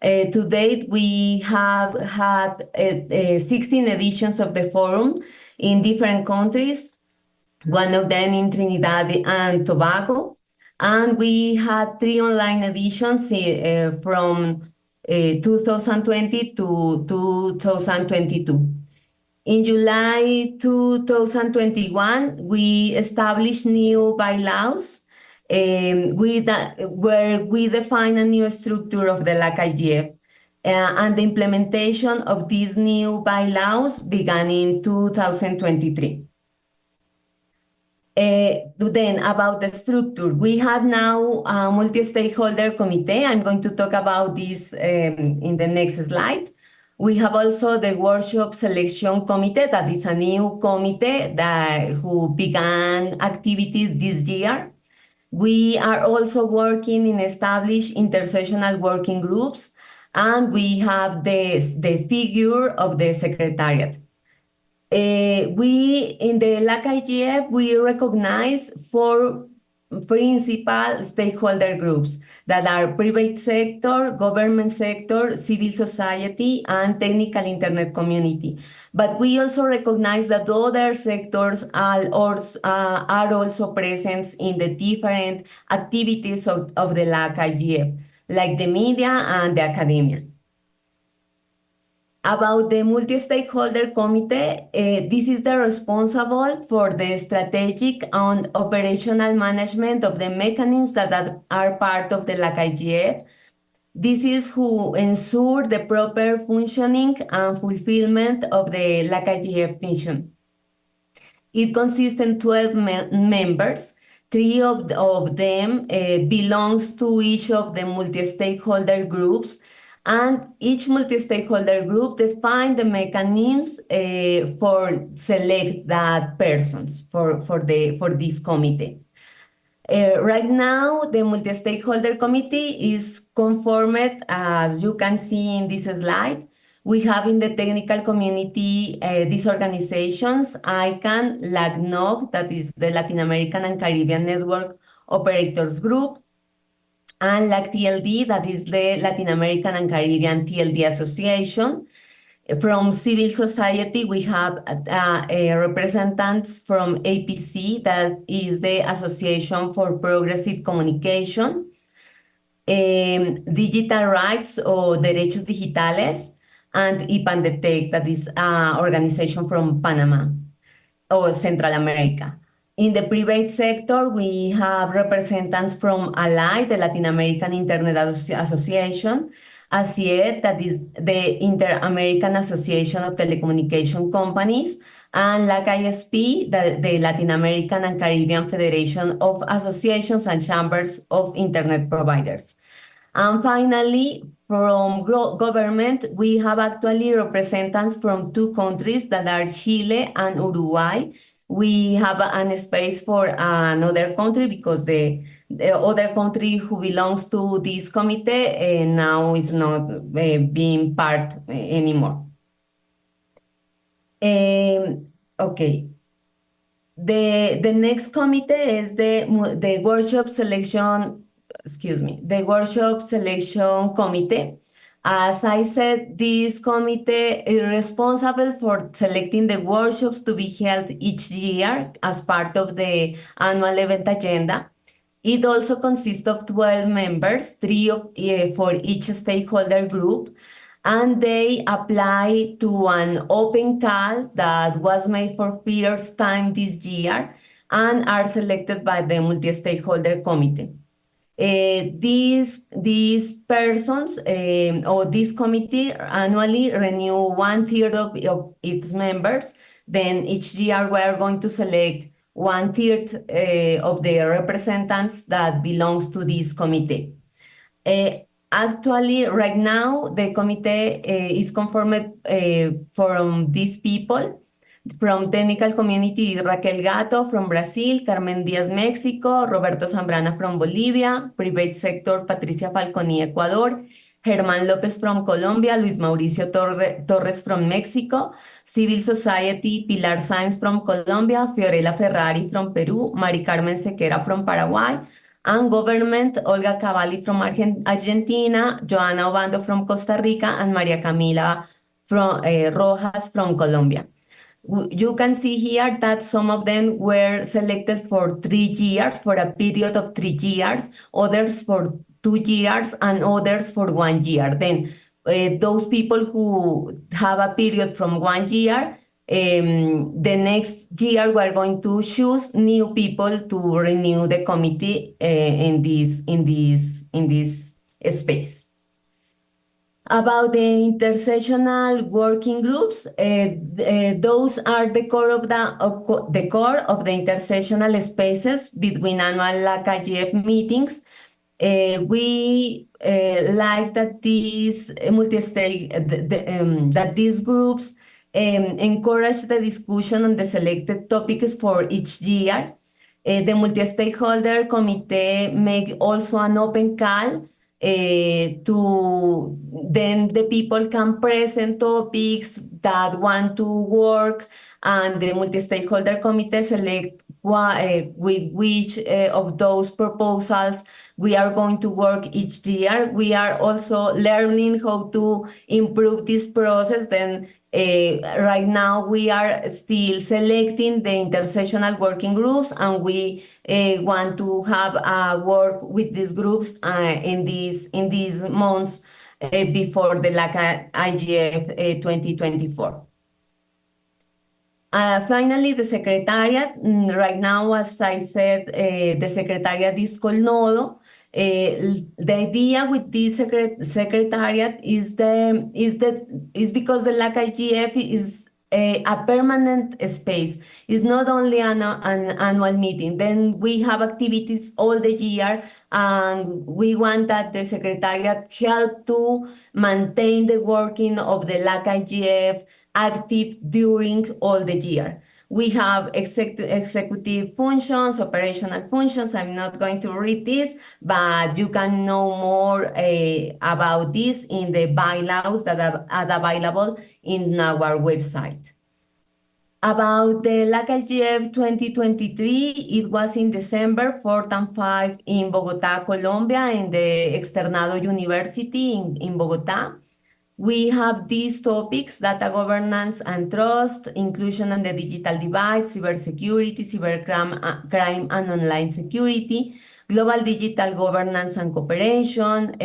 To date, we have had 16 editions of the forum in different countries, one of them in Trinidad and Tobago. And we had 3 online editions from 2020 to 2022. In July 2021, we established new bylaws where we define a new structure of the CIGF. And the implementation of these new bylaws began in 2023. Then about the structure, we have now a multi-stakeholder committee. I'm going to talk about this in the next slide. We have also the workshop selection committee, that is a new committee who began activities this year. We are also working in established intersectional working groups, and we have the figure of the secretariat. We in the CIGF, we recognize 4 principal stakeholder groups that are private sector, government sector, civil society, and technical internet community. But we also recognize that other sectors are also present in the different activities of the CIGF, like the media and the academia. About the multi-stakeholder committee, this is the responsible for the strategic and operational management of the mechanisms that are part of the CIGF. This is who ensure the proper functioning and fulfillment of the CIGF mission. It consists of 12 members. 3 of them belongs to each of the multi-stakeholder groups, and each multi-stakeholder group define the mechanisms for select that persons for this committee. Right now, the multi-stakeholder committee is conformed, as you can see in this slide. We have in the technical community these organizations, ICANN, LACNOG, that is the Latin American and Caribbean Network Operators Group, and LACTLD, that is the Latin American and Caribbean TLD Association. From civil society, we have representatives from APC, that is the Association for Progressive Communication, Digital Rights o Derechos Digitales, and IPANDETEC, that is an organization from Panama or Central America. In the private sector, we have representatives from ALAI, the Latin American Internet Association, ACIET, that is the Inter-American Association of Telecommunication Companies, and LAC-ISP, the Latin American and Caribbean Federation of Associations and Chambers of Internet Providers. And finally, from government, we have actually representatives from two countries that are Chile and Uruguay. We have an space for another country because the other country who belongs to this committee now is not being part anymore. Okay. The next committee is the workshop selection, the workshop selection committee. As I said, this committee is responsible for selecting the workshops to be held each year as part of the annual event agenda. It also consists of 12 members, 3 for each stakeholder group, and they apply to an open call that was made for first time this year and are selected by the multi-stakeholder committee. These persons or this committee annually renew 1/3 of its members. Then each year we are going to select 1/3 of the representatives that belongs to this committee. Actually, right now, the committee is conformed from these people. From technical community, Raquel Gato from Brazil, Carmen Diaz, Mexico, Roberto Zambrana from Bolivia, private sector, Patricia Falconi, Ecuador, Germán López from Colombia, Luis Mauricio Torres from Mexico, civil society, Pilar Sáenz from Colombia, Fiorella Ferrari from Peru, Mari Carmen Sequera from Paraguay, and government, Olga Cavalli from Argentina, Joana Obando from Costa Rica, and Maria Camila from, Rojas from Colombia. You can see here that some of them were selected for 3 years, for a period of 3 years, others for 2 years, and others for 1 year. Then those people who have a period from 1 year, the next year we're going to choose new people to renew the committee in this space. About the intersectional working groups, those are the core of the intersectional spaces between annual LAC-IGF meetings. We like that these that these groups encourage the discussion on the selected topics for each year. The multi-stakeholder committee make also an open call to then the people can present topics that want to work, and the multi-stakeholder committee select with which of those proposals we are going to work each year. We are also learning how to improve this process. Then right now we are still selecting the intersectional working groups, and we want to have work with these groups in these months before the LAC-IGF 2024. Finally, the secretariat. Right now, as I said, the secretariat is called Nodo. The idea with this secretariat is because the LAC-IGF is a permanent space. It's not only an annual meeting. Then we have activities all the year, and we want that the secretariat help to maintain the working of the LAC-IGF active during all the year. We have executive functions, operational functions. I'm not going to read this, but you can know more about this in the bylaws that are available in our website. About the LAC-IGF 2023, it was in December 4th and 5th in Bogotá, Colombia, in the Externado University in Bogotá. We have these topics: data governance and trust, inclusion and the digital divide, cybersecurity, cybercrime and online security, global digital governance and cooperation,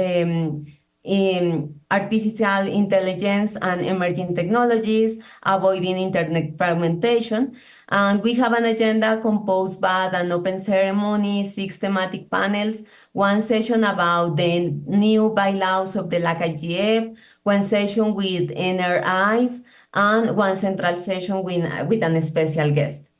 artificial intelligence and emerging technologies, avoiding internet fragmentation. And we have an agenda composed by an open ceremony, 6 thematic panels, 1 session about the new bylaws of the LAC-IGF, 1 session with inner eyes, and one central session with an special guest.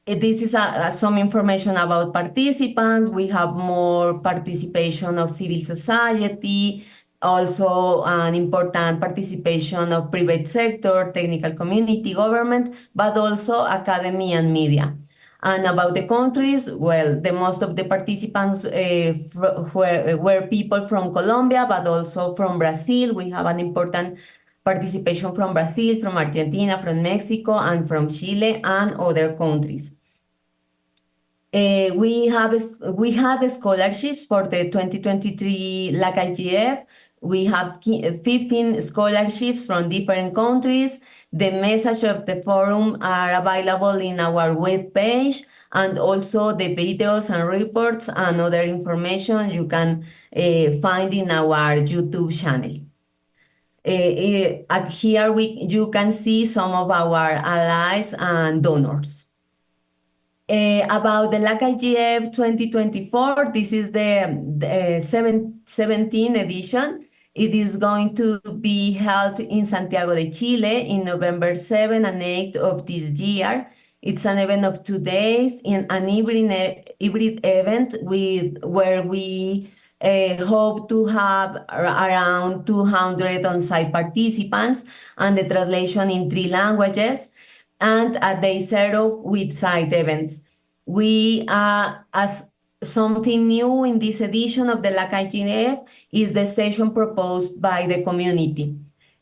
This is some information about participants. We have more participation of civil society, also an important participation of private sector, technical community, government, but also academy and media. And about the countries, well, the most of the participants were people from Colombia, but also from Brazil. We have an important participation from Brazil, from Argentina, from Mexico, and from Chile and other countries. We had scholarships for the 2023 CIGF. We have 15 scholarships from different countries. The message of the forum are available in our webpage, and also the videos and reports and other information you can find in our YouTube channel. Here you can see some of our allies and donors. About the CIGF 2024, this is the 17th edition. It is going to be held in Santiago de Chile in November 7 and 8 of this year. It's an event of 2 days, in an hybrid event where we hope to have around 200 on-site participants and the translation in 3 languages, and a day 0 with side events. We are, as something new in this edition of the CIGF, is the session proposed by the community.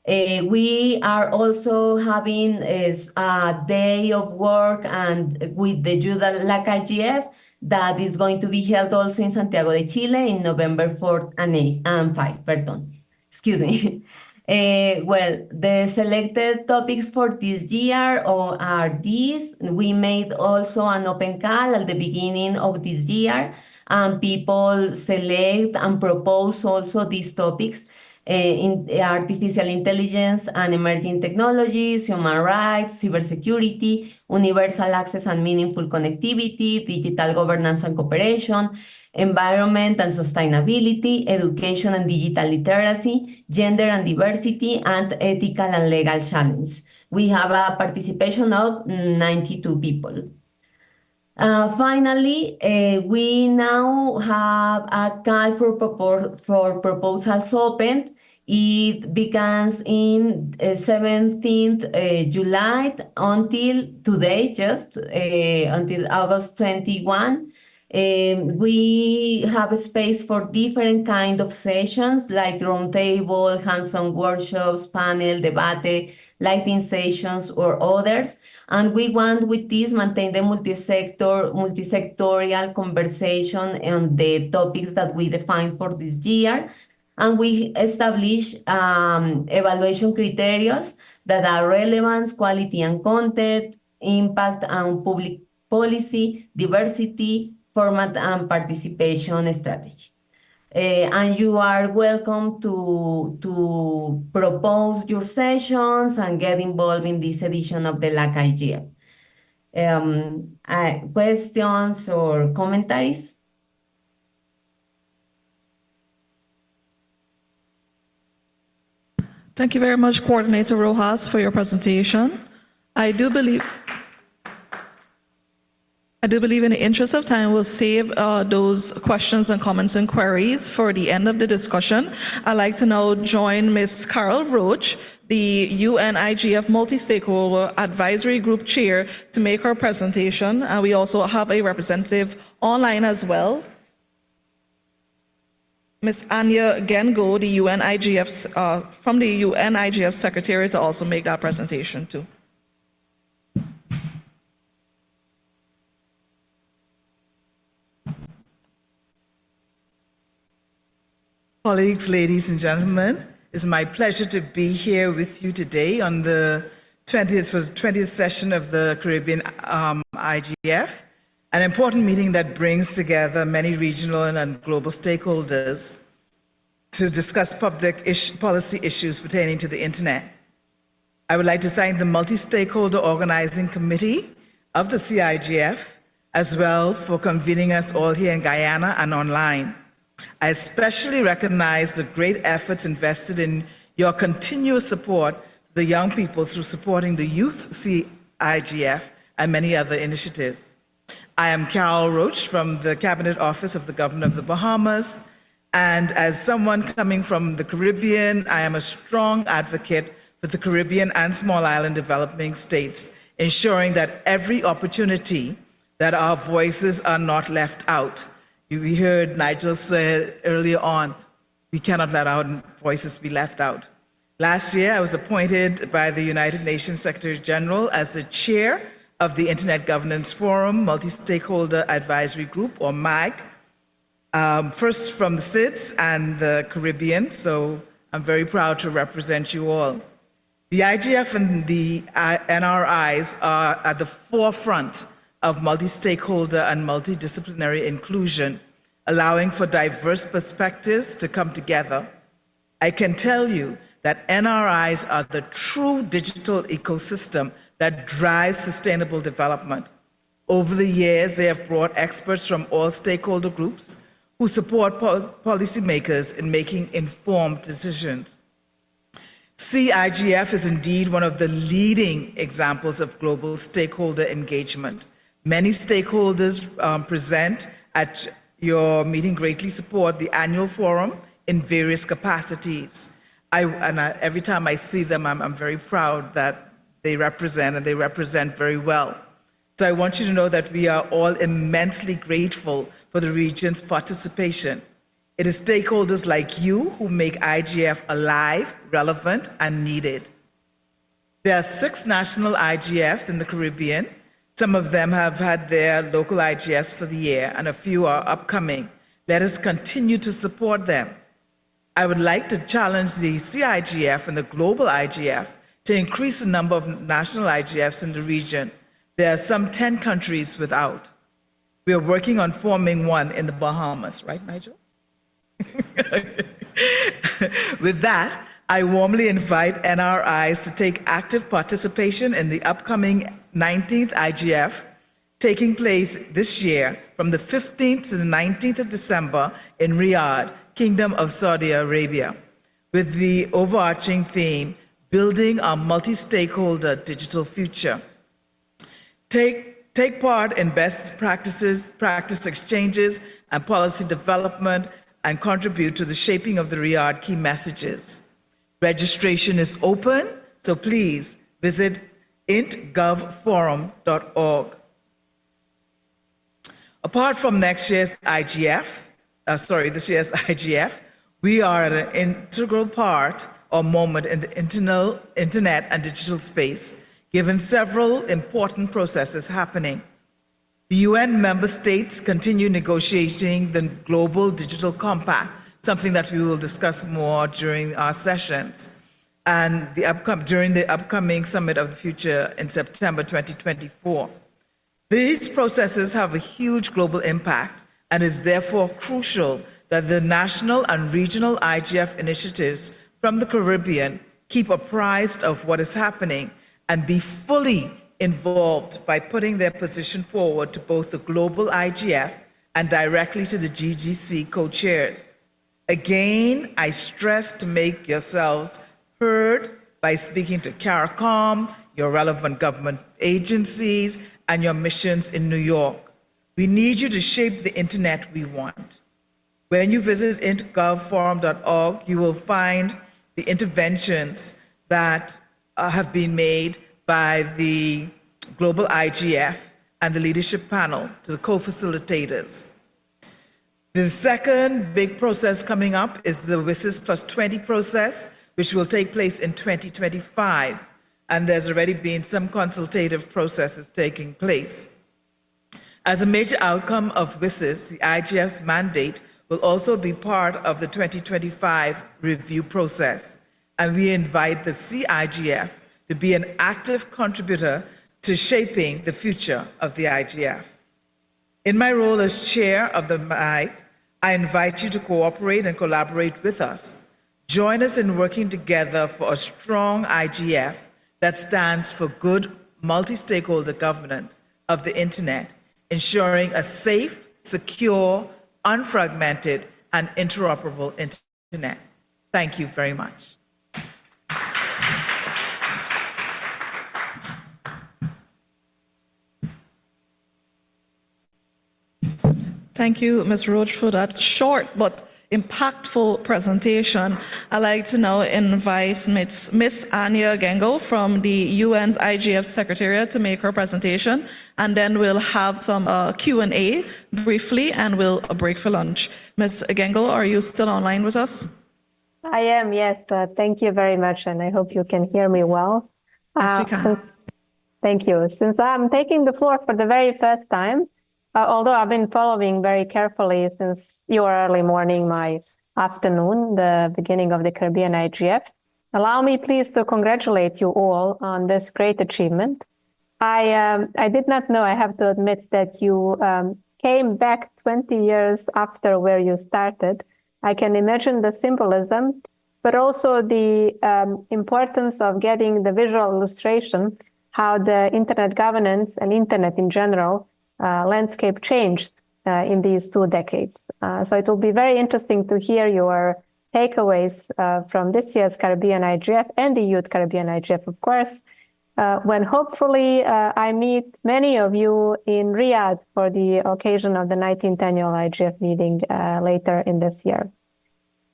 We are also having a day of work and with the youth CIGF that is going to be held also in Santiago de Chile in November 4 and 5. Pardon. Excuse me. Well, the selected topics for this year are these. We made also an open call at the beginning of this year, and people select and propose also these topics in artificial intelligence and emerging technologies, human rights, cybersecurity, universal access and meaningful connectivity, digital governance and cooperation, environment and sustainability, education and digital literacy, gender and diversity, and ethical and legal challenges. We have a participation of 92 people. Finally, we now have a call for proposals opened. It begins in 17th July until today, just until August 21. We have a space for different kind of sessions like roundtable, hands-on workshops, panel, debate, lighting sessions, or others. And we want with this maintain the multisectorial conversation on the topics that we defined for this year. And we establish evaluation criteria that are relevance, quality and content, impact and public policy, diversity, format and participation strategy. And you are welcome to propose your sessions and get involved in this edition of the CIGF. Questions or commentaries? Thank you very much, Coordinator Rojas, for your presentation. I do believe in the interest of time, we'll save those questions and comments and queries for the end of the discussion. I'd like to now join Ms. Carol Roach, the UN IGF Multi-Stakeholder Advisory Group Chair, to make her presentation. And we also have a representative online as well, Ms. Anya Gengo, the UN IGF, from the UN IGF Secretary, to also make that presentation too. Colleagues, ladies and gentlemen, it's my pleasure to be here with you today on the 20th session of the Caribbean IGF, an important meeting that brings together many regional and global stakeholders to discuss public policy issues pertaining to the Internet. I would like to thank the Multi-Stakeholder Organizing Committee of the CIGF as well for convening us all here in Guyana and online. I especially recognize the great efforts invested in your continuous support to the young people through supporting the youth CIGF and many other initiatives. I am Carol Roach from the Cabinet Office of the Governor of the Bahamas, and as someone coming from the Caribbean, I am a strong advocate for the Caribbean and small island developing states, ensuring that every opportunity that our voices are not left out. We heard Nigel say earlier on, we cannot let our voices be left out. Last year, I was appointed by the United Nations Secretary General as the chair of the Internet Governance Forum Multi-Stakeholder Advisory Group, or MAG, first from the SIDS and the Caribbean, so I'm very proud to represent you all. The IGF and the NRIs are at the forefront of multi-stakeholder and multidisciplinary inclusion, allowing for diverse perspectives to come together. I can tell you that NRIs are the true digital ecosystem that drives sustainable development. Over the years, they have brought experts from all stakeholder groups who support policymakers in making informed decisions. CIGF is indeed one of the leading examples of global stakeholder engagement. Many stakeholders present at your meeting greatly support the annual forum in various capacities. Every time I see them, I'm very proud that they represent, and they represent very well. So I want you to know that we are all immensely grateful for the region's participation. It is stakeholders like you who make IGF alive, relevant, and needed. There are 6 national IGFs in the Caribbean. Some of them have had their local IGFs for the year, and a few are upcoming. Let us continue to support them. I would like to challenge the CIGF and the global IGF to increase the number of national IGFs in the region. There are some 10 countries without. We are working on forming one in the Bahamas, right, Nigel? With that, I warmly invite NRIs to take active participation in the upcoming 19th IGF, taking place this year from the 15th to the 19th of December in Riyadh, Kingdom of Saudi Arabia, with the overarching theme, Building a Multi-Stakeholder Digital Future. Take part in best practices, practice exchanges, and policy development, and contribute to the shaping of the Riyadh key messages. Registration is open, so please visit intgovforum.org. Apart from this year's IGF, we are at an integral part or moment in the internet and digital space, given several important processes happening. The UN member states continue negotiating the Global Digital Compact, something that we will discuss more during our sessions, and during the upcoming Summit of the Future in September 2024. These processes have a huge global impact, and it's therefore crucial that the national and regional IGF initiatives from the Caribbean keep apprised of what is happening and be fully involved by putting their position forward to both the global IGF and directly to the GGC co-chairs. Again, I stress to make yourselves heard by speaking to CARICOM, your relevant government agencies, and your missions in New York. We need you to shape the internet we want. When you visit intgovforum.org, you will find the interventions that have been made by the Global IGF and the leadership panel to the co-facilitators. The second big process coming up is the WSIS plus 20 process, which will take place in 2025. And there's already been some consultative processes taking place. As a major outcome of WSIS, the IGF's mandate will also be part of the 2025 review process. And we invite the CIGF to be an active contributor to shaping the future of the IGF. In my role as chair of the MAG, I invite you to cooperate and collaborate with us. Join us in working together for a strong IGF that stands for good multi-stakeholder governance of the internet, ensuring a safe, secure, unfragmented, and interoperable internet. Thank you very much. Thank you, Ms. Roach, for that short but impactful presentation. I'd like to now invite Ms. Anya Gengo from the UN's IGF Secretariat to make her presentation, and then we'll have some Q&A briefly, and we'll break for lunch. Ms. Gengo, are you still online with us? I am, yes. Thank you very much, and I hope you can hear me well. Yes, we can. Thank you. Since I'm taking the floor for the very first time, although I've been following very carefully since your early morning, my afternoon, the beginning of the Caribbean IGF, allow me please to congratulate you all on this great achievement. I did not know, I have to admit, that you came back 20 years after where you started. I can imagine the symbolism, but also the importance of getting the visual illustration, how the internet governance and internet in general landscape changed in these 2 decades. So it will be very interesting to hear your takeaways from this year's Caribbean IGF and the Youth Caribbean IGF, of course, when hopefully I meet many of you in Riyadh for the occasion of the 19th annual IGF meeting later in this year.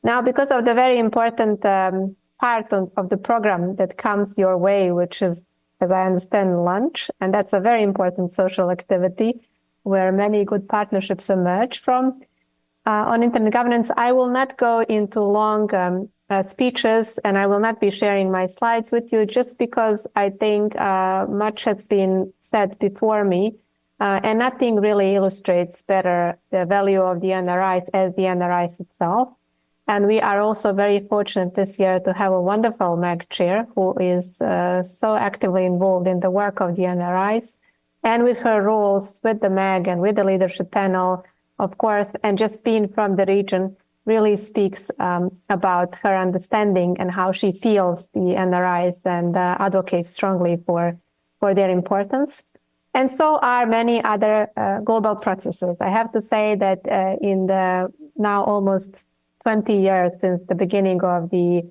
Now, because of the very important part of the program that comes your way, which is, as I understand, lunch, and that's a very important social activity where many good partnerships emerge from. On internet governance, I will not go into long speeches, and I will not be sharing my slides with you just because I think much has been said before me, and nothing really illustrates better the value of the NRIs as the NRIs itself. And we are also very fortunate this year to have a wonderful MAG chair who is so actively involved in the work of the NRIs, and with her roles with the MAG and with the leadership panel, of course, and just being from the region really speaks about her understanding and how she feels the NRIs and advocates strongly for their importance. And so are many other global processes. I have to say that in the now almost 20 years since the beginning of the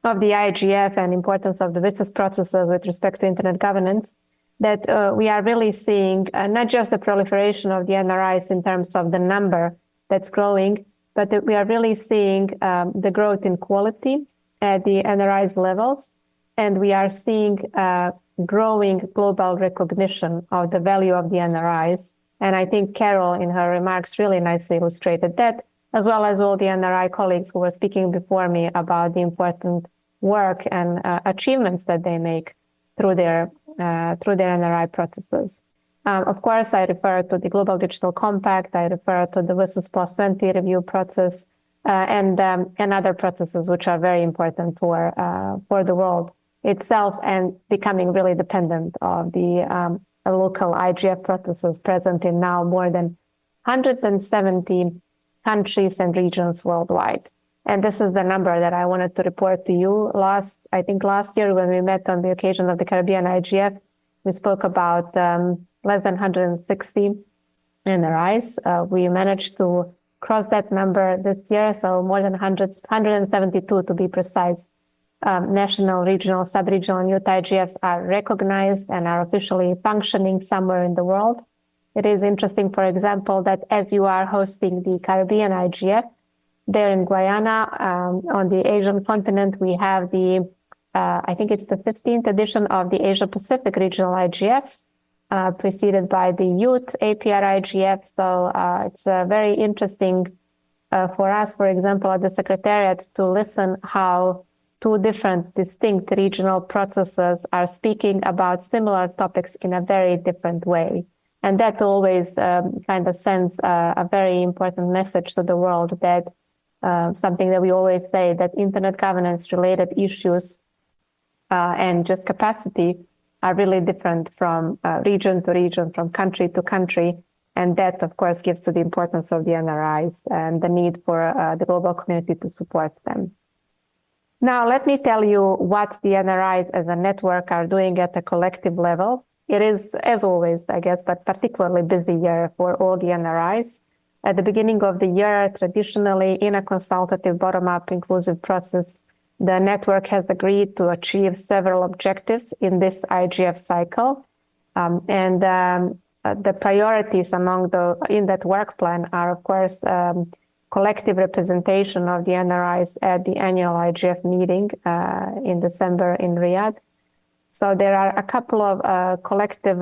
IGF and importance of the WSIS processes with respect to internet governance, that we are really seeing not just the proliferation of the NRIs in terms of the number that's growing, but that we are really seeing the growth in quality at the NRIs levels, and we are seeing growing global recognition of the value of the NRIs. And I think Carol, in her remarks, really nicely illustrated that, as well as all the NRI colleagues who were speaking before me about the important work and achievements that they make through their NRI processes. Of course, I refer to the Global Digital Compact, I refer to the WSIS Post 20 review process, and other processes which are very important for the world itself and becoming really dependent of the local IGF processes present in now more than 170 countries and regions worldwide. And this is the number that I wanted to report to you. I think last year when we met on the occasion of the Caribbean IGF, we spoke about less than 160 NRIs. We managed to cross that number this year, so more than 172 to be precise. National, regional, sub-regional, and youth IGFs are recognized and are officially functioning somewhere in the world. It is interesting, for example, that as you are hosting the Caribbean IGF, there in Guyana, on the Asian continent, we have I think it's the 15th edition of the Asia Pacific Regional IGF, preceded by the Youth APR IGF. So it's very interesting for us, for example, at the Secretariat, to listen how 2 different distinct regional processes are speaking about similar topics in a very different way. And that always kind of sends a very important message to the world that something that we always say, that internet governance related issues and just capacity are really different from region to region, from country to country. And that, of course, gives to the importance of the NRIs and the need for the global community to support them. Now, let me tell you what the NRIs as a network are doing at a collective level. It is, as always, I guess, but particularly busy year for all the NRIs. At the beginning of the year, traditionally in a consultative bottom-up inclusive process, the network has agreed to achieve several objectives in this IGF cycle. the priorities in that work plan are, of course, collective representation of the NRIs at the annual IGF meeting in December in Riyadh. So there are a couple of collective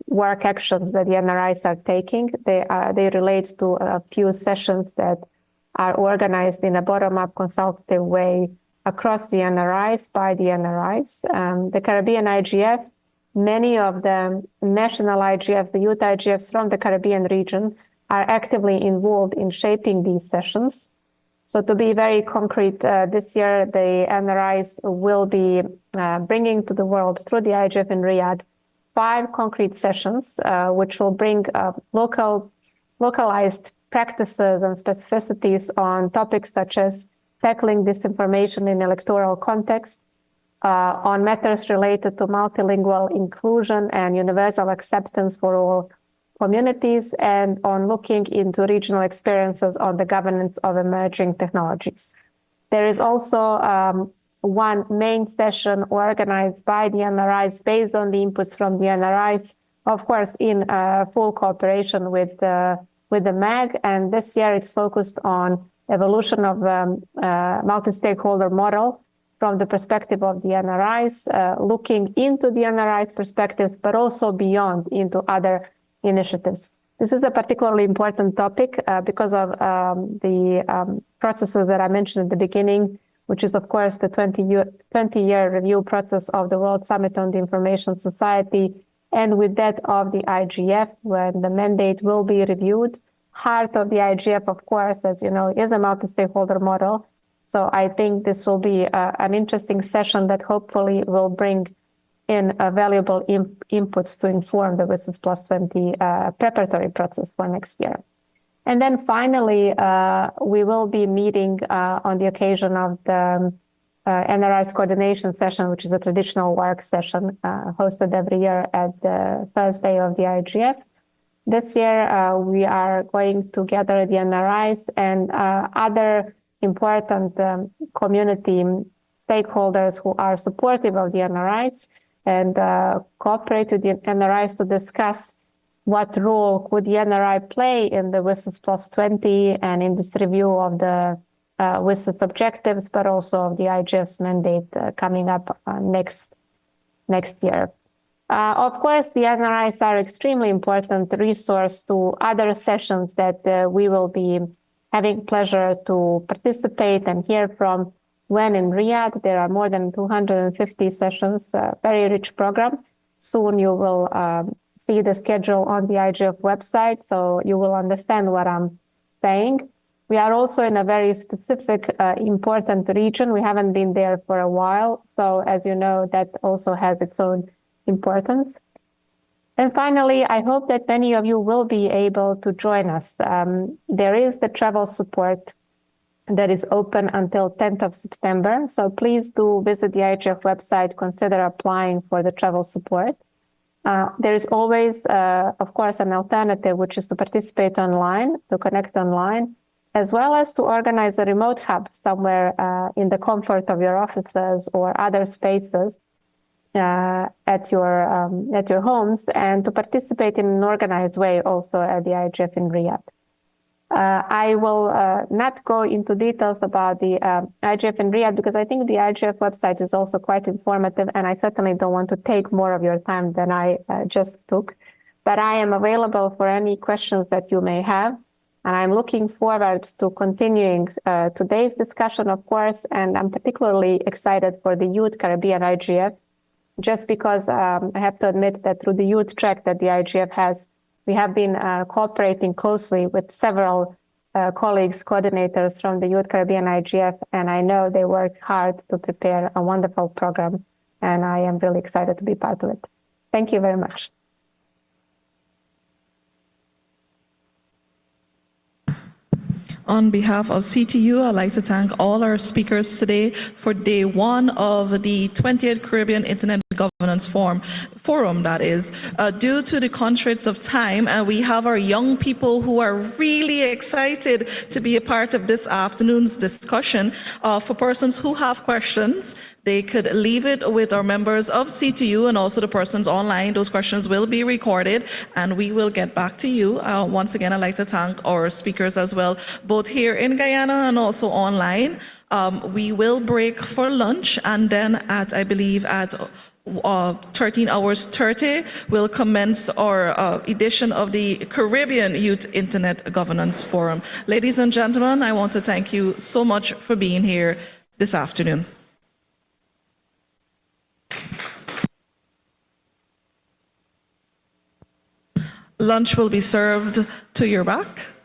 work actions that the NRIs are taking. They relate to a few sessions that are organized in a bottom-up consultative way across the NRIs by the NRIs. The Caribbean IGF, many of the national IGFs, the youth IGFs from the Caribbean region are actively involved in shaping these sessions. So to be very concrete, this year the NRIs will be bringing to the world through the IGF in Riyadh 5 concrete sessions, which will bring localized practices and specificities on topics such as tackling disinformation in electoral context, on matters related to multilingual inclusion and universal acceptance for all communities, and on looking into regional experiences on the governance of emerging technologies. There is also one main session organized by the NRIs based on the inputs from the NRIs, of course, in full cooperation with the MAG. And this year it's focused on evolution of multi-stakeholder model from the perspective of the NRIs, looking into the NRIs perspectives, but also beyond into other initiatives. This is a particularly important topic because of the processes that I mentioned at the beginning, which is, of course, the 20-year review process of the World Summit on the Information Society, and with that of the IGF, when the mandate will be reviewed. Heart of the IGF, of course, as you know, is a multi-stakeholder model. So I think this will be an interesting session that hopefully will bring in valuable inputs to inform the WSIS Plus 20 preparatory process for next year. And then finally, we will be meeting on the occasion of the NRI's coordination session, which is a traditional work session hosted every year at the first day of the IGF. This year, we are going to gather the NRIs and other important community stakeholders who are supportive of the NRIs and cooperate with the NRIs to discuss what role could the NRI play in the WSIS Plus 20 and in this review of the WSIS objectives, but also of the IGF's mandate coming up next year. Of course, the NRIs are extremely important resource to other sessions that we will be having pleasure to participate and hear from when in Riyadh. There are more than 250 sessions, very rich program. Soon you will see the schedule on the IGF website, so you will understand what I'm saying. We are also in a very specific, important region. We haven't been there for a while. So as you know, that also has its own importance. And finally, I hope that many of you will be able to join us. There is the travel support that is open until 10th of September. So please do visit the IGF website, consider applying for the travel support. There is always, of course, an alternative, which is to participate online, to connect online, as well as to organize a remote hub somewhere in the comfort of your offices or other spaces at your homes, and to participate in an organized way also at the IGF in Riyadh. I will not go into details about the IGF in Riyadh because I think the IGF website is also quite informative, and I certainly don't want to take more of your time than I just took. But I am available for any questions that you may have, and I'm looking forward to continuing today's discussion, of course, and I'm particularly excited for the Youth Caribbean IGF, just because I have to admit that through the youth track that the IGF has, we have been cooperating closely with several colleagues, coordinators from the Youth Caribbean IGF, and I know they work hard to prepare a wonderful program, and I am really excited to be part of it. Thank you very much. On behalf of CTU, I'd like to thank all our speakers today for day one of the 20th Caribbean Internet Governance Forum, that is. Due to the constraints of time, we have our young people who are really excited to be a part of this afternoon's discussion. For persons who have questions, they could leave it with our members of CTU and also the persons online. Those questions will be recorded and we will get back to you. Once again, I'd like to thank our speakers as well, both here in Guyana and also online. We will break for lunch and then I believe at 13 hours 30, we'll commence our edition of the Caribbean Youth Internet Governance Forum. Ladies and gentlemen, I want to thank you so much for being here this afternoon. Lunch will be served to your back.